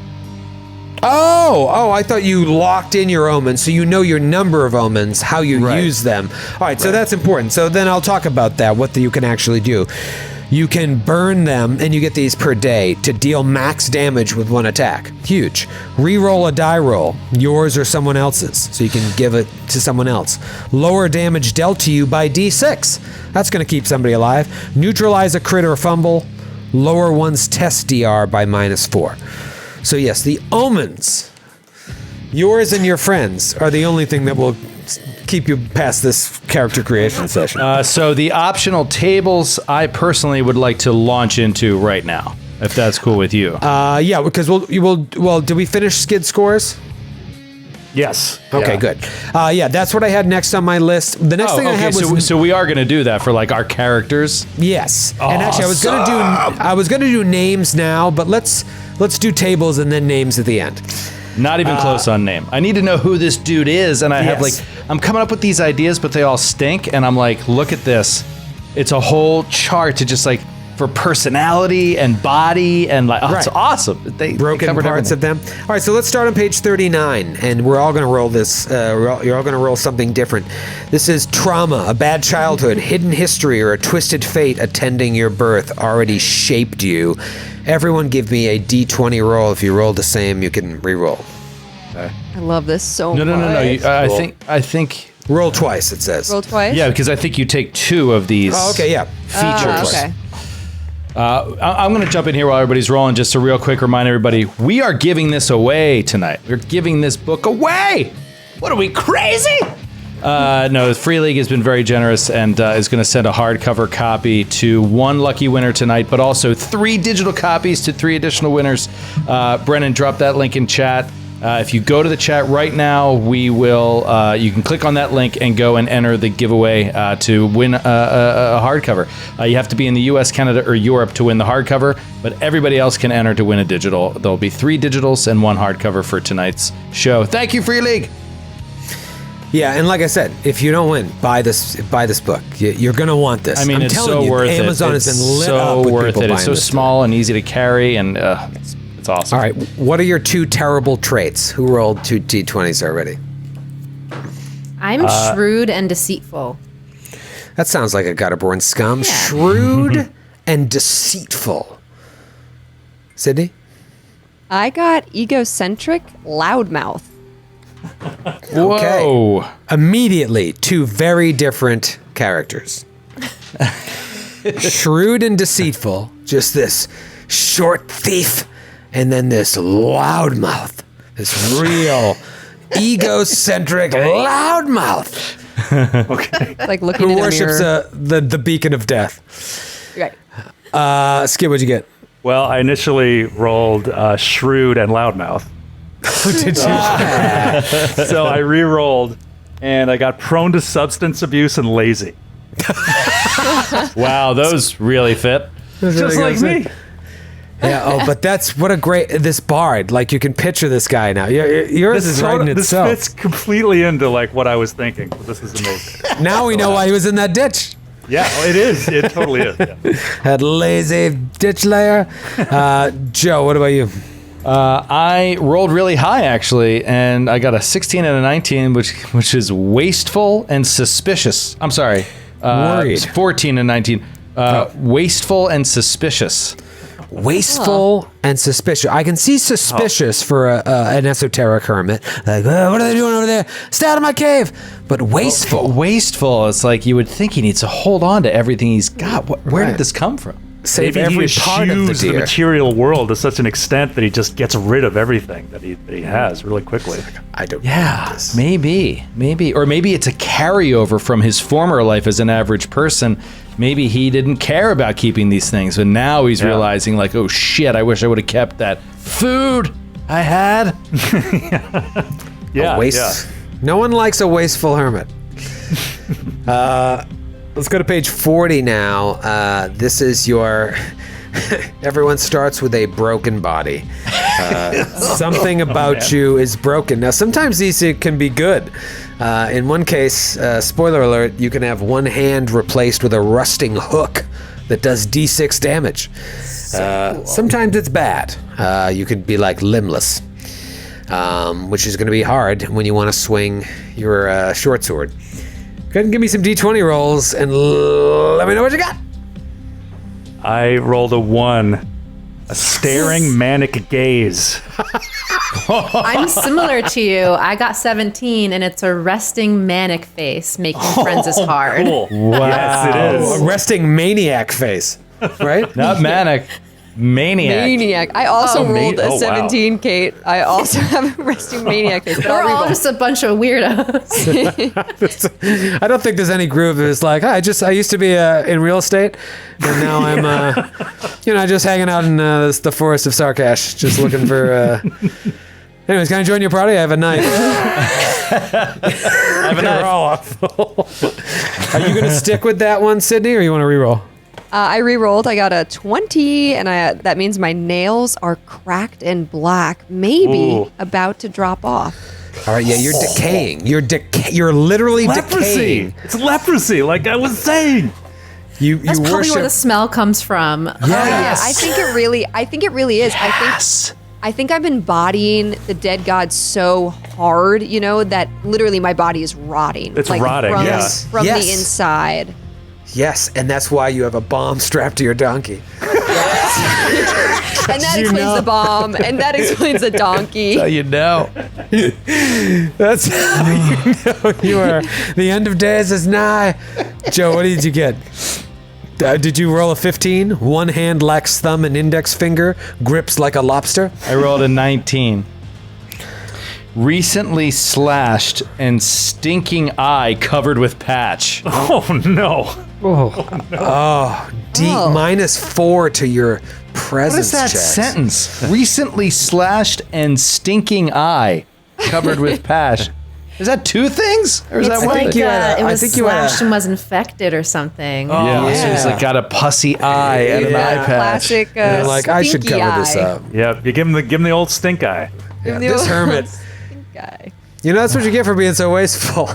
Speaker 1: Oh, I thought you locked in your omens, so you know your number of omens, how you use them. All right, so that's important. So then I'll talk about that, what you can actually do. You can burn them, and you get these per day to deal max damage with 1 attack. Huge. Reroll a die roll, yours or someone else's, so you can give it to someone else. Lower damage dealt to you by D6. That's going to keep somebody alive. Neutralize a crit or fumble. Lower one's test DR by -4. So yes, the omens, yours and your friends, are the only thing that will keep you past this character creation session.
Speaker 3: So the optional tables, I personally would like to launch into right now, if that's cool with you.
Speaker 1: Yeah, because well, did we finish Skid scores?
Speaker 4: Yes.
Speaker 1: Okay,
Speaker 4: Yeah.
Speaker 1: good. Yeah, that's what I had next on my list. The next thing I had was
Speaker 3: so we are going to do that for like our characters.
Speaker 1: yes. And actually, I was gonna do names now, but let's do tables and then names at the end.
Speaker 3: Not even close on name. I need to know who this dude is, and I have
Speaker 1: Yes.
Speaker 3: I'm coming up with these ideas, but they all stink, and I'm like, look at this. It's a whole chart to just like for personality and body and like, it's
Speaker 1: Right.
Speaker 3: awesome. They
Speaker 1: Broken
Speaker 3: covered
Speaker 1: parts
Speaker 3: everything.
Speaker 1: of them. All right, so let's start on page 39, and we're all going to roll this. You're all going to roll something different. This is trauma, a bad childhood, hidden history, or a twisted fate attending your birth already shaped you. Everyone give me a D20 roll. If you roll the same, you can re-roll.
Speaker 2: I love this so much.
Speaker 3: No. I think.
Speaker 1: Roll twice, it says.
Speaker 2: Roll twice?
Speaker 3: Yeah, because I think you take 2 of these.
Speaker 1: Oh, okay, yeah.
Speaker 3: Features.
Speaker 2: Okay.
Speaker 3: I'm going to jump in here while everybody's rolling. Just a real quick remind everybody, we are giving this away tonight. We're giving this book away. What are we, crazy? No, the Free League has been very generous and is going to send a hardcover copy to 1 lucky winner tonight, but also 3 digital copies to 3 additional winners. Brennan, drop that link in chat. If you go to the chat right now, we will. You can click on that link and go and enter the giveaway to win a hardcover. You have to be in the U.S., Canada, or Europe to win the hardcover, but everybody else can enter to win a digital. There'll be 3 digitals and 1 hardcover for tonight's show. Thank you, Free League.
Speaker 1: Yeah, and like I said, if you don't win, buy this book. You're going to want this.
Speaker 3: I mean,
Speaker 1: I'm
Speaker 3: it's
Speaker 1: telling
Speaker 3: so
Speaker 1: you,
Speaker 3: worth it.
Speaker 1: Amazon has been lit up with
Speaker 3: worth
Speaker 1: people
Speaker 3: it.
Speaker 1: buying
Speaker 3: It's so
Speaker 1: this.
Speaker 3: small and easy to carry, and it's awesome.
Speaker 1: All right, what are your 2 terrible traits? Who rolled 2 D20s already?
Speaker 5: I'm shrewd and deceitful.
Speaker 1: That sounds like a Gutterborn scum. Shrewd and deceitful. Sydney?
Speaker 2: I got egocentric loudmouth.
Speaker 3: Whoa.
Speaker 1: Immediately, 2 very different characters. Shrewd and deceitful, just this short thief, and then this loudmouth, this real egocentric loudmouth
Speaker 2: Like looking
Speaker 1: who
Speaker 2: in a
Speaker 1: worships
Speaker 2: mirror.
Speaker 1: the beacon of death.
Speaker 2: Right.
Speaker 1: Skip, what'd you get?
Speaker 4: Well, I initially rolled shrewd and loudmouth.
Speaker 1: Did you?
Speaker 4: So I re-rolled, and I got prone to substance abuse and lazy.
Speaker 3: Wow, those really fit.
Speaker 4: Just like me.
Speaker 1: Yeah. Oh, but that's what a great this bard. Like you can picture this guy now. Yours is writing
Speaker 4: This
Speaker 1: itself.
Speaker 4: fits completely into like what I was thinking. This is amazing.
Speaker 1: Now we know why he was in that ditch.
Speaker 4: Yeah, it is. It totally is. Yeah.
Speaker 1: That lazy ditch layer. Joe, what about you?
Speaker 3: I rolled really high actually, and I got a 16 and a 19, which is wasteful and suspicious. I'm sorry,
Speaker 1: Worried.
Speaker 3: 14 and 19. Wasteful and suspicious.
Speaker 1: Wasteful and suspicious. I can see suspicious for an esoteric hermit. Like, what are they doing over there? Stay out of my cave. But wasteful.
Speaker 3: Wasteful. It's like you would think he needs to hold on to everything he's got. Where
Speaker 1: Right.
Speaker 3: did this come from?
Speaker 1: Save
Speaker 4: Maybe
Speaker 1: every
Speaker 4: he
Speaker 1: part of the
Speaker 4: eschews the
Speaker 1: deer.
Speaker 4: material world to such an extent that he just gets rid of everything that he has really quickly.
Speaker 1: I don't
Speaker 3: Yeah,
Speaker 1: know this.
Speaker 3: maybe, or maybe it's a carryover from his former life as an average person. Maybe he didn't care about keeping these things, but now he's realizing, like, oh shit, I wish I would have kept that food I had.
Speaker 4: Yeah,
Speaker 1: Waste.
Speaker 4: yeah.
Speaker 1: No one likes a wasteful hermit. Let's go to page 40 now. This is your. Everyone starts with a broken body. Something about you is broken. Now, sometimes these can be good. In one case, spoiler alert, you can have one hand replaced with a rusting hook that does D6 damage. Sometimes it's bad. You could be like limbless, which is going to be hard when you want to swing your short sword. Go ahead and give me some D20 rolls and let me know what you got.
Speaker 4: I rolled a 1. A staring manic gaze.
Speaker 5: I'm similar to you. I got 17, and it's a resting manic face. Making friends is hard.
Speaker 4: Cool. Wow. Yes, it is.
Speaker 1: A resting maniac face, right?
Speaker 3: Not manic. Maniac.
Speaker 2: I also rolled a
Speaker 3: wow.
Speaker 2: 17, Kate. I also have a resting maniac face. But
Speaker 5: We're
Speaker 2: I'll
Speaker 5: all
Speaker 2: reroll.
Speaker 5: just a bunch of weirdos.
Speaker 1: I don't think there's any group that's like, I used to be in real estate, and now I'm, just hanging out in the forest of Sarkash, just looking for. Anyways, can I join your party? I have a knife. They're all awful. Are you going to stick with that one, Sydney, or you want to reroll?
Speaker 2: I re-rolled. I got a 20, and that means my nails are cracked and black, maybe about to drop off.
Speaker 1: All right, yeah, you're decaying. You're literally
Speaker 4: Leprosy.
Speaker 1: decaying.
Speaker 4: It's leprosy, like I was saying.
Speaker 1: You
Speaker 5: That's probably
Speaker 1: worship.
Speaker 5: where the smell comes from.
Speaker 1: Yes.
Speaker 2: I think it really is. I think I'm embodying the dead god so hard, that literally my body is rotting.
Speaker 4: It's rotting,
Speaker 2: from,
Speaker 4: yeah.
Speaker 2: from
Speaker 1: Yes.
Speaker 2: the inside.
Speaker 1: Yes, and that's why you have a bomb strapped to your donkey.
Speaker 2: And that explains the bomb, and that explains the donkey.
Speaker 3: You know.
Speaker 1: That's how you know you are. The end of days is nigh. Joe, what did you get? Did you roll a 15? One hand lacks thumb and index finger, grips like a lobster.
Speaker 3: I rolled a 19. Recently slashed and stinking eye covered with patch.
Speaker 4: Oh no.
Speaker 1: -4 to your presence
Speaker 3: What is that
Speaker 1: check.
Speaker 3: sentence? Recently slashed and stinking eye covered with patch. Is that two things? Or is that
Speaker 5: It's
Speaker 3: one
Speaker 5: like
Speaker 3: thing?
Speaker 5: it was
Speaker 1: I think you had a-
Speaker 5: slashed and was infected or something.
Speaker 3: Yeah, so he's like got a pussy eye and an eye patch.
Speaker 2: Classic.
Speaker 1: You're like, I should
Speaker 2: stinky
Speaker 1: cover this
Speaker 2: eye.
Speaker 1: up.
Speaker 4: Yeah, you give him the old stink eye.
Speaker 1: Yeah,
Speaker 2: the
Speaker 1: this
Speaker 2: old-
Speaker 1: hermit.
Speaker 2: Guy.
Speaker 1: That's what you get for being so wasteful.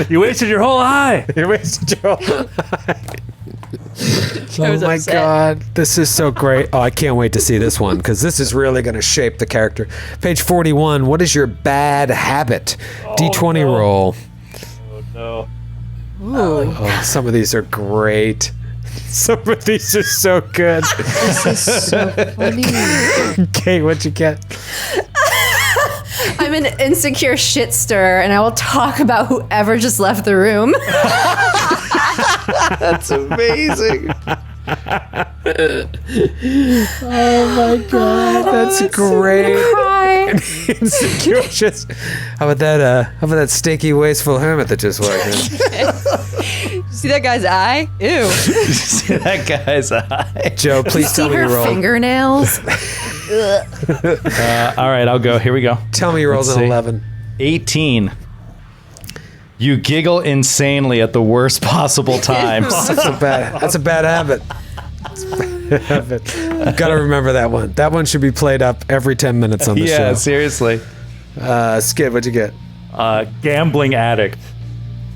Speaker 4: You wasted your whole eye.
Speaker 1: You wasted your whole Oh my
Speaker 2: upset.
Speaker 1: god, this is so great. Oh, I can't wait to see this one because this is really going to shape the character. Page 41, what is your bad habit? D20
Speaker 4: no.
Speaker 1: roll.
Speaker 4: No.
Speaker 1: Oh, some of these are great. Some of these are so good.
Speaker 2: This is so funny.
Speaker 1: Kate, what'd you get?
Speaker 5: I'm an insecure shit stirrer, and I will talk about whoever just left the room.
Speaker 3: That's amazing.
Speaker 1: That's great.
Speaker 5: Cry.
Speaker 1: Insecure just. How about that stinky, wasteful hermit that just walked in?
Speaker 2: See that guy's eye? Ew.
Speaker 3: See that guy's eye.
Speaker 1: Joe, please
Speaker 5: See
Speaker 1: tell me you
Speaker 5: her
Speaker 1: rolled.
Speaker 5: fingernails.
Speaker 3: All right, I'll go. Here we go.
Speaker 1: Tell me you rolled
Speaker 3: Let's
Speaker 1: an
Speaker 3: see.
Speaker 1: 11.
Speaker 3: 18. You giggle insanely at the worst possible times.
Speaker 1: That's a bad habit. Gotta remember that one. That one should be played up every 10 minutes on the
Speaker 3: Yeah,
Speaker 1: show.
Speaker 3: seriously.
Speaker 1: Skid, what'd you get?
Speaker 4: Gambling addict.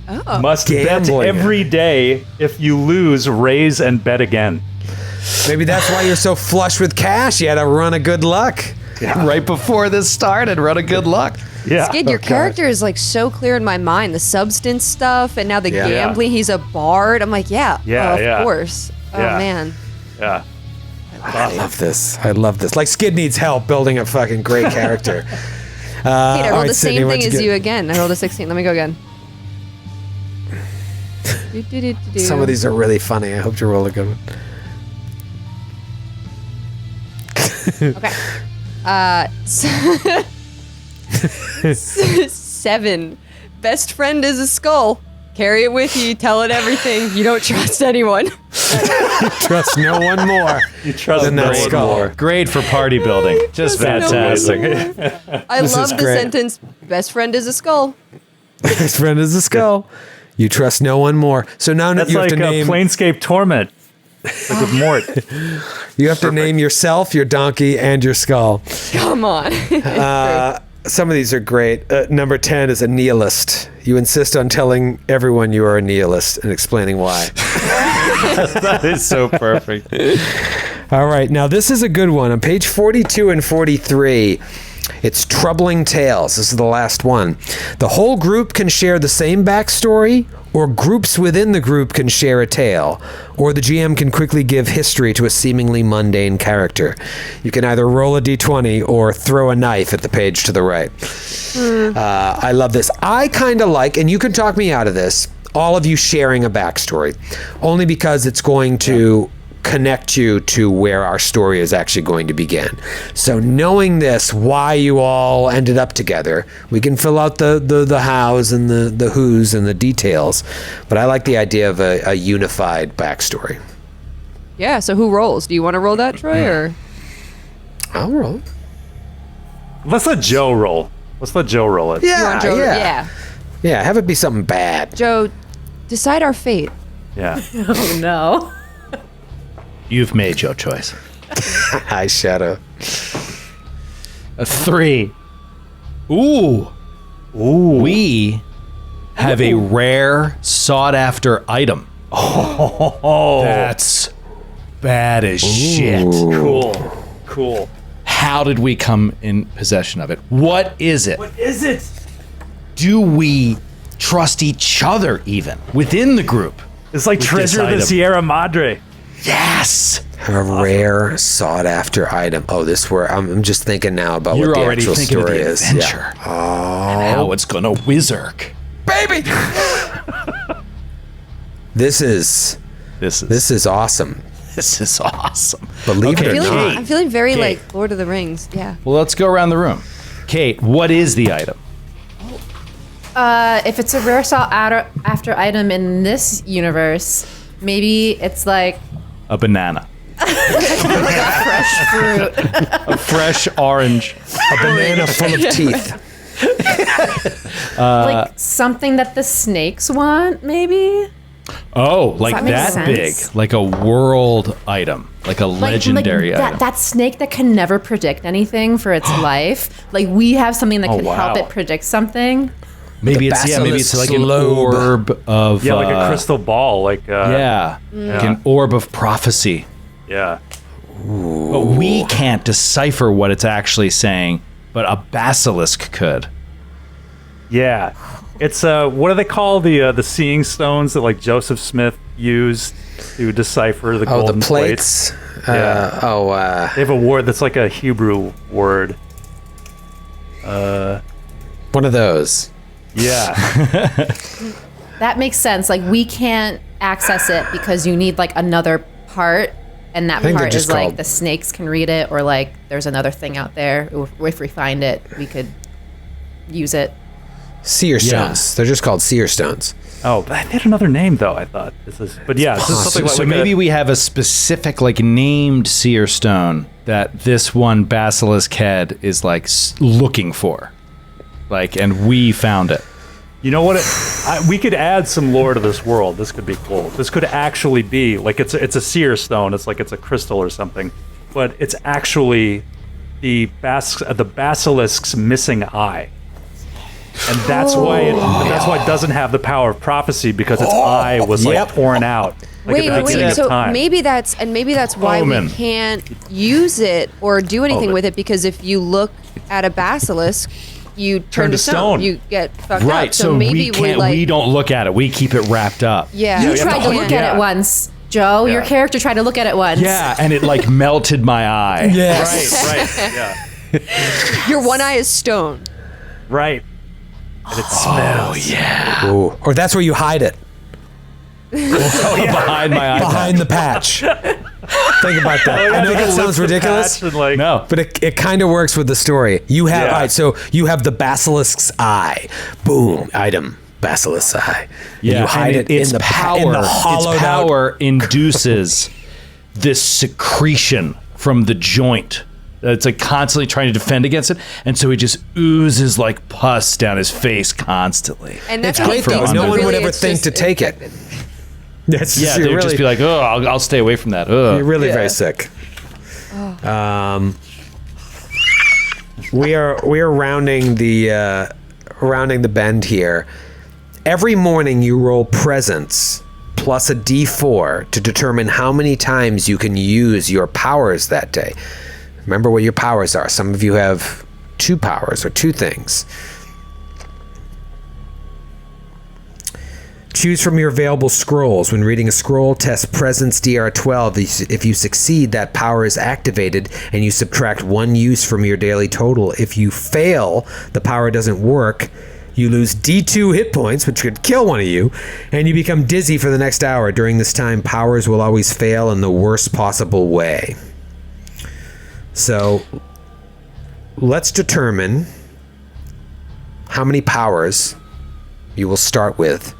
Speaker 2: Oh.
Speaker 4: Must bet
Speaker 1: Gambling
Speaker 4: every day. If you lose, raise and bet again.
Speaker 1: Maybe that's why you're so flush with cash. You had a run of good luck.
Speaker 3: Right before this started, run a good luck.
Speaker 4: Yeah.
Speaker 2: Skid, your character is like so clear in my mind. The substance stuff, and now the
Speaker 1: Yeah.
Speaker 2: gambling. He's a bard. I'm like,
Speaker 4: Yeah,
Speaker 2: of
Speaker 4: yeah.
Speaker 2: course. Oh
Speaker 4: Yeah.
Speaker 2: man.
Speaker 4: Yeah.
Speaker 1: I love this. Like Skid needs help building a fucking great character.
Speaker 2: Kate, I rolled the
Speaker 1: Sydney,
Speaker 2: same
Speaker 1: what'd
Speaker 2: thing as
Speaker 1: get?
Speaker 2: you again. I rolled a 16. Let me go again.
Speaker 1: Some of these are really funny. I hope you roll a good one.
Speaker 2: Okay. 7. Best friend is a skull. Carry it with you. Tell it everything. You don't trust anyone.
Speaker 1: Trust no one more.
Speaker 4: You trust
Speaker 1: Than that
Speaker 4: no one
Speaker 1: skull.
Speaker 4: more.
Speaker 3: Great for party building. Just fantastic.
Speaker 2: I
Speaker 1: This is
Speaker 2: love the
Speaker 1: great.
Speaker 2: sentence. Best friend is a skull.
Speaker 1: Best friend is a skull. You trust no one more. So now
Speaker 4: That's
Speaker 1: you have
Speaker 4: like
Speaker 1: to name.
Speaker 4: Planescape Torment. Like with Mort.
Speaker 1: You have to name yourself, your donkey, and your skull.
Speaker 2: Come on.
Speaker 1: Some of these are great. Number 10 is a nihilist. You insist on telling everyone you are a nihilist and explaining why.
Speaker 3: That is so perfect.
Speaker 1: All right, now this is a good one. On page 42 and 43, it's Troubling Tales. This is the last one. The whole group can share the same backstory, or groups within the group can share a tale, or the GM can quickly give history to a seemingly mundane character. You can either roll a d20 or throw a knife at the page to the right. I love this. I kind of like, and you can talk me out of this, all of you sharing a backstory, only because it's going to connect you to where our story is actually going to begin. So knowing this, why you all ended up together, we can fill out the hows and the who's and the details. But I like the idea of a unified backstory.
Speaker 2: Yeah, so who rolls? Do you want to roll that, Troy, or?
Speaker 1: I'll roll.
Speaker 4: Let's let Joe roll. Let's let Joe roll it.
Speaker 2: You
Speaker 1: Yeah,
Speaker 2: want Joe?
Speaker 1: yeah. Yeah, have it be something bad.
Speaker 2: Joe, decide our fate.
Speaker 4: Yeah.
Speaker 5: Oh no.
Speaker 3: You've made your choice.
Speaker 1: Hi, Shadow.
Speaker 3: A 3. Ooh. We have a rare, sought-after item. Oh, that's bad as shit.
Speaker 4: Cool.
Speaker 3: How did we come in possession of it? What is it?
Speaker 4: What is it?
Speaker 3: Do we trust each other even within the group?
Speaker 4: It's like
Speaker 3: With
Speaker 4: treasure of
Speaker 3: this
Speaker 4: the
Speaker 3: item.
Speaker 4: Sierra Madre.
Speaker 3: Yes.
Speaker 1: Have a rare, sought-after item. Oh, I'm just thinking now about
Speaker 3: You're
Speaker 1: what the
Speaker 3: already
Speaker 1: actual
Speaker 3: thinking of
Speaker 1: story
Speaker 3: the
Speaker 1: is.
Speaker 3: adventure.
Speaker 1: Yeah.
Speaker 3: And how it's gonna whizzerk.
Speaker 1: Baby! This is awesome.
Speaker 3: This is awesome.
Speaker 1: Believe it or not.
Speaker 2: I'm feeling very
Speaker 3: Kate.
Speaker 2: like Lord of the Rings. Yeah.
Speaker 3: Well, let's go around the room. Kate, what is the item?
Speaker 5: If it's a rare sought after item in this universe, maybe it's like
Speaker 3: A banana.
Speaker 5: fresh fruit.
Speaker 3: A fresh orange.
Speaker 1: A banana full of teeth.
Speaker 5: Like something that the snakes want, maybe?
Speaker 3: Oh, like
Speaker 5: that make
Speaker 3: that big.
Speaker 5: sense?
Speaker 3: Like a world item. Like a legendary item.
Speaker 5: That snake that can never predict anything for its life. Like we have something that can help
Speaker 4: wow.
Speaker 5: it predict something.
Speaker 3: Maybe it's like an
Speaker 1: Basilisk
Speaker 3: orb of
Speaker 4: Yeah, like a crystal ball. Like
Speaker 3: like an orb of prophecy.
Speaker 4: Yeah.
Speaker 3: But we can't decipher what it's actually saying, but a basilisk could.
Speaker 4: Yeah. It's what do they call the seeing stones that like Joseph Smith used to decipher the
Speaker 1: Oh,
Speaker 4: golden
Speaker 1: the plates.
Speaker 4: Yeah. They have a word that's like a Hebrew word.
Speaker 1: One of those.
Speaker 4: Yeah.
Speaker 5: That makes sense. Like we can't access it because you need like another part, and that
Speaker 1: think they're
Speaker 5: part
Speaker 1: just
Speaker 5: is like
Speaker 1: called-
Speaker 5: the snakes can read it, or like there's another thing out there. If we find it, we could use it.
Speaker 1: Seer stones. They're just called seer stones.
Speaker 4: Oh, but they had another name though. I thought this is, but yeah, this is something like
Speaker 3: So maybe we have a specific like named seer stone that this one basilisk head is like looking for. Like, and we found it.
Speaker 4: You know what? We could add some lore to this world. This could be cool. This could actually be like it's a seer stone. It's like it's a crystal or something, but it's actually the basilisk's missing eye, and that's why it doesn't have the power of prophecy because its eye was like torn out. Like
Speaker 2: Wait.
Speaker 4: at the beginning of
Speaker 2: So
Speaker 4: time.
Speaker 2: maybe that's why
Speaker 3: Omen.
Speaker 2: we can't use it or do anything
Speaker 4: Omen.
Speaker 2: with it, because if you look at a basilisk, you turn to stone. You get fucked
Speaker 3: Right.
Speaker 2: up.
Speaker 3: So
Speaker 2: maybe
Speaker 3: we can't.
Speaker 2: like,
Speaker 3: We don't look at it. We keep it wrapped up.
Speaker 2: Yeah.
Speaker 5: You tried to look at it once, Joe. Your character tried to look at it once.
Speaker 3: Yeah, and it like melted my eye.
Speaker 1: Yes.
Speaker 4: Right. Yeah.
Speaker 2: Your one eye is stone.
Speaker 4: Right. And it smells.
Speaker 3: Yeah.
Speaker 1: Ooh. Or that's where you hide it.
Speaker 3: Behind my eye.
Speaker 1: Behind the patch. Think about that. I know that sounds ridiculous.
Speaker 4: And like,
Speaker 3: No.
Speaker 1: But it kind of works with the story. You have,
Speaker 4: Yeah.
Speaker 1: all right, so you have the basilisk's eye. Boom, item, basilisk's eye. And you hide
Speaker 3: and
Speaker 1: it in the
Speaker 3: power.
Speaker 1: in the hollowed
Speaker 3: its
Speaker 1: out.
Speaker 3: power induces this secretion from the joint. It's like constantly trying to defend against it, and so he just oozes like pus down his face constantly.
Speaker 2: And that's
Speaker 1: It's great
Speaker 3: from
Speaker 1: though.
Speaker 3: under.
Speaker 1: No one would
Speaker 2: Really,
Speaker 1: ever
Speaker 2: it's
Speaker 1: think
Speaker 2: just
Speaker 1: to take it.
Speaker 2: infected.
Speaker 1: That's
Speaker 3: Yeah,
Speaker 1: just,
Speaker 3: they
Speaker 1: you're
Speaker 3: would
Speaker 1: really,
Speaker 3: just be like, "Oh, I'll stay away from that."
Speaker 1: you're
Speaker 3: Ugh.
Speaker 1: really
Speaker 2: Yeah.
Speaker 1: very sick. We are rounding the bend here. Every morning you roll presence plus a d4 to determine how many times you can use your powers that day. Remember what your powers are. Some of you have 2 powers or 2 things. Choose from your available scrolls. When reading a scroll, test Presence DR12. If you succeed, that power is activated and you subtract 1 use from your daily total. If you fail, the power doesn't work. You lose D2 hit points, which could kill one of you, and you become dizzy for the next hour. During this time, powers will always fail in the worst possible way. So, let's determine how many powers you will start with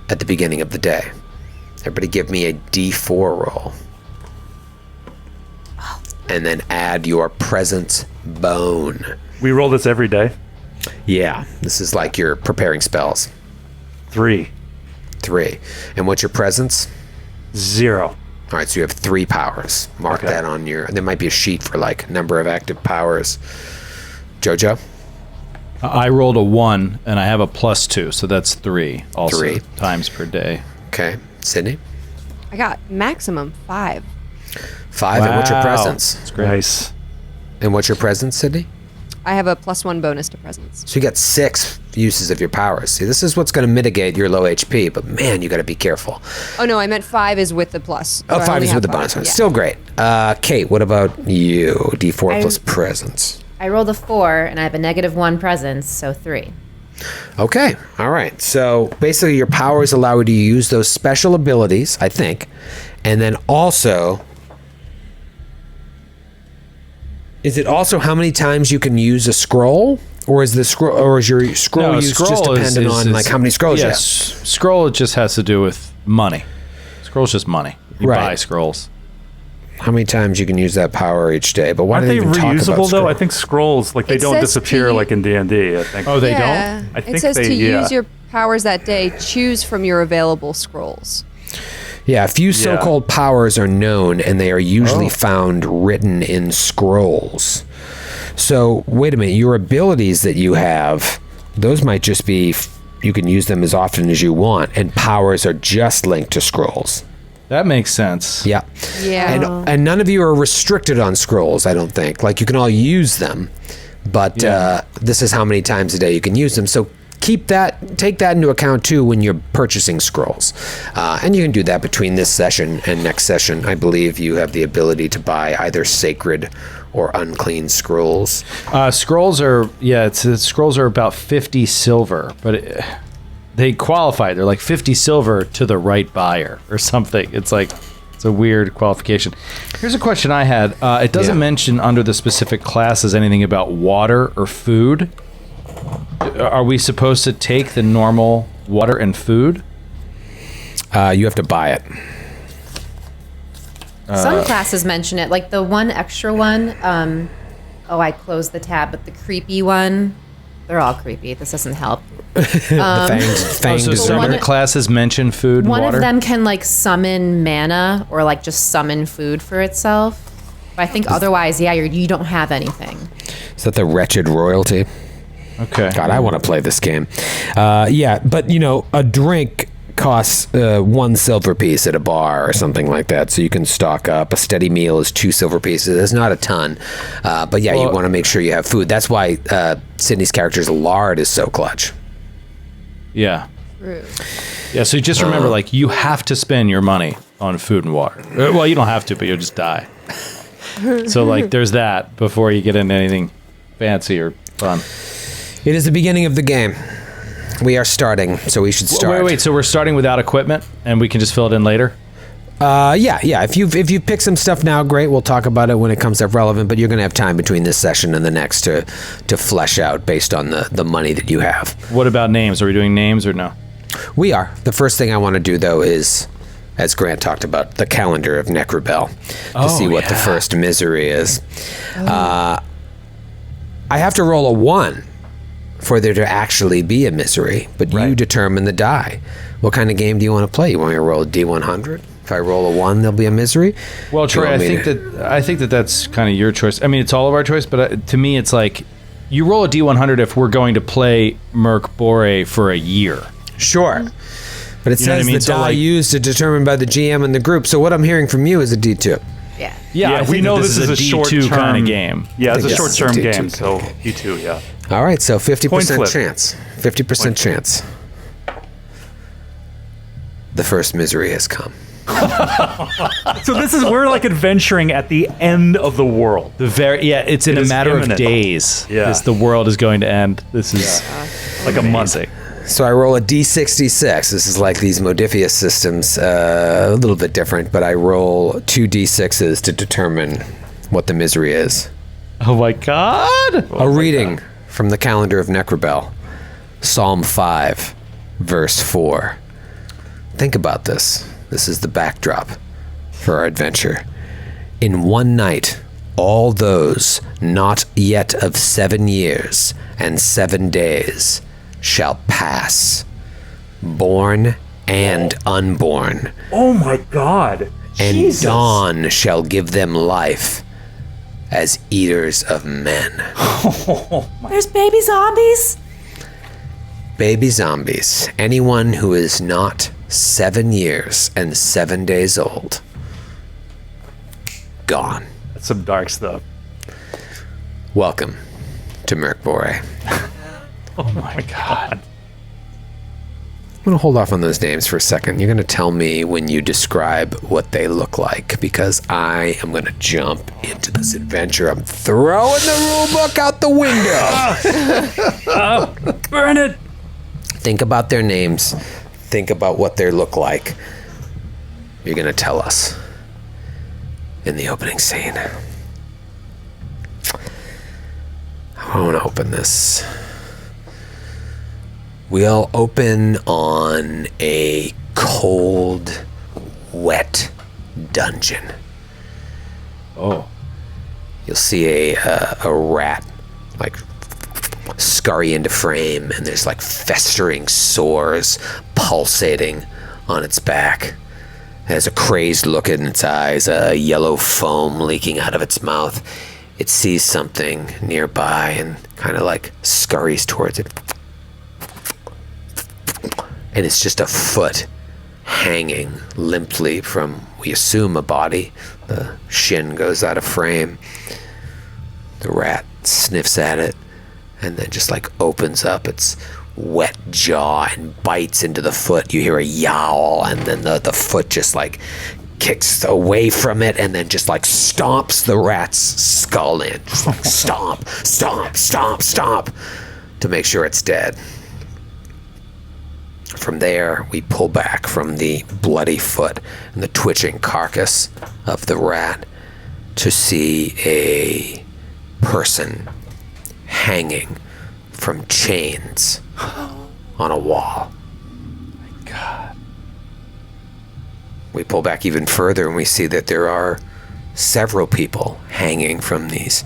Speaker 1: at the beginning of the day. Everybody give me a D4 roll. And then add your presence bone.
Speaker 4: We roll this every day.
Speaker 1: Yeah, this is like you're preparing spells.
Speaker 4: 3.
Speaker 1: 3. And what's your presence?
Speaker 4: 0.
Speaker 1: All right, so you have 3 powers. Mark
Speaker 4: Okay.
Speaker 1: that on your... There might be a sheet for like number of active powers. Jojo?
Speaker 3: I rolled a 1, and I have a +2, so that's 3. Also,
Speaker 1: 3
Speaker 3: times per day.
Speaker 1: Okay. Sydney?
Speaker 2: I got maximum 5.
Speaker 1: 5. And what's your
Speaker 3: Wow.
Speaker 1: presence?
Speaker 3: That's great.
Speaker 4: Nice.
Speaker 1: And what's your presence, Sydney?
Speaker 2: I have a +1 bonus to presence.
Speaker 1: So you got 6 uses of your powers. See, this is what's going to mitigate your low HP, but man, you got to be careful.
Speaker 2: Oh no, I meant 5 is with the plus.
Speaker 1: Oh,
Speaker 2: So I
Speaker 1: 5
Speaker 2: only
Speaker 1: is
Speaker 2: have
Speaker 1: with the
Speaker 2: 5.
Speaker 1: bonus.
Speaker 2: Yeah.
Speaker 1: Still great. Kate, what about you? D4
Speaker 5: I-
Speaker 1: plus presence.
Speaker 5: I rolled a 4, and I have a -1 presence, so 3.
Speaker 1: Okay. All right. So basically, your powers allow you to use those special abilities, I think, and then also. Is it also how many times you can use a scroll, or is the scroll, or is your scroll
Speaker 3: No,
Speaker 1: use
Speaker 3: scroll
Speaker 1: just dependent on like how many scrolls you have?
Speaker 3: Yes, scroll just has to do with money. Scroll's just money. You
Speaker 1: Right.
Speaker 3: buy scrolls.
Speaker 1: How many times you can use that power each day? But why
Speaker 4: Aren't
Speaker 1: do
Speaker 4: they
Speaker 1: even talk about
Speaker 4: reusable though?
Speaker 1: scroll?
Speaker 4: I think scrolls, like they
Speaker 2: It
Speaker 4: don't
Speaker 2: says
Speaker 4: disappear
Speaker 2: to-
Speaker 4: like in D&D, I think.
Speaker 3: Oh, they
Speaker 2: Yeah.
Speaker 3: don't?
Speaker 4: I think
Speaker 2: it says
Speaker 4: they-
Speaker 2: to
Speaker 4: yeah.
Speaker 2: use your powers that day, choose from your available scrolls.
Speaker 1: Yeah, a few so-called powers are known, and they are usually found written in scrolls. So, wait a minute, your abilities that you have, those might just be, you can use them as often as you want, and powers are just linked to scrolls.
Speaker 3: That makes sense.
Speaker 1: Yeah.
Speaker 2: Yeah.
Speaker 1: And none of you are restricted on scrolls, I don't think. Like, you can all use them, but this is how many times a day you can use them. So, take that into account too when you're purchasing scrolls. And you can do that between this session and next session. I believe you have the ability to buy either sacred or unclean scrolls.
Speaker 3: Scrolls are scrolls are about 50 silver, but they qualify. They're like 50 silver to the right buyer or something. It's a weird qualification. Here's a question I had. It doesn't mention under the specific classes anything about water or food. Are we supposed to take the normal water and food?
Speaker 1: You have to buy it.
Speaker 5: Some classes mention it, like the one extra one. I closed the tab, but the creepy one, they're all creepy. This doesn't help.
Speaker 1: The fanged
Speaker 3: So some
Speaker 1: Zermer.
Speaker 3: other classes mention food and
Speaker 5: One
Speaker 3: water?
Speaker 5: of them can like summon mana or like just summon food for itself. But I think otherwise, you don't have anything.
Speaker 1: Is that the wretched royalty?
Speaker 3: Okay.
Speaker 1: God, I want to play this game. But a drink costs 1 silver piece at a bar or something like that, so you can stock up. A steady meal is 2 silver pieces. It's not a ton, but you want to make sure you have food. That's why Sydney's character's lard is so clutch.
Speaker 3: Yeah.
Speaker 2: True.
Speaker 3: Yeah, so you just remember, you have to spend your money on food and water. Well, you don't have to, but you'll just die. So, there's that before you get into anything fancy or fun.
Speaker 1: It is the beginning of the game. We are starting, so we should start.
Speaker 3: Wait, so we're starting without equipment, and we can just fill it in later?
Speaker 1: Yeah. If you pick some stuff now, great. We'll talk about it when it comes up relevant. But you're going to have time between this session and the next to flesh out based on the money that you have.
Speaker 3: What about names? Are we doing names or no?
Speaker 1: We are. The first thing I want to do though is, as Grant talked about, the calendar of Necrobell to see what the first misery is. I have to roll a 1 for there to actually be a misery, but you determine the die. What kind of game do you want to play? You want me to roll a D100? If I roll a 1, there'll be a misery?
Speaker 3: Well, Troy,
Speaker 1: want
Speaker 3: I
Speaker 1: me
Speaker 3: think that's kind of your choice. I mean, it's all of our choice, but to me, it's like you roll a D100 if we're going to play Mrk Borg for a year.
Speaker 1: Sure. But it
Speaker 3: You know what I
Speaker 1: says
Speaker 3: mean?
Speaker 1: the
Speaker 3: So,
Speaker 1: die used to determined by the GM and the group. So what I'm hearing from you is a D2.
Speaker 5: Yeah.
Speaker 3: Yeah, I
Speaker 4: we
Speaker 3: think
Speaker 4: know
Speaker 3: that
Speaker 4: this is a
Speaker 3: D2
Speaker 4: short-term
Speaker 3: kind of game.
Speaker 4: Yeah, it's
Speaker 1: I
Speaker 4: a
Speaker 1: think this is
Speaker 4: short-term
Speaker 1: a D2
Speaker 4: game, so
Speaker 1: kind of
Speaker 4: D2, yeah.
Speaker 1: All right, so 50%
Speaker 4: flip.
Speaker 1: chance. 50% chance. The first misery has come.
Speaker 4: So we're like adventuring at the end of the world.
Speaker 3: It's in
Speaker 4: It
Speaker 3: a
Speaker 4: is
Speaker 3: matter
Speaker 4: imminent.
Speaker 3: of days.
Speaker 4: Yeah.
Speaker 3: The world is going to end. This is
Speaker 4: Like a month.
Speaker 3: amazing.
Speaker 1: So I roll a d66. This is like these Modifius systems, a little bit different, but I roll 2 d6s to determine what the misery is.
Speaker 3: Oh my god!
Speaker 1: A reading from the calendar of Necrobel, Psalm 5, verse 4. Think about this. This is the backdrop for our adventure. In one night, all those not yet of 7 years and 7 days shall pass, born and unborn,
Speaker 4: Oh my god.
Speaker 1: and
Speaker 4: Jesus.
Speaker 1: dawn shall give them life as eaters of men.
Speaker 5: There's baby zombies.
Speaker 1: Baby zombies, anyone who is not 7 years and 7 days old, gone.
Speaker 4: That's some dark stuff.
Speaker 1: Welcome to Mrk Borg.
Speaker 4: Oh my god.
Speaker 1: I'm going to hold off on those names for a second. You're going to tell me when you describe what they look like, because I am going to jump into this adventure. I'm throwing the rule book out the window.
Speaker 4: Burn it.
Speaker 1: Think about their names. Think about what they look like. You're going to tell us in the opening scene. I want to open this. We'll open on a cold, wet dungeon.
Speaker 3: Oh.
Speaker 1: You'll see a rat like scurry into frame, and there's like festering sores pulsating on its back. It has a crazed look in its eyes, a yellow foam leaking out of its mouth. It sees something nearby and kind of like scurries towards it. And it's just a foot hanging limply from, we assume, a body. The shin goes out of frame. The rat sniffs at it and then just like opens up its wet jaw and bites into the foot. You hear a yowl, and then the foot just like kicks away from it and then just like stomps the rat's skull in. Just like stomp, stomp, stomp, stomp to make sure it's dead. From there, we pull back from the bloody foot and the twitching carcass of the rat to see a person hanging from chains on a wall.
Speaker 3: God.
Speaker 1: We pull back even further and we see that there are several people hanging from these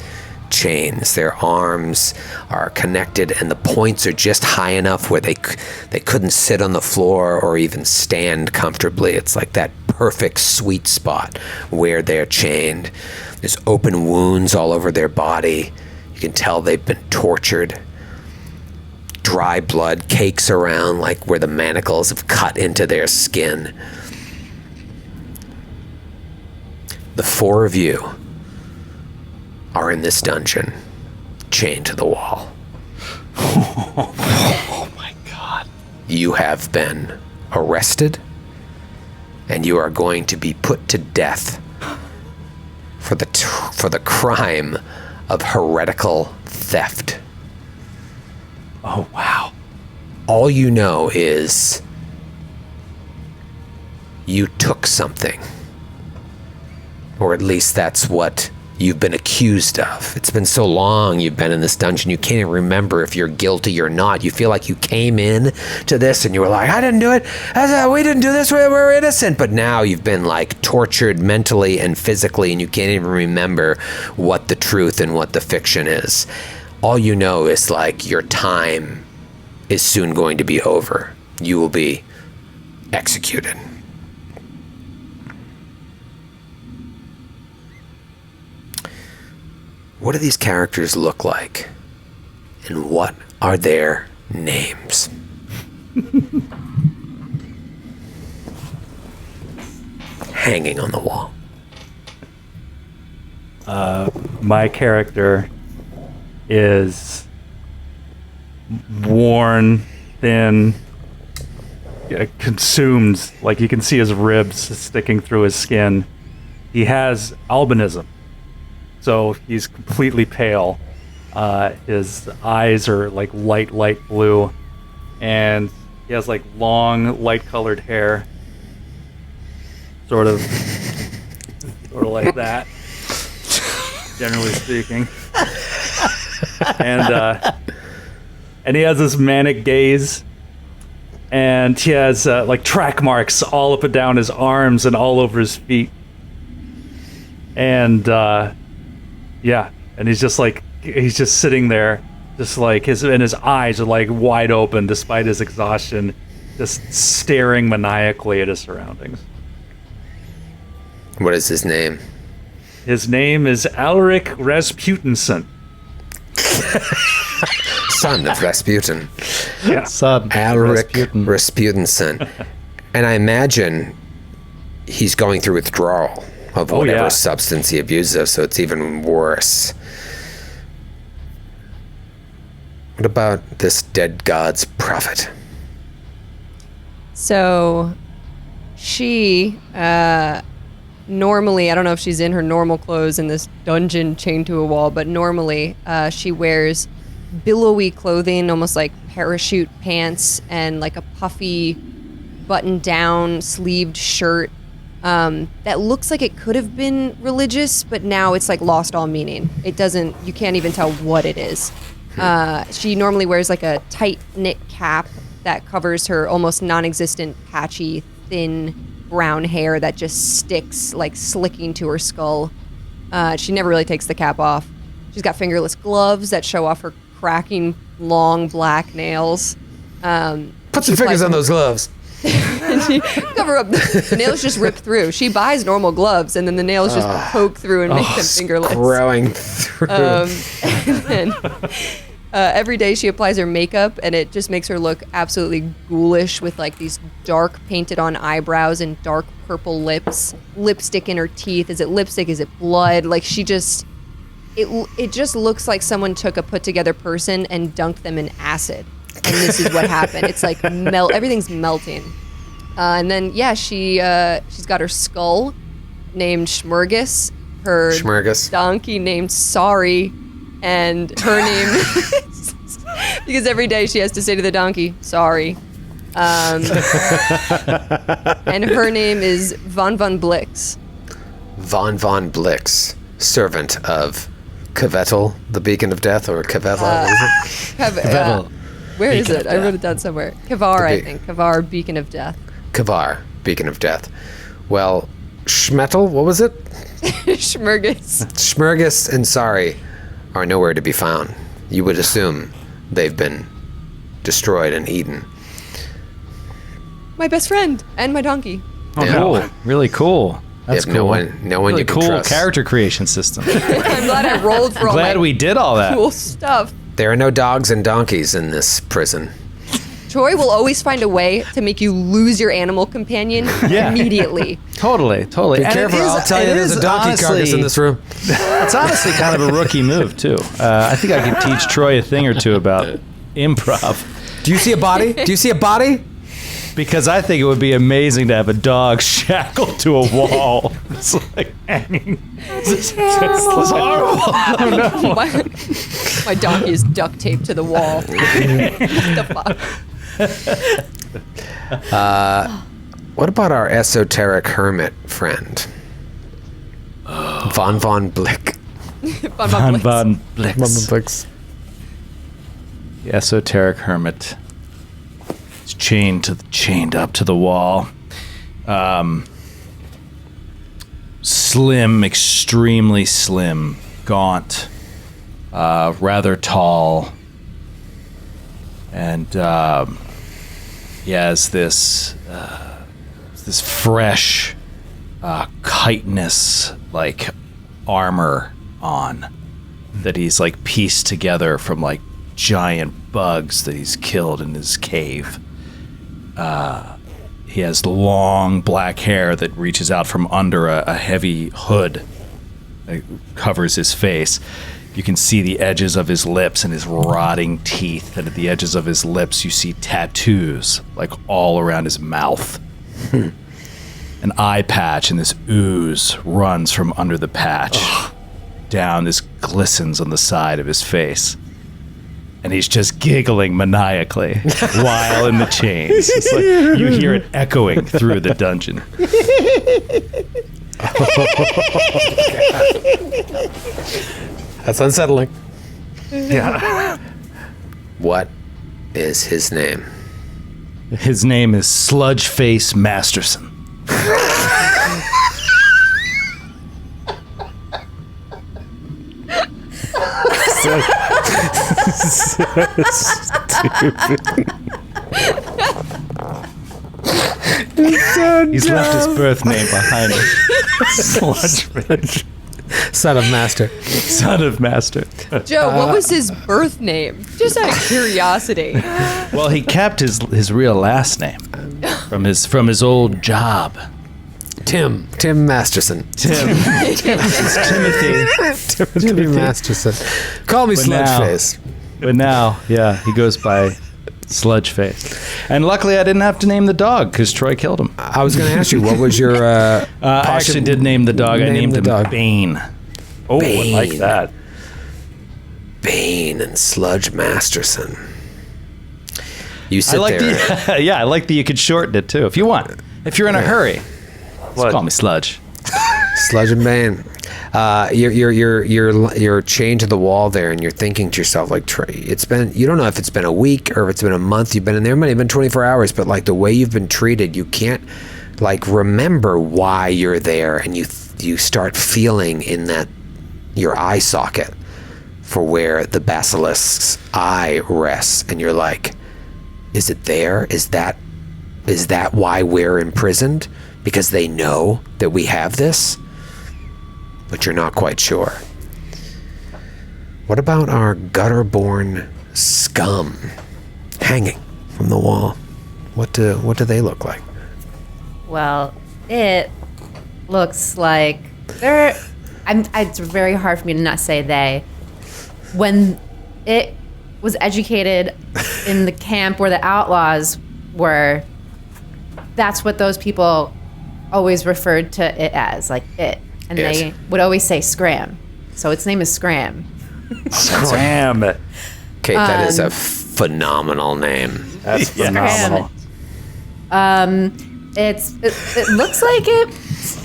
Speaker 1: chains. Their arms are connected and the points are just high enough where they couldn't sit on the floor or even stand comfortably. It's like that perfect sweet spot where they're chained. There's open wounds all over their body. You can tell they've been tortured. Dry blood cakes around like where the manacles have cut into their skin. The four of you are in this dungeon, chained to the wall.
Speaker 3: Oh my god.
Speaker 1: You have been arrested, and you are going to be put to death for the crime of heretical theft.
Speaker 3: Oh wow.
Speaker 1: All you know is you took something, or at least that's what you've been accused of. It's been so long you've been in this dungeon, you can't even remember if you're guilty or not. You feel like you came in to this and you were like, I didn't do it. We didn't do this. We're innocent. But now you've been like tortured mentally and physically, and you can't even remember what the truth and what the fiction is. All you know is like your time is soon going to be over. You will be executed. What do these characters look like? And what are their names? Hanging on the wall.
Speaker 4: My character is worn, thin, consumed. Like you can see his ribs sticking through his skin. He has albinism, so he's completely pale. His eyes are like light blue, and he has like long, light-colored hair, sort of like that, generally speaking. And he has this manic gaze, and he has like track marks all up and down his arms and all over his feet. And yeah, and he's just sitting there, just like his eyes are like wide open despite his exhaustion, just staring maniacally at his surroundings.
Speaker 1: What is his name?
Speaker 4: His name is Alric Rasputinson.
Speaker 1: Son of Rasputin.
Speaker 4: Yeah.
Speaker 3: Son
Speaker 1: Alric Rasputinson. And I imagine he's going through withdrawal of whatever substance he abuses, so it's even worse. What about this dead god's prophet?
Speaker 2: So she normally, I don't know if she's in her normal clothes in this dungeon chained to a wall, but normally she wears billowy clothing, almost like parachute pants, and like a puffy button-down sleeved shirt that looks like it could have been religious, but now it's like lost all meaning. It doesn't, you can't even tell what it is. She normally wears like a tight knit cap that covers her almost non-existent, patchy, thin brown hair that just sticks like slicking to her skull. She never really takes the cap off. She's got fingerless gloves that show off her cracking long black nails.
Speaker 1: Put some fingers on those gloves.
Speaker 2: She cover up the nails just rip through. She buys normal gloves and then the nails just poke through and make them fingerless.
Speaker 1: Growing through.
Speaker 2: And then, every day she applies her makeup and it just makes her look absolutely ghoulish with like these dark painted on eyebrows and dark purple lips, lipstick in her teeth. Is it lipstick? Is it blood? Like she just, it just looks like someone took a put together person and dunked them in acid. And this is what happened. It's like everything's melting. And then she's got her skull named Schmurgus, her donkey named Sorry, and her name because every day she has to say to the donkey, sorry. And her name is Von Blix.
Speaker 1: Von Blix, servant of Kvetel, the beacon of death, or Kvetel, is it?
Speaker 2: Kvetel. Where is it? I wrote it down somewhere. Kavar, I think. Kavar, beacon of death.
Speaker 1: Kavar, beacon of death. Well, Schmettel, what was it?
Speaker 2: Schmurgus
Speaker 1: and Sorry are nowhere to be found. You would assume they've been destroyed and eaten.
Speaker 2: My best friend and my donkey.
Speaker 3: Oh, yeah. Cool. Really cool. That's cool.
Speaker 1: No one
Speaker 3: really
Speaker 1: you can
Speaker 3: cool
Speaker 1: trust.
Speaker 3: Character creation system.
Speaker 2: I'm glad I rolled for all
Speaker 3: glad we did all that
Speaker 2: cool stuff.
Speaker 1: There are no dogs and donkeys in this prison.
Speaker 2: Troy will always find a way to make you lose your animal companion immediately.
Speaker 3: Totally.
Speaker 1: Be careful, I'll tell you there's a donkey carcass in this room.
Speaker 3: It's honestly kind of a rookie move, too. I think I could teach Troy a thing or two about improv.
Speaker 1: Do you see a body?
Speaker 3: Because I think it would be amazing to have a dog shackled to a wall. It's like,
Speaker 2: it's horrible. Oh, no. My donkey is duct taped to the wall. What the fuck?
Speaker 1: What about our esoteric hermit friend? Von Blick.
Speaker 3: Von Blix. The esoteric hermit. Chained up to the wall. Slim, extremely slim, gaunt, rather tall, and he has this fresh chitinous like armor on that he's like pieced together from like giant bugs that he's killed in his cave. He has long black hair that reaches out from under a heavy hood that covers his face. You can see the edges of his lips and his rotting teeth, and at the edges of his lips you see tattoos, like all around his mouth. An eye patch, and this ooze runs from under the patch down. This glistens on the side of his face. And he's just giggling maniacally while in the chains. It's like you hear it echoing through the dungeon.
Speaker 1: That's unsettling.
Speaker 7: Yeah.
Speaker 1: What is his name?
Speaker 3: His name is Sludgeface Masterson. He's left his birth name behind him.
Speaker 7: Sludgeface.
Speaker 1: Son of Master.
Speaker 3: Son of Master.
Speaker 2: Joe, what was his birth name? Just out of curiosity.
Speaker 3: Well, he kept his real last name from his old job.
Speaker 1: Tim Masterson.
Speaker 3: Timothy.
Speaker 1: Timothy Masterson. Call me
Speaker 3: But now-
Speaker 1: Sludgeface.
Speaker 3: But now, yeah, he goes by Sludgeface. And luckily, I didn't have to name the dog because Troy killed him.
Speaker 1: I was going to ask you, what was your...
Speaker 3: I actually did name the dog. I
Speaker 1: Name
Speaker 3: named
Speaker 1: the
Speaker 3: him
Speaker 1: dog.
Speaker 3: Bane.
Speaker 4: Oh, I like that.
Speaker 1: Bane and Sludge Masterson. You
Speaker 3: I
Speaker 1: sit
Speaker 3: like
Speaker 1: there.
Speaker 3: I like that you could shorten it too if you want. If you're in a hurry, just call me Sludge.
Speaker 1: Sludge and Bane. You're chained to the wall there, and you're thinking to yourself, like, it's been, you don't know if it's been a week or if it's been a month you've been in there. It might have been 24 hours, but like the way you've been treated, you can't like remember why you're there, and you start feeling in that your eye socket for where the basilisk's eye rests, and you're like, is it there? Is that why we're imprisoned? Because they know that we have this? But you're not quite sure. What about our gutter-born scum hanging from the wall? What do they look like?
Speaker 5: Well, it looks like it's very hard for me to not say they. When it was educated in the camp where the outlaws were, that's what those people always referred to it as, like it. And
Speaker 1: Yes.
Speaker 5: they would always say Scram. So its name is Scram.
Speaker 4: Scram.
Speaker 1: Kate, that is a phenomenal name.
Speaker 4: That's phenomenal.
Speaker 5: It looks like it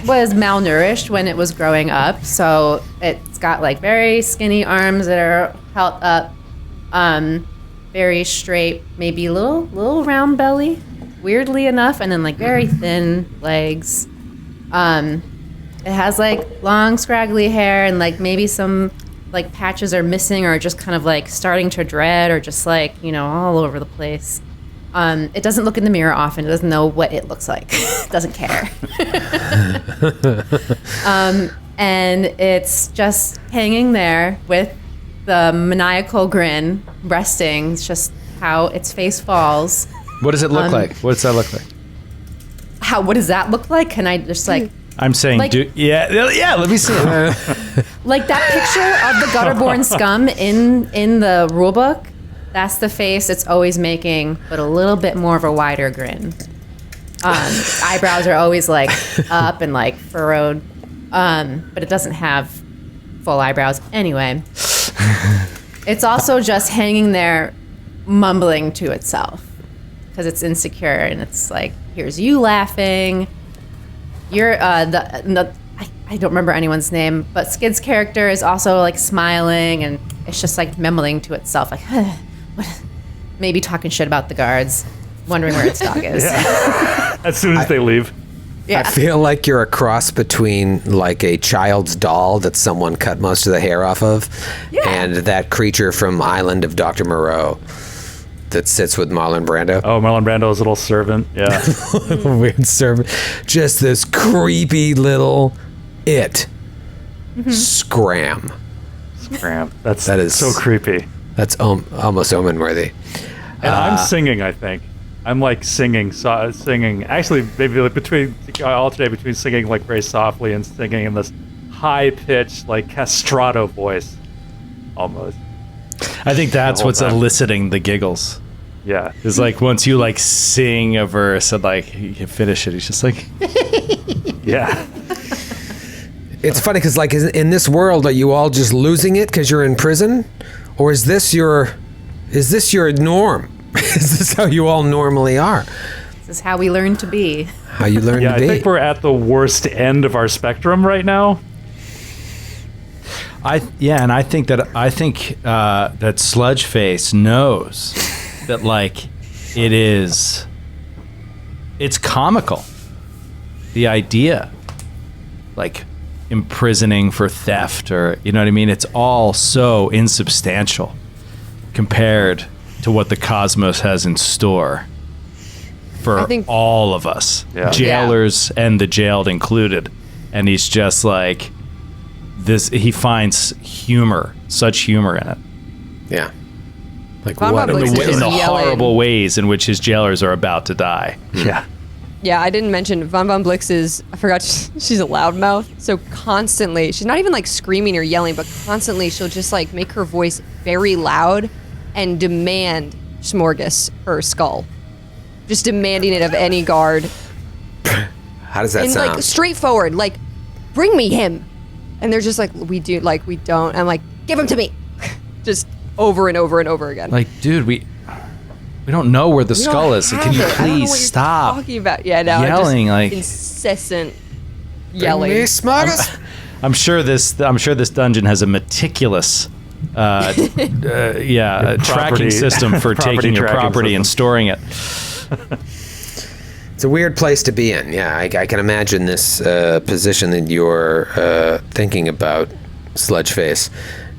Speaker 5: was malnourished when it was growing up. So it's got like very skinny arms that are held up, very straight, maybe a little round belly, weirdly enough, and then like very thin legs. It has like long scraggly hair, and like maybe some like patches are missing or just kind of like starting to dread or just like, all over the place. It doesn't look in the mirror often. It doesn't know what it looks like. It doesn't care. And it's just hanging there with the maniacal grin resting. It's just how its face falls.
Speaker 3: What does it look like? What does that look like?
Speaker 5: What does that look like? Can I just like...
Speaker 3: I'm saying,
Speaker 5: Like-
Speaker 3: yeah, let me see it.
Speaker 5: Like that picture of the gutterborn scum in the rule book, that's the face it's always making, but a little bit more of a wider grin. Eyebrows are always like up and like furrowed, but it doesn't have full eyebrows anyway. It's also just hanging there, mumbling to itself because it's insecure, and it's like, here's you laughing. You're I don't remember anyone's name, but Skid's character is also like smiling, and it's just like mumbling to itself, like maybe talking shit about the guards, wondering where its dog is.
Speaker 4: As soon as they leave.
Speaker 5: Yeah.
Speaker 1: I feel like you're a cross between like a child's doll that someone cut most of the hair off of, and that creature from Island of Dr. Moreau that sits with Marlon Brando.
Speaker 4: Oh, Marlon Brando's little servant. Yeah.
Speaker 1: Weird servant. Just this creepy little it. Scram.
Speaker 4: Scram. That
Speaker 1: is-
Speaker 4: so creepy.
Speaker 1: That's almost omen-worthy.
Speaker 4: And I'm singing, I think. I'm like singing. Actually, maybe like alternate between singing like very softly and singing in this high-pitched like castrato voice. almost.
Speaker 3: I think that's
Speaker 4: whole
Speaker 3: what's
Speaker 4: time.
Speaker 3: eliciting the giggles.
Speaker 4: Yeah.
Speaker 3: It's like once you like sing a verse and like you finish it, he's just like,
Speaker 4: Yeah.
Speaker 1: It's funny because, like, in this world, are you all just losing it because you're in prison, or is this your norm? Is this how you all normally are?
Speaker 5: This is how we learn to be.
Speaker 1: How you learn
Speaker 4: Yeah,
Speaker 1: to
Speaker 4: I
Speaker 1: be?
Speaker 4: think we're at the worst end of our spectrum right now.
Speaker 3: I think that Sludge Face knows that like it's comical. The idea, like imprisoning for theft, or you know what I mean. It's all so insubstantial compared to what the cosmos has in store for
Speaker 2: I think-
Speaker 3: all of us,
Speaker 4: Yeah.
Speaker 3: jailers and the jailed included. And he's just like this. He finds such humor in it.
Speaker 1: Yeah. Like
Speaker 2: Von
Speaker 1: what?
Speaker 2: Von Blix is
Speaker 3: In
Speaker 2: just
Speaker 3: the
Speaker 2: yelling.
Speaker 3: horrible ways in which his jailers are about to die.
Speaker 4: Yeah.
Speaker 2: Yeah, I didn't mention Von Von Blix is, I forgot, she's a loudmouth. So constantly, she's not even like screaming or yelling, but constantly she'll just like make her voice very loud and demand Smorgas her skull. Just demanding it of any guard.
Speaker 1: How does that
Speaker 2: And
Speaker 1: sound?
Speaker 2: like straightforward, like, bring me him. And they're just like, we don't. I'm like, give him to me. Just over and over and over again.
Speaker 3: Like, dude, we don't know where the
Speaker 2: We don't
Speaker 3: skull is.
Speaker 2: have
Speaker 3: Can you
Speaker 2: it. I don't know
Speaker 3: please
Speaker 2: what you're
Speaker 3: stop
Speaker 2: talking about. Yeah, no,
Speaker 3: yelling?
Speaker 2: just
Speaker 3: Like,
Speaker 2: incessant
Speaker 1: Bring
Speaker 2: yelling.
Speaker 1: me Smorgas.
Speaker 3: I'm sure this dungeon has a meticulous, tracking
Speaker 4: Property-
Speaker 3: system for
Speaker 4: property
Speaker 3: taking your
Speaker 4: tracking
Speaker 3: property and
Speaker 4: system.
Speaker 3: storing it.
Speaker 1: It's a weird place to be in. Yeah, I can imagine this position that you're thinking about, Sludgeface,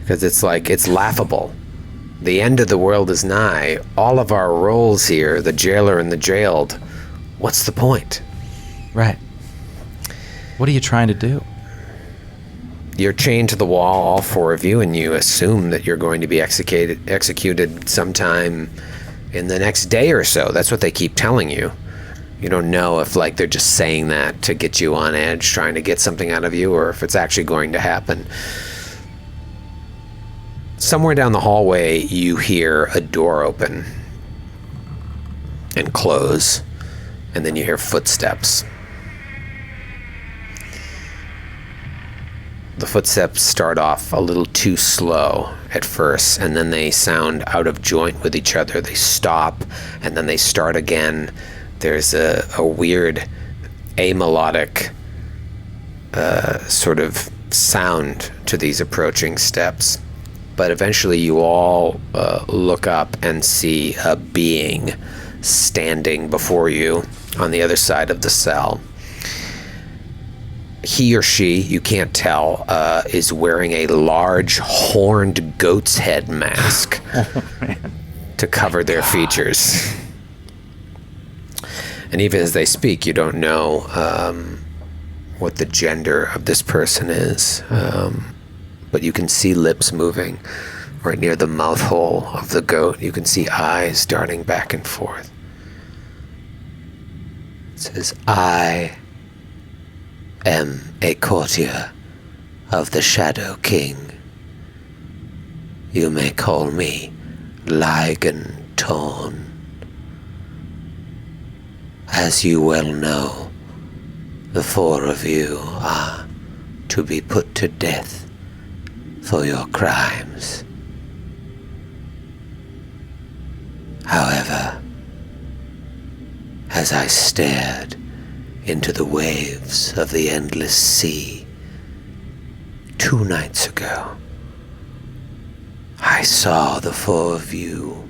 Speaker 1: because it's like it's laughable. The end of the world is nigh. All of our roles here, the jailer and the jailed, what's the point?
Speaker 3: Right. What are you trying to do?
Speaker 1: You're chained to the wall, all four of you, and you assume that you're going to be executed sometime in the next day or so. That's what they keep telling you. You don't know if like they're just saying that to get you on edge, trying to get something out of you, or if it's actually going to happen. Somewhere down the hallway, you hear a door open and close, and then you hear footsteps. The footsteps start off a little too slow at first, and then they sound out of joint with each other. They stop, and then they start again. There's a weird amelodic sort of sound to these approaching steps. But eventually you all look up and see a being standing before you on the other side of the cell. He or she, you can't tell, is wearing a large horned goat's head mask to cover their features. And even as they speak, you don't know what the gender of this person is. But you can see lips moving right near the mouth hole of the goat. You can see eyes darting back and forth. It says, I am a courtier of the Shadow King. You may call me Lygan Torn. As you well know, the four of you are to be put to death for your crimes. However, as I stared into the waves of the endless sea 2 nights ago, I saw the four of you,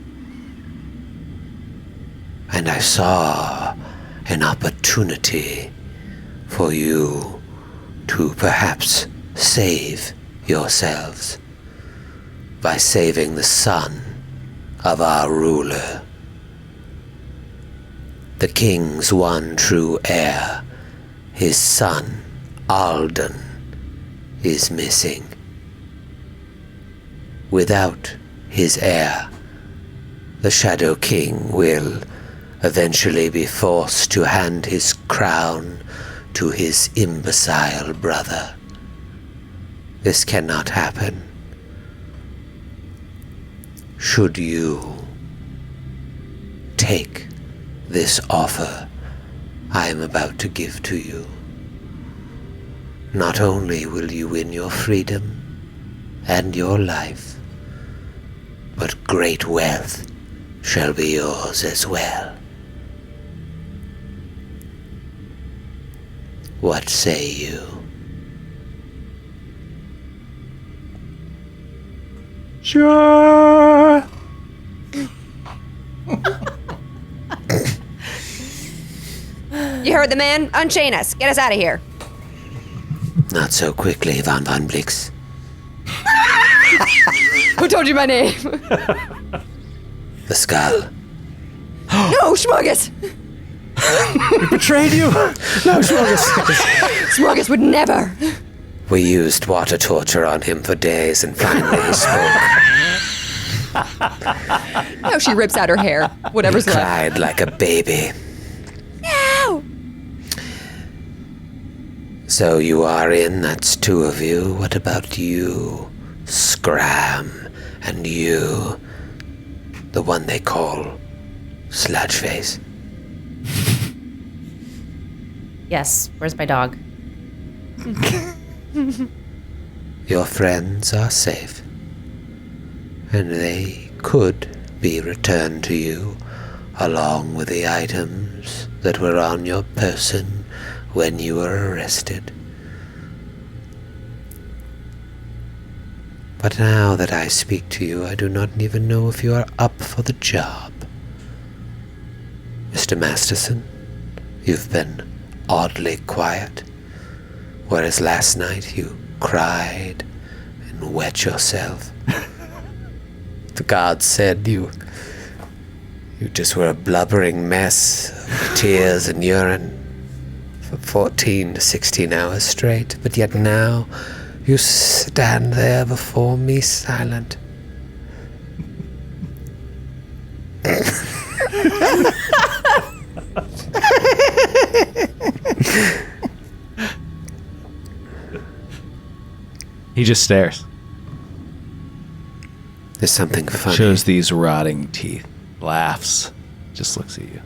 Speaker 1: and I saw an opportunity for you to perhaps save yourselves by saving the son of our ruler. The king's one true heir, his son, Alden, is missing. Without his heir, the Shadow King will eventually be forced to hand his crown to his imbecile brother. This cannot happen. should you take this offer I am about to give to you, not only will you win your freedom and your life, but great wealth shall be yours as well. What say you?
Speaker 3: Sure.
Speaker 2: You heard the man? Unchain us. Get us out of here.
Speaker 1: Not so quickly, Von Blix.
Speaker 2: Who told you my name?
Speaker 1: The skull.
Speaker 2: No, Schmuggus.
Speaker 3: Betrayed you.
Speaker 1: No,
Speaker 2: Schmuggus would never.
Speaker 1: We used water torture on him for days, and finally he spoke.
Speaker 2: Now she rips out her hair. Whatever's left.
Speaker 1: Cried like a baby.
Speaker 2: No!
Speaker 1: So you are in, that's two of you. What about you, Scram? And you, the one they call Sludgeface?
Speaker 5: Yes, where's my dog?
Speaker 1: Your friends are safe, and they could be returned to you along with the items that were on your person when you were arrested. But now that I speak to you, I do not even know if you are up for the job. Mr. Masterson, you've been oddly quiet, whereas last night you cried and wet yourself. The gods said you just were a blubbering mess of tears and urine for 14 to 16 hours straight, but yet now you stand there before me silent.
Speaker 3: He just stares.
Speaker 1: There's something funny.
Speaker 3: Shows these rotting teeth. Laughs. Just looks at you.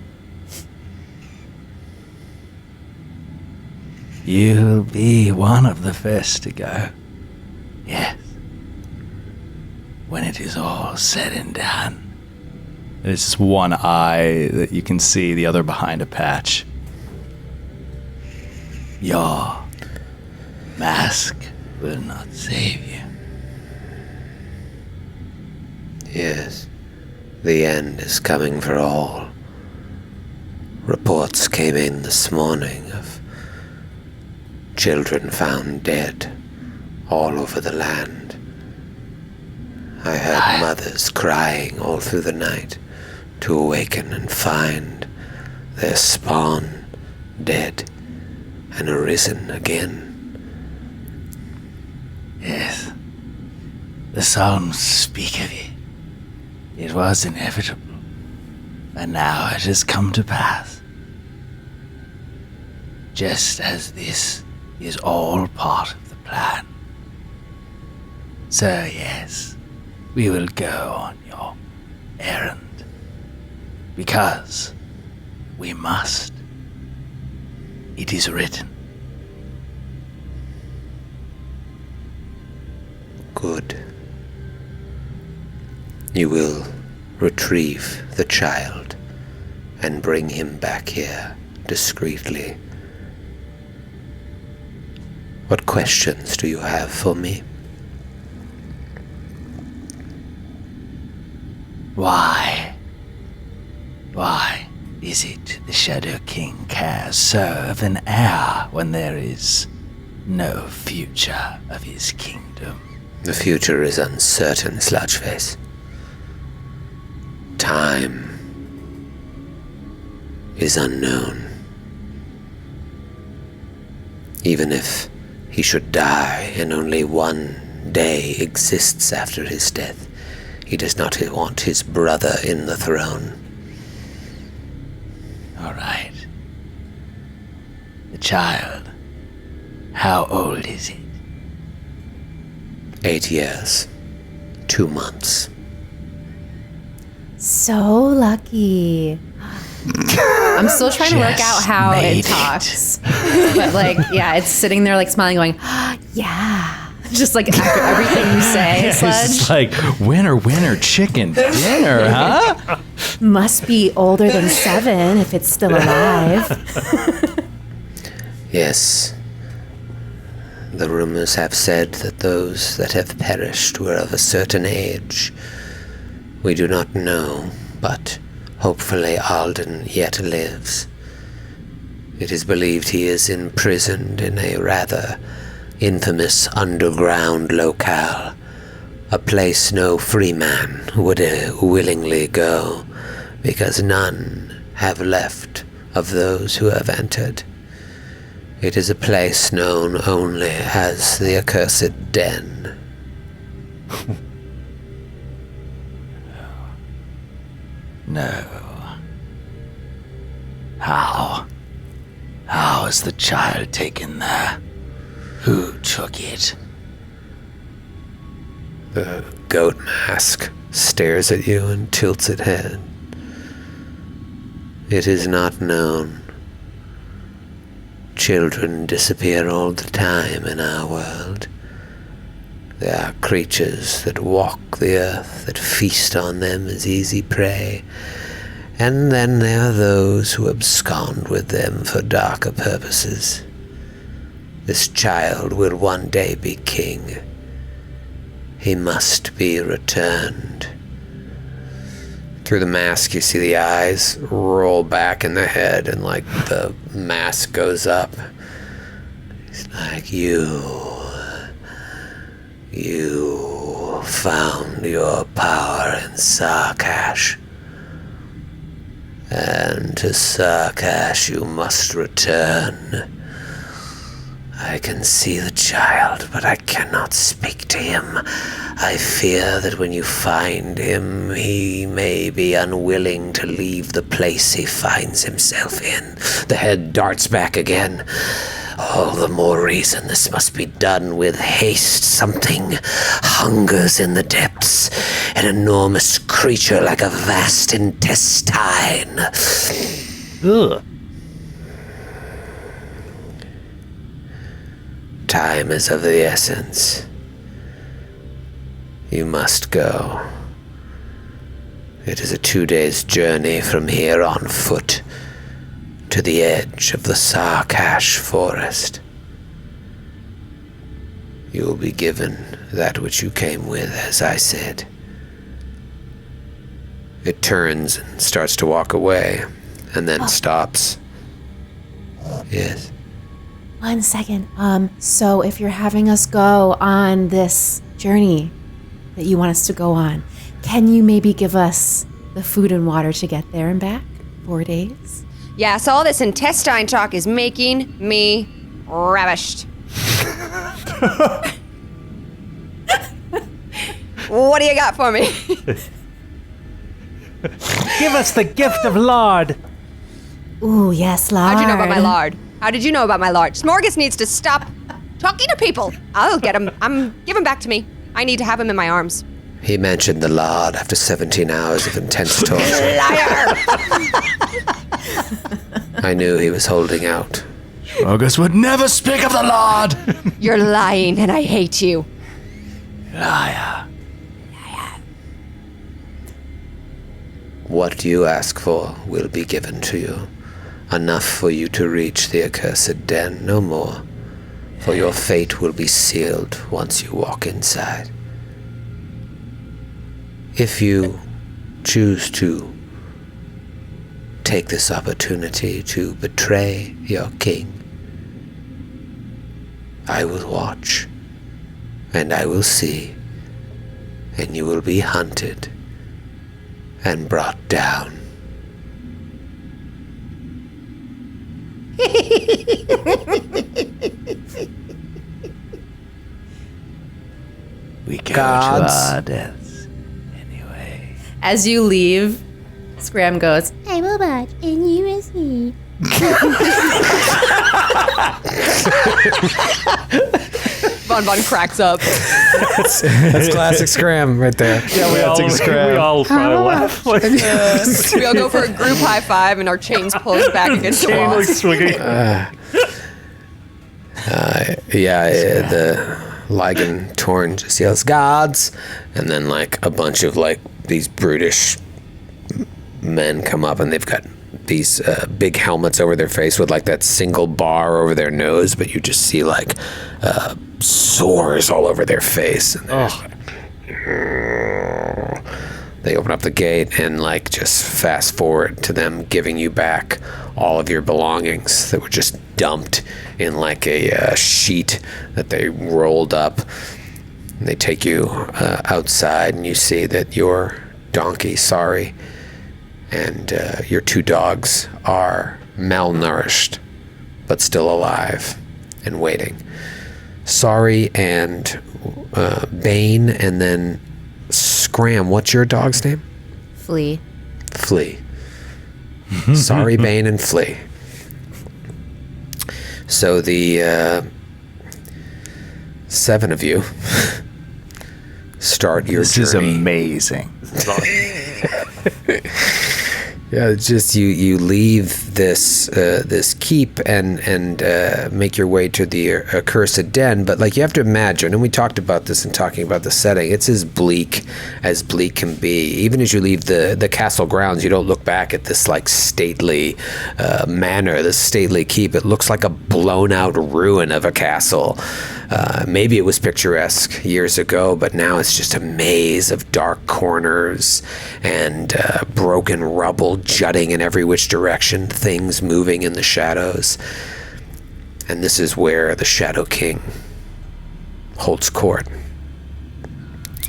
Speaker 3: You'll be one of the first to go. Yes. When it is all said and done. There's just one eye that you can see, the other behind a patch. Your mask will not save you.
Speaker 1: Yes, the end is coming for all. Reports came in this morning of children found dead all over the land. I heard mothers crying all through the night to awaken and find their spawn dead and arisen again.
Speaker 3: Yes. The Psalms speak of it. It was inevitable. And now it has come to pass. Just as this is all part of the plan. So yes, we will go on your errand. Because we must. It is written.
Speaker 1: Good. You will retrieve the child and bring him back here discreetly. What questions do you have for me?
Speaker 3: Why is it the Shadow King cares so of an heir when there is no future of his kingdom?
Speaker 1: The future is uncertain, Sludgeface. Time is unknown. Even if he should die and only one day exists after his death, he does not want his brother in the throne.
Speaker 3: All right. The child, how old is it?
Speaker 1: 8 years, 2 months.
Speaker 5: So lucky. I'm still trying to work out how it talks. But like, yeah, it's sitting there like smiling going, yeah. Just like after everything you say, Sludge.
Speaker 3: It's just like, winner, chicken dinner, huh?
Speaker 5: Must be older than 7 if it's still alive.
Speaker 1: Yes. The rumors have said that those that have perished were of a certain age. We do not know, but hopefully Alden yet lives. It is believed he is imprisoned in a rather infamous underground locale, a place no free man would willingly go, because none have left of those who have entered. It is a place known only as the Accursed Den.
Speaker 7: No. How? How is the child taken there? Who took it?
Speaker 1: The goat mask stares at you and tilts its head. It is not known. Children disappear all the time in our world. There are creatures that walk the earth, that feast on them as easy prey. And then there are those who abscond with them for darker purposes. This child will one day be king. He must be returned. Through the mask, you see the eyes roll back in the head, and like the mask goes up. He's like, you found your power in Sarkash. And to Sarkash you must return. I can see the child, but I cannot speak to him. I fear that when you find him, he may be unwilling to leave the place he finds himself in. The head darts back again. All the more reason this must be done with haste. Something hungers in the depths. An enormous creature like a vast intestine.
Speaker 4: Ugh.
Speaker 1: Time is of the essence. You must go. It is a 2 days journey from here on foot to the edge of the Sarkash forest. You will be given that which you came with, as I said. It turns and starts to walk away, and then stops. Yes.
Speaker 5: 1 second. So if you're having us go on this journey that you want us to go on, can you maybe give us the food and water to get there and back? 4 days?
Speaker 2: Yeah, so all this intestine talk is making me ravished. What do you got for me?
Speaker 4: Give us the gift of lard.
Speaker 5: Ooh, yes, lard.
Speaker 2: How'd you know about my lard? How did you know about my lard? Smorgas needs to stop talking to people. I'll get him. Give him back to me. I need to have him in my arms.
Speaker 1: He mentioned the lard after 17 hours of intense torture.
Speaker 2: Liar!
Speaker 1: I knew he was holding out.
Speaker 7: August would never speak of the Lord.
Speaker 2: You're lying, and I hate you.
Speaker 7: Liar.
Speaker 1: What you ask for will be given to you. Enough for you to reach the Accursed Den, no more. For your fate will be sealed once you walk inside. If you choose to take this opportunity to betray your king, I will watch, and I will see, and you will be hunted and brought down.
Speaker 7: We go
Speaker 1: Gods.
Speaker 7: to our deaths anyway.
Speaker 5: As you leave, Scram goes,
Speaker 8: I'm a bot, and you is me.
Speaker 2: But Von cracks up.
Speaker 1: That's classic Scram right there.
Speaker 4: Yeah, we all probably laugh. Like,
Speaker 2: We all go for a group high five, and our chains pull us back against the
Speaker 4: chain
Speaker 2: wall.
Speaker 4: like swinging.
Speaker 1: The Lygan Torn just yells, "Gods!" And then like a bunch of like these brutish men come up, and they've got these big helmets over their face with like that single bar over their nose, but you just see like sores all over their face. And they open up the gate and like just fast forward to them giving you back all of your belongings that were just dumped in like a sheet that they rolled up. And they take you outside, and you see that your donkey, Sorry, and your 2 dogs are malnourished, but still alive and waiting. Sorry and Bane, and then Scram. What's your dog's name?
Speaker 5: Flea.
Speaker 1: Flea. Sorry, Bane, and Flea. So the 7 of you start your journey.
Speaker 7: This is amazing.
Speaker 1: Yeah, it's just you leave this keep and make your way to the accursed den. But like you have to imagine, and we talked about this in talking about the setting, it's as bleak can be. Even as you leave the castle grounds, you don't look back at this like stately manor, this stately keep. It looks like a blown out ruin of a castle. Maybe it was picturesque years ago, but now it's just a maze of dark corners and broken rubble jutting in every which direction, things moving in the shadows. And this is where the Shadow King holds court.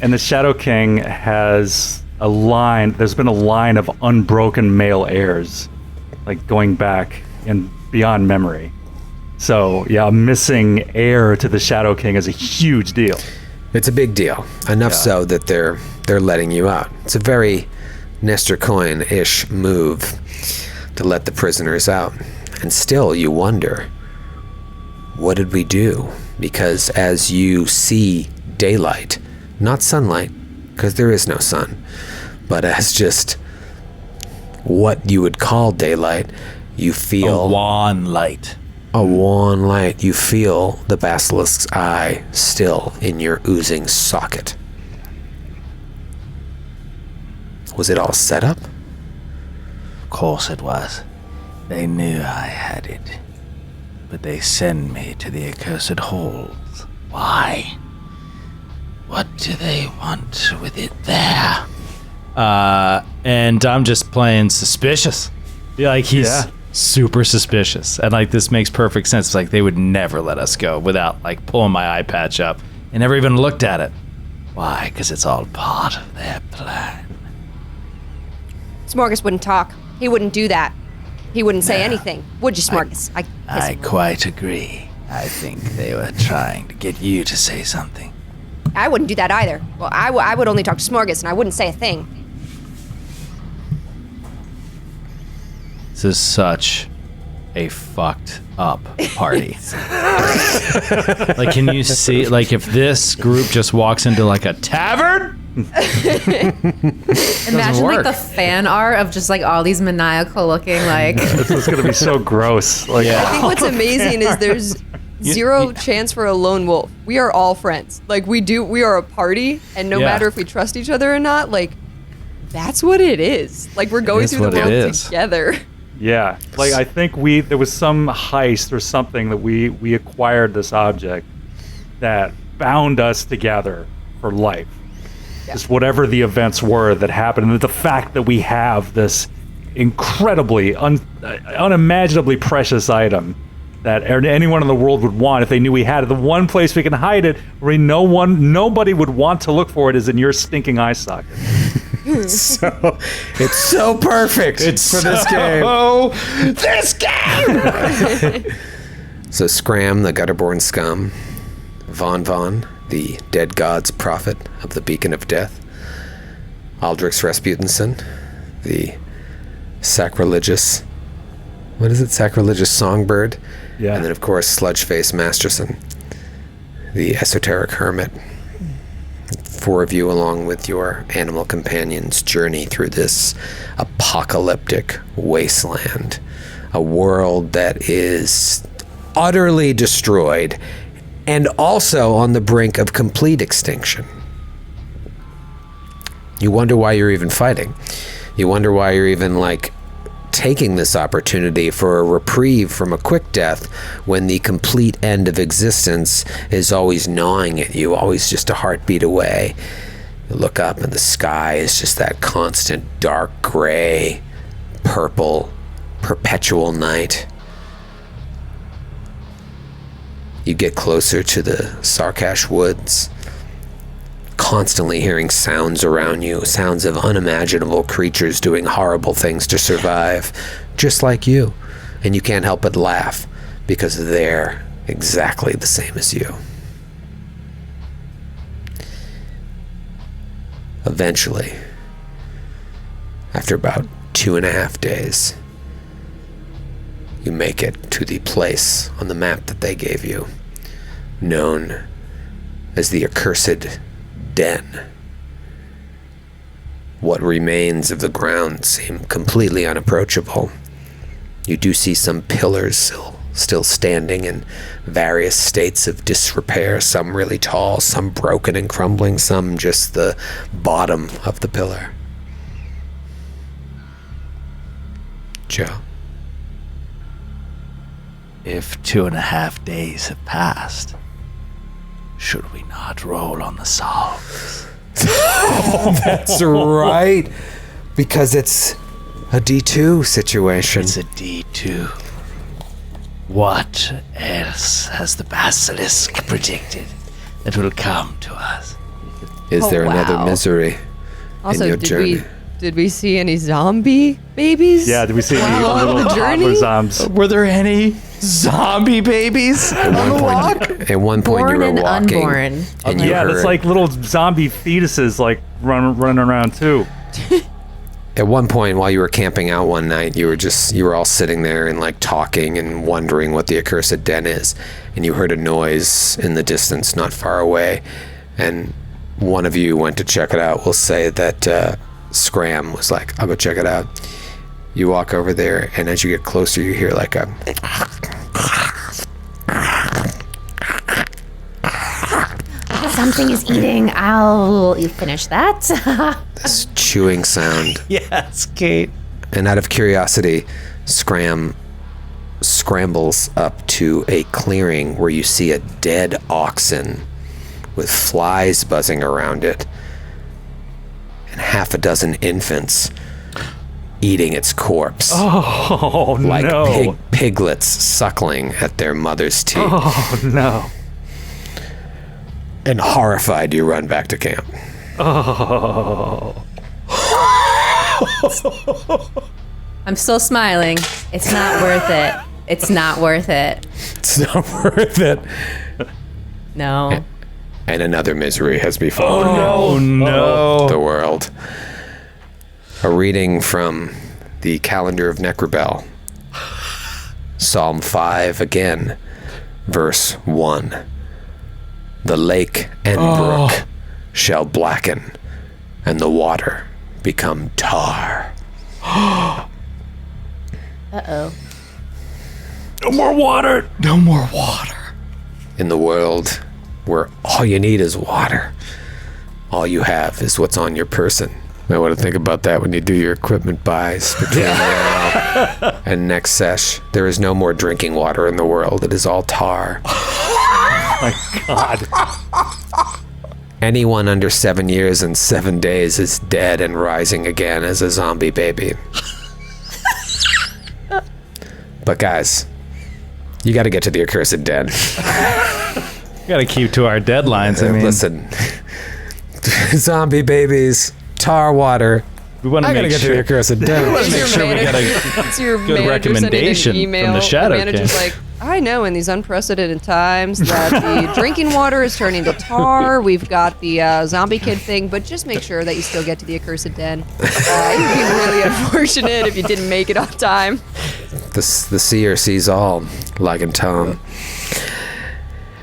Speaker 4: And the Shadow King has a line, there's been a line of unbroken male heirs, like going back and beyond memory. So, yeah, a missing heir to the Shadow King is a huge deal.
Speaker 1: It's a big deal. Enough so that they're letting you out. It's a very Nestor Coin-ish move to let the prisoners out. And still you wonder, what did we do? Because as you see daylight, not sunlight, because there is no sun, but as just what you would call daylight, you feel
Speaker 7: A wan light.
Speaker 1: a wan light. You feel the basilisk's eye still in your oozing socket. Was it all set up?
Speaker 7: Of course it was. They knew I had it. But they send me to the accursed halls. Why? What do they want with it there?
Speaker 3: And I'm just playing suspicious. Like he's super suspicious, and like this makes perfect sense. It's like they would never let us go without like pulling my eye patch up. I never even looked at it.
Speaker 7: Why? Because it's all part of their plan.
Speaker 2: Smorgas wouldn't talk. He wouldn't do that. He wouldn't say anything. Would you, Smorgas?
Speaker 7: I quite agree. I think they were trying to get you to say something.
Speaker 2: I wouldn't do that either. Well, I would only talk to Smorgas, and I wouldn't say a thing.
Speaker 3: This is such a fucked up party. Like, can you see, like, if this group just walks into like a tavern?
Speaker 5: Imagine like
Speaker 3: work.
Speaker 5: the fan art of just like all these maniacal looking like.
Speaker 4: This is going to be so gross. Like,
Speaker 2: I think what's amazing is there's zero chance for a lone wolf. We are all friends. Like we are a party, and no matter if we trust each other or not, like that's what it is. Like we're going through the world together.
Speaker 4: Yeah, like I think there was some heist or something that we acquired this object that bound us together for life. Yeah. Just whatever the events were that happened, and the fact that we have this incredibly, unimaginably precious item that anyone in the world would want if they knew we had it. The one place we can hide it, where nobody would want to look for it, is in your stinking eye socket.
Speaker 1: So it's so perfect for this game.
Speaker 7: Oh, this game!
Speaker 1: So Scram, the gutterborn scum, Von, the dead god's prophet of the beacon of death, Aldrix Rasputinson, the sacrilegious songbird, and then of course Sludgeface Masterson. the esoteric hermit. 4 of you, along with your animal companions, journey through this apocalyptic wasteland. A world that is utterly destroyed and also on the brink of complete extinction. You wonder why you're even fighting. You wonder why you're even, taking this opportunity for a reprieve from a quick death when the complete end of existence is always gnawing at you, always just a heartbeat away. You look up and the sky is just that constant dark gray, purple, perpetual night. You get closer to the Sarkash woods, constantly hearing sounds around you, sounds of unimaginable creatures doing horrible things to survive, just like you. And you can't help but laugh because they're exactly the same as you. Eventually, after about 2.5 days, you make it to the place on the map that they gave you, known as the Accursed Den. What remains of the ground seem completely unapproachable. You do see some pillars still standing in various states of disrepair, some really tall, some broken and crumbling, some just the bottom of the pillar. Joe?
Speaker 7: If 2.5 days have passed, should we not roll on the solves?
Speaker 1: That's right. Because it's a D2 situation.
Speaker 7: It's a D2. What else has the basilisk predicted that will come to us?
Speaker 1: Is there another
Speaker 2: wow.
Speaker 1: misery
Speaker 2: Also,
Speaker 1: in your journey?
Speaker 2: did we see any zombie babies?
Speaker 4: Yeah, did we see any
Speaker 2: Along
Speaker 4: little
Speaker 2: the journey?
Speaker 4: toddler zombies?
Speaker 3: Were there any zombie babies on the walk?
Speaker 1: At one point you
Speaker 5: Born
Speaker 1: were
Speaker 5: and
Speaker 1: walking.
Speaker 5: unborn.
Speaker 1: And you
Speaker 4: Yeah, that's
Speaker 1: heard-
Speaker 4: like little zombie fetuses running around too.
Speaker 1: At one point while you were camping out one night, you were all sitting there and talking and wondering what the Accursed Den is, and you heard a noise in the distance not far away, and one of you went to check it out. We'll say that Scram was like, I'll go check it out. You walk over there, and as you get closer, you hear like a
Speaker 8: Something is eating. I'll finish that.
Speaker 1: this chewing sound.
Speaker 3: Yes, Kate.
Speaker 1: And out of curiosity, Scram scrambles up to a clearing where you see a dead oxen with flies buzzing around it and 6 infants eating its corpse.
Speaker 4: Oh
Speaker 1: like
Speaker 4: no!
Speaker 1: piglets suckling at their mother's teeth.
Speaker 4: Oh no!
Speaker 1: And horrified, you run back to camp.
Speaker 4: Oh.
Speaker 5: I'm still smiling. It's not worth it. It's not worth it.
Speaker 1: It's not worth it.
Speaker 5: No.
Speaker 1: And another misery has befallen
Speaker 3: Oh no.
Speaker 1: the world. A reading from the calendar of Necrobell. Psalm 5 again, verse 1. The lake and brook shall blacken, and the water become tar.
Speaker 5: Uh-oh.
Speaker 3: No more water. No more water.
Speaker 1: In the world where all you need is water, all you have is what's on your person. Might want to think about that when you do your equipment buys between now and next sesh. There is no more drinking water in the world. It is all tar.
Speaker 4: My God.
Speaker 1: Anyone under 7 years and 7 days is dead and rising again as a zombie baby. But guys, you got to get to the Accursed Den.
Speaker 3: Got to keep to our deadlines. I mean,
Speaker 1: Listen, zombie babies, tar water.
Speaker 3: we want to
Speaker 1: I got to
Speaker 3: make
Speaker 1: get to
Speaker 3: sure.
Speaker 1: the Accursed Den.
Speaker 3: Make sure we get a
Speaker 2: It's your
Speaker 3: good
Speaker 2: manager
Speaker 3: recommendation
Speaker 2: sending an email.
Speaker 3: from the Shadow
Speaker 2: The manager's
Speaker 3: King.
Speaker 2: like, I know in these unprecedented times that the drinking water is turning to tar. We've got the zombie kid thing, but just make sure that you still get to the Accursed Den. It would be really unfortunate if you didn't make it on time.
Speaker 1: The seer sees all, like in Tom.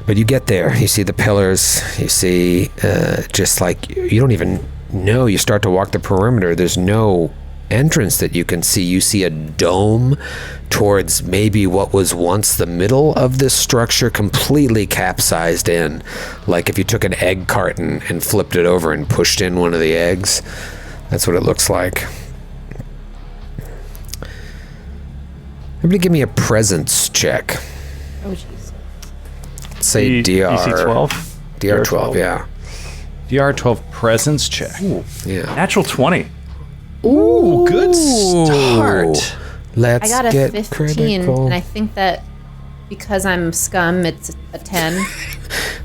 Speaker 1: But you get there, you see the pillars, you see just like, you don't even know, you start to walk the perimeter, there's no entrance that you can see. You see a dome towards maybe what was once the middle of this structure, completely capsized in, like if you took an egg carton and flipped it over and pushed in one of the eggs. That's what it looks like. Everybody give me a presence check.
Speaker 2: Oh, jeez.
Speaker 1: Say DR.
Speaker 4: DC 12?
Speaker 1: DR 12, yeah.
Speaker 3: DR 12 presence check.
Speaker 1: Yeah.
Speaker 4: Natural 20.
Speaker 3: Ooh, good start.
Speaker 1: Let's
Speaker 5: I got a
Speaker 1: get
Speaker 5: 15,
Speaker 1: critical.
Speaker 5: and I think that because I'm scum, it's a 10.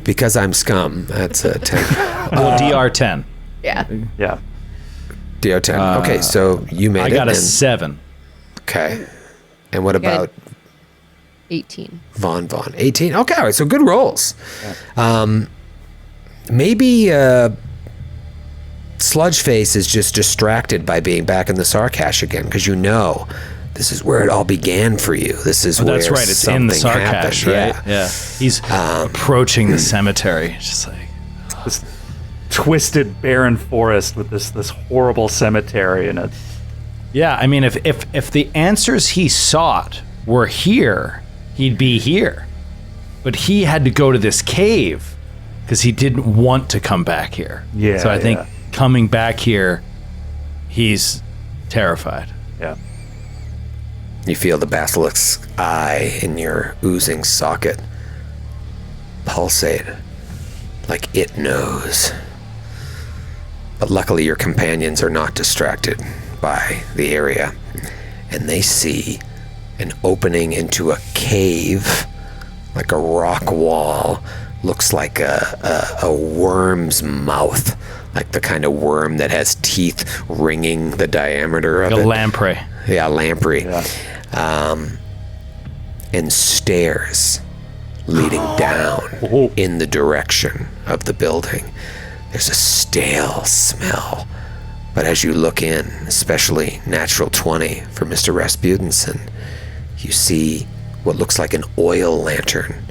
Speaker 1: Because I'm scum, that's a 10.
Speaker 3: Well, DR 10.
Speaker 5: Yeah.
Speaker 4: Yeah.
Speaker 1: DR 10. Okay, so you made
Speaker 3: I
Speaker 1: it.
Speaker 3: got a
Speaker 1: and-
Speaker 3: 7.
Speaker 1: Okay. And what about
Speaker 2: 18.
Speaker 1: Vaughn? 18. Okay, all right, so good rolls. Maybe Sludgeface is just distracted by being back in the Sarkash again, because you know this is where it all began for you. This is where
Speaker 3: That's right. It's in the
Speaker 1: something
Speaker 3: Sarkash,
Speaker 1: happened.
Speaker 3: right? Yeah. He's approaching the cemetery. Just like,
Speaker 4: This twisted barren forest with this horrible cemetery in it.
Speaker 3: yeah. I mean, if the answers he sought were here, he'd be here. But he had to go to this cave because he didn't want to come back here.
Speaker 4: Yeah,
Speaker 3: So I think
Speaker 4: yeah.
Speaker 3: coming back here, he's terrified.
Speaker 4: Yeah.
Speaker 1: You feel the basilisk's eye in your oozing socket pulsate like it knows. But luckily your companions are not distracted by the area, and they see an opening into a cave, like a rock wall. Looks like a worm's mouth, like the kind of worm that has teeth ringing the diameter of
Speaker 3: Like a
Speaker 1: it.
Speaker 3: lamprey.
Speaker 1: Yeah, lamprey.
Speaker 4: Yeah.
Speaker 1: And stairs leading down in the direction of the building. There's a stale smell. But as you look in, especially natural 20 for Mr. Rasputinson, you see what looks like an oil lantern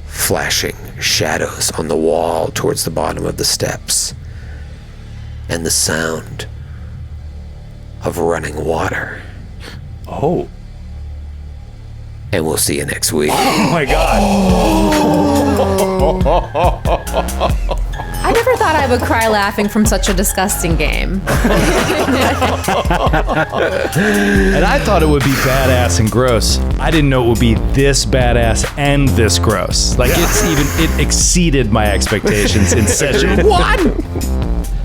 Speaker 1: flashing shadows on the wall towards the bottom of the steps. And the sound of running water.
Speaker 4: Oh.
Speaker 1: And we'll see you next week.
Speaker 4: Oh my god.
Speaker 5: I never thought I would cry laughing from such a disgusting game.
Speaker 3: And I thought it would be badass and gross. I didn't know it would be this badass and this gross. Like it exceeded my expectations in session 1.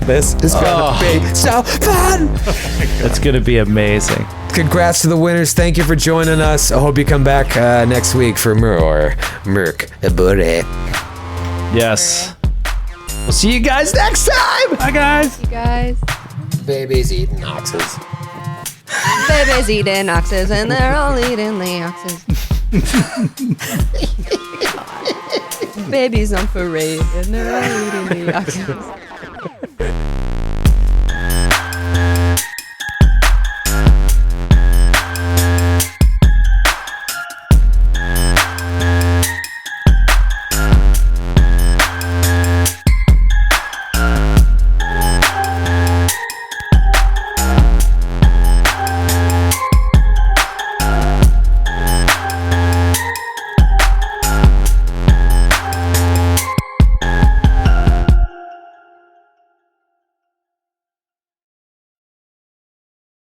Speaker 1: This is gonna be so fun.
Speaker 3: It's gonna be amazing.
Speaker 1: Congrats to the winners. Thank you for joining us. I hope you come back next week for more Mrk Borg.
Speaker 3: Yes. We'll see you guys next time.
Speaker 4: Bye guys.
Speaker 2: You guys.
Speaker 1: Babies eating oxes.
Speaker 2: Babies eating oxes and they're all eating the oxes. Babies on parade and they're all eating the oxes.